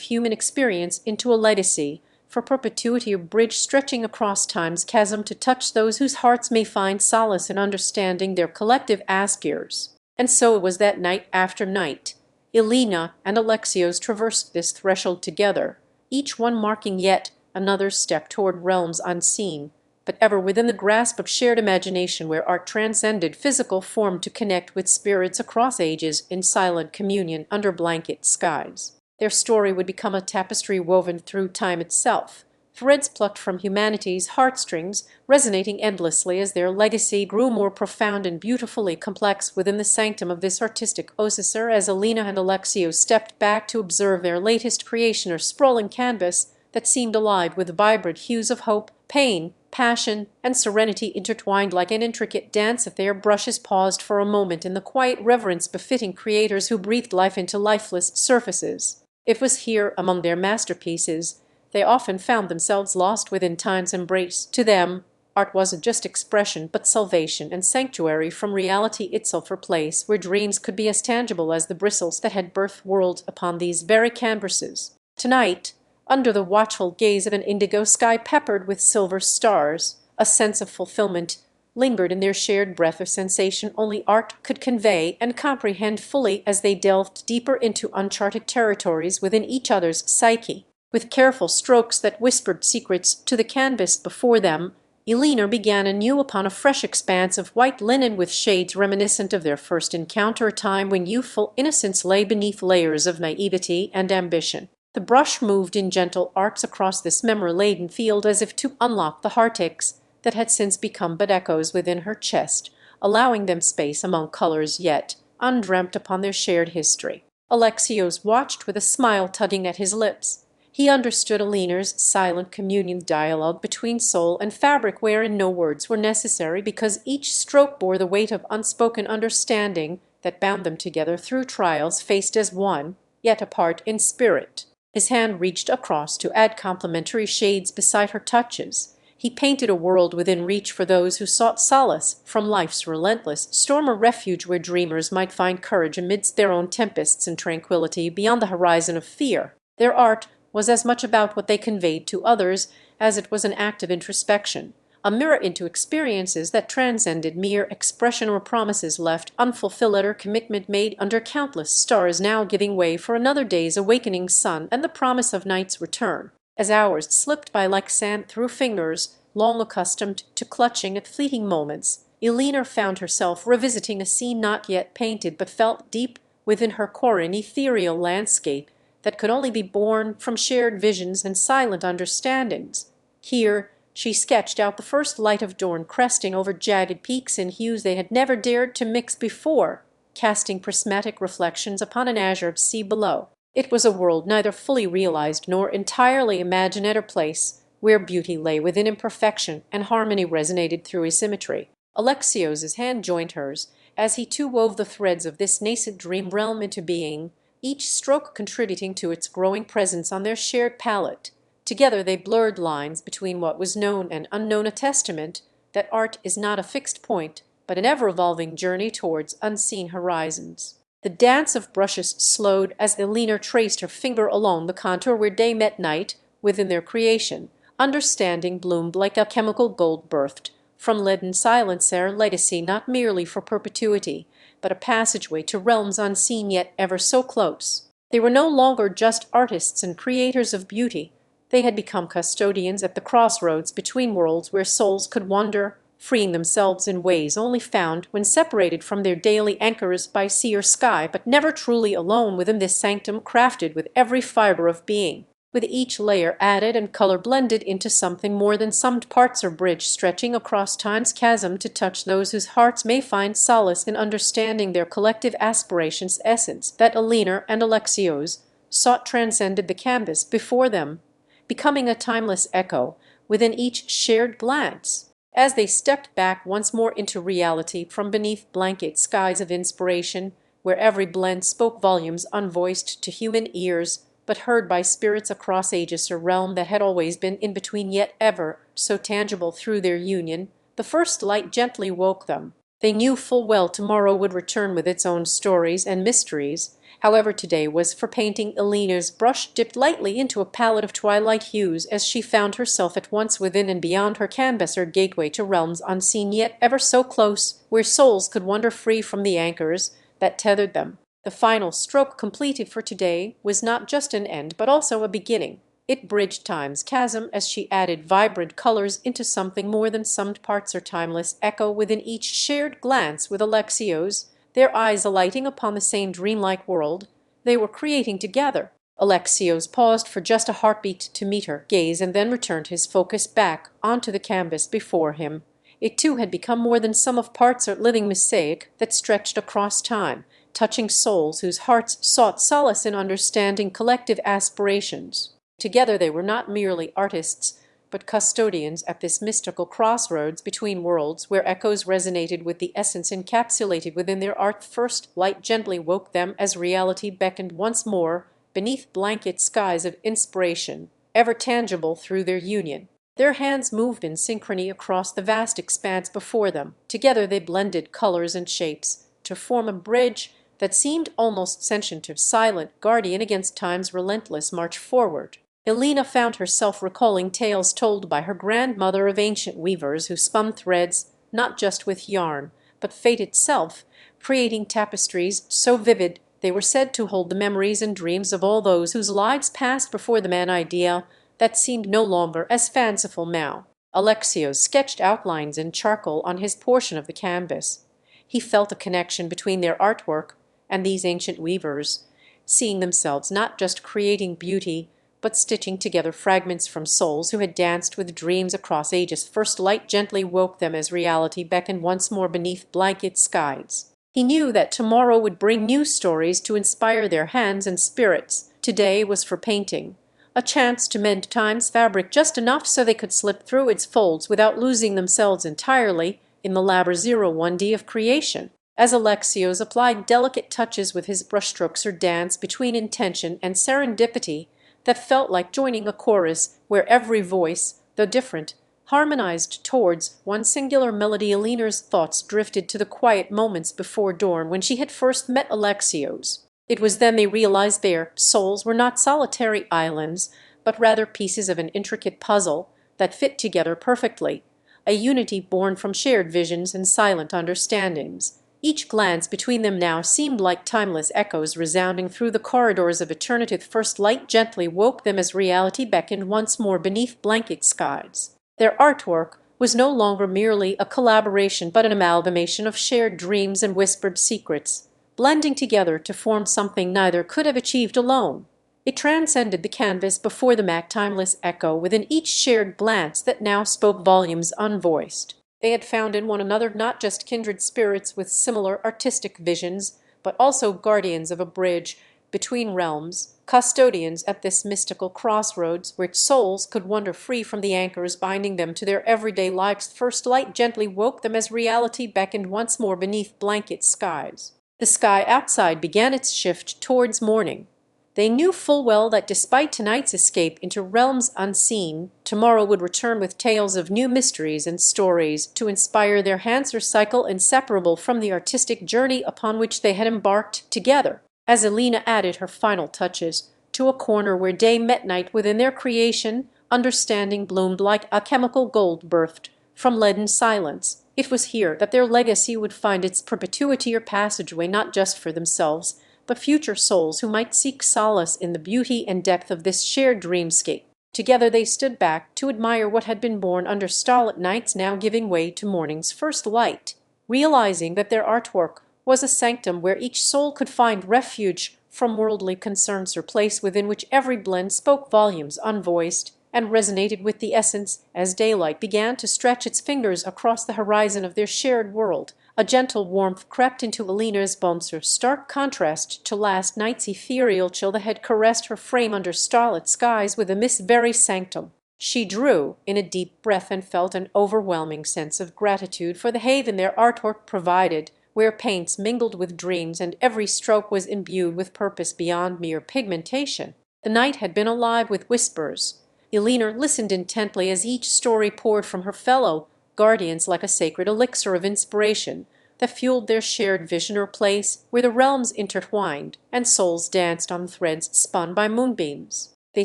human experience into a legacy for perpetuity, a bridge stretching across time's chasm to touch those whose hearts may find solace in understanding their collective askirs. And so it was that night after night, Elena and Alexios traversed this threshold together, each one marking yet another step toward realms unseen, but ever within the grasp of shared imagination, where art transcended physical form to connect with spirits across ages in silent communion under blanket skies. Their story would become a tapestry woven through time itself, threads plucked from humanity's heartstrings, resonating endlessly as their legacy grew more profound and beautifully complex within the sanctum of this artistic oasis. As Elena and Alexios stepped back to observe their latest creation, or sprawling canvas that seemed alive with vibrant hues of hope, pain, passion, and serenity intertwined like an intricate dance, if their brushes paused for a moment in the quiet reverence befitting creators who breathed life into lifeless surfaces. It was here, among their masterpieces, They often found themselves lost within time's embrace. To them, art wasn't just expression, but salvation and sanctuary from reality itself, a place where dreams could be as tangible as the bristles that had birthed worlds upon these very canvases. Tonight, under the watchful gaze of an indigo sky peppered with silver stars, a sense of fulfillment lingered in their shared breath of sensation only art could convey and comprehend fully as they delved deeper into uncharted territories within each other's psyche. With careful strokes that whispered secrets to the canvas before them, Eleanor began anew upon a fresh expanse of white linen with shades reminiscent of their first encounter, a time when youthful innocence lay beneath layers of naivety and ambition. The brush moved in gentle arcs across this memory-laden field as if to unlock the heartaches that had since become but echoes within her chest, allowing them space among colors yet undreamt upon their shared history. Alexios watched with a smile tugging at his lips. He understood Eleanor's silent communion dialogue between soul and fabric wherein no words were necessary because each stroke bore the weight of unspoken understanding that bound them together through trials faced as one, yet apart in spirit. His hand reached across to add complementary shades beside her touches. He painted a world within reach for those who sought solace from life's relentless storm, a refuge where dreamers might find courage amidst their own tempests and tranquility beyond the horizon of fear. Their art was as much about what they conveyed to others as it was an act of introspection, a mirror into experiences that transcended mere expression or promises left unfulfilled or commitment made under countless stars now giving way for another day's awakening sun and the promise of night's return. As hours slipped by like sand through fingers long accustomed to clutching at fleeting moments, Eleanor found herself revisiting a scene not yet painted but felt deep within her core, an ethereal landscape that could only be born from shared visions and silent understandings. Here she sketched out the first light of dawn cresting over jagged peaks in hues they had never dared to mix before, casting prismatic reflections upon an azure sea below. It was a world neither fully realized nor entirely imagined, a place where beauty lay within imperfection and harmony resonated through asymmetry. Alexios's hand joined hers as he too wove the threads of this nascent dream realm into being, each stroke contributing to its growing presence on their shared palette. Together they blurred lines between what was known and unknown, a testament that art is not a fixed point, but an ever-evolving journey towards unseen horizons. The dance of brushes slowed as Eleanor traced her finger along the contour where day met night within their creation. Understanding bloomed like a chemical gold birthed from leaden silence, their legacy not merely for perpetuity, but a passageway to realms unseen yet ever so close. They were no longer just artists and creators of beauty. They had become custodians at the crossroads between worlds where souls could wander, freeing themselves in ways only found when separated from their daily anchors by sea or sky, but never truly alone within this sanctum crafted with every fiber of being, with each layer added and color blended into something more than summed parts, or bridge stretching across time's chasm to touch those whose hearts may find solace in understanding their collective aspirations. Essence that Eleanor and Alexios sought transcended the canvas before them, becoming a timeless echo within each shared glance. As they stepped back once more into reality from beneath blanket skies of inspiration, where every blend spoke volumes unvoiced to human ears, but heard by spirits across ages, a realm that had always been in between yet ever so tangible through their union, the first light gently woke them. They knew full well tomorrow would return with its own stories and mysteries. However, today was for painting. Eleanor's brush dipped lightly into a palette of twilight hues as she found herself at once within and beyond her canvas, her gateway to realms unseen yet ever so close, where souls could wander free from the anchors that tethered them. The final stroke completed for today was not just an end but also a beginning. It bridged time's chasm as she added vibrant colors into something more than summed parts, or timeless echo within each shared glance with Alexios, their eyes alighting upon the same dreamlike world they were creating together. Alexios paused for just a heartbeat to meet her gaze and then returned his focus back onto the canvas before him. It too had become more than sum of parts, a living mosaic that stretched across time, touching souls whose hearts sought solace in understanding collective aspirations. Together they were not merely artists, but custodians at this mystical crossroads between worlds, where echoes resonated with the essence encapsulated within their art. First light gently woke them as reality beckoned once more beneath blanket skies of inspiration. ever tangible through their union. Their hands moved in synchrony across the vast expanse before them. Together they blended colors and shapes to form a bridge that seemed almost sentient, of silent guardian against time's relentless march forward. Elena found herself recalling tales told by her grandmother of ancient weavers who spun threads not just with yarn, but fate itself, creating tapestries so vivid they were said to hold the memories and dreams of all those whose lives passed before them, an idea that seemed no longer as fanciful now. Alexios sketched outlines in charcoal on his portion of the canvas. He felt a connection between their artwork and these ancient weavers, seeing themselves not just creating beauty, but stitching together fragments from souls who had danced with dreams across ages. First light gently woke them as reality beckoned once more beneath blanket skies. He knew that tomorrow would bring new stories to inspire their hands and spirits. Today was for painting, a chance to mend time's fabric just enough so they could slip through its folds without losing themselves entirely in the Labyrinth of creation. As Alexios applied delicate touches with his brushstrokes, or dance between intention and serendipity that felt like joining a chorus where every voice, though different, harmonized towards one singular melody, Elena's thoughts drifted to the quiet moments before dawn when she had first met Alexios. It was then they realized their souls were not solitary islands, but rather pieces of an intricate puzzle that fit together perfectly, a unity born from shared visions and silent understandings. Each glance between them now seemed like timeless echoes resounding through the corridors of eternity. First light gently woke them as reality beckoned once more beneath blanket skies. Their artwork was no longer merely a collaboration, but an amalgamation of shared dreams and whispered secrets, blending together to form something neither could have achieved alone. It transcended the canvas before them, a timeless echo within each shared glance that now spoke volumes unvoiced. They had found in one another not just kindred spirits with similar artistic visions, but also guardians of a bridge between realms, custodians at this mystical crossroads where souls could wander free from the anchors binding them to their everyday lives. First light gently woke them as reality beckoned once more beneath blanket skies. The sky outside began its shift towards morning. They knew full well that despite tonight's escape into realms unseen, tomorrow would return with tales of new mysteries and stories to inspire their hands, or cycle inseparable from the artistic journey upon which they had embarked together. As Elena added her final touches to a corner where day met night within their creation, understanding bloomed like a chemical gold birthed from leaden silence. It was here that their legacy would find its perpetuity, or passageway, not just for themselves, but future souls who might seek solace in the beauty and depth of this shared dreamscape. Together they stood back to admire what had been born under starlit nights now giving way to morning's first light, realizing that their artwork was a sanctum where each soul could find refuge from worldly concerns, or place within which every blend spoke volumes unvoiced and resonated with the essence. As daylight began to stretch its fingers across the horizon of their shared world, a gentle warmth crept into Elena's bones, a stark contrast to last night's ethereal chill that had caressed her frame under starlit skies within this very sanctum. She drew in a deep breath and felt an overwhelming sense of gratitude for the haven their artwork provided, where paints mingled with dreams and every stroke was imbued with purpose beyond mere pigmentation. The night had been alive with whispers. Elena listened intently as each story poured from her fellow guardians like a sacred elixir of inspiration that fueled their shared vision, or place where the realms intertwined and souls danced on threads spun by moonbeams. They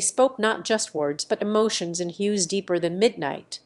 spoke not just words, but emotions in hues deeper than midnight.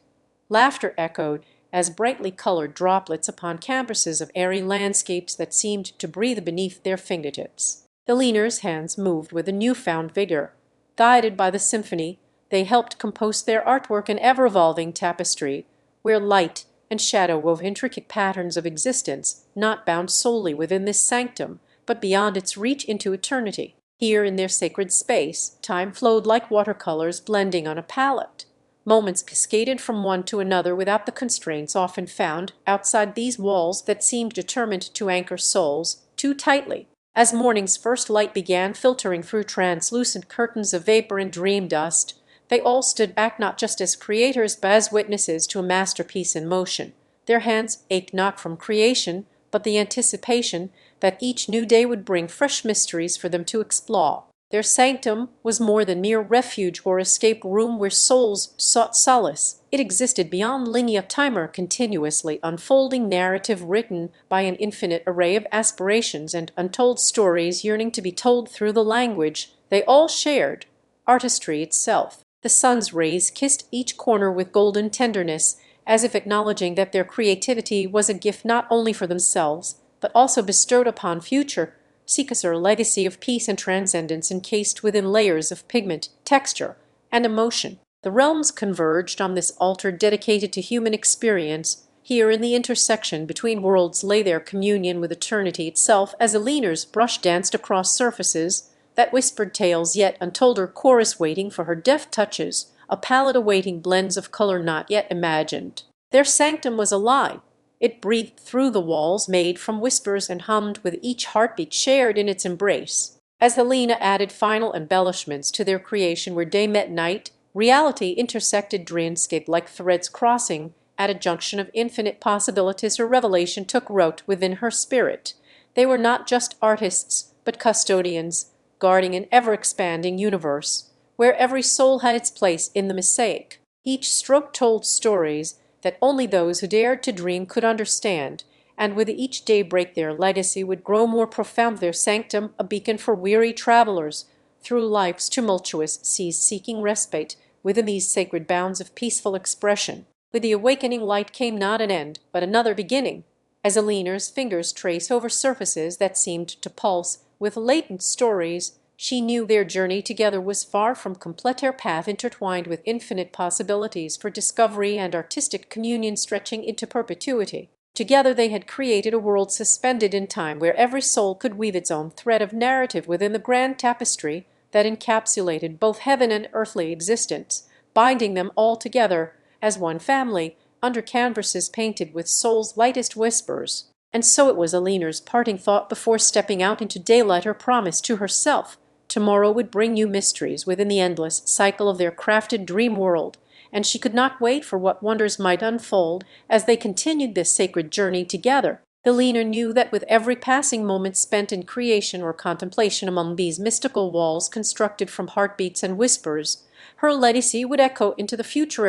Laughter echoed as brightly colored droplets upon canvases of airy landscapes that seemed to breathe beneath their fingertips. Elena's hands moved with a newfound vigor. Guided by the symphony, they helped compose their artwork, an ever-evolving tapestry, where light and shadow wove intricate patterns of existence, not bound solely within this sanctum, but beyond its reach into eternity. Here in their sacred space, time flowed like watercolors blending on a palette. Moments cascaded from one to another without the constraints often found outside these walls that seemed determined to anchor souls too tightly. As morning's first light began filtering through translucent curtains of vapor and dream dust, they all stood back, not just as creators, but as witnesses to a masterpiece in motion. Their hands ached not from creation, but the anticipation that each new day would bring fresh mysteries for them to explore. Their sanctum was more than mere refuge or escape room where souls sought solace. It existed beyond linear timer, continuously unfolding narrative written by an infinite array of aspirations and untold stories yearning to be told through the language they all shared, artistry itself. The sun's rays kissed each corner with golden tenderness, as if acknowledging that their creativity was a gift not only for themselves, but also bestowed upon future seekers, a legacy of peace and transcendence encased within layers of pigment, texture, and emotion. The realms converged on this altar dedicated to human experience. Here in the intersection between worlds lay their communion with eternity itself, as Eleanor's brush danced across surfaces that whispered tales yet untold, her chorus waiting for her deft touches, a palette awaiting blends of color not yet imagined. Their sanctum was alive. It breathed through the walls, made from whispers, and hummed with each heartbeat shared in its embrace. As Helena added final embellishments to their creation where day met night, reality intersected dreamscape like threads crossing at a junction of infinite possibilities, her revelation took root within her spirit. They were not just artists, but custodians, guarding an ever-expanding universe, where every soul had its place in the mosaic. Each stroke told stories that only those who dared to dream could understand, and with each daybreak their legacy would grow more profound, their sanctum a beacon for weary travelers through life's tumultuous seas seeking respite within these sacred bounds of peaceful expression. With the awakening light came not an end, but another beginning. As Eleanor's fingers trace over surfaces that seemed to pulse with latent stories, she knew their journey together was far from complete, their path intertwined with infinite possibilities for discovery and artistic communion stretching into perpetuity. Together they had created a world suspended in time, where every soul could weave its own thread of narrative within the grand tapestry that encapsulated both heaven and earthly existence, binding them all together as one family under canvases painted with soul's lightest whispers. And so it was Eleanor's parting thought before stepping out into daylight, her promise to herself. Tomorrow would bring new mysteries within the endless cycle of their crafted dream world, and she could not wait for what wonders might unfold as they continued this sacred journey together. Eleanor knew that with every passing moment spent in creation or contemplation among these mystical walls constructed from heartbeats and whispers, her legacy would echo into the future,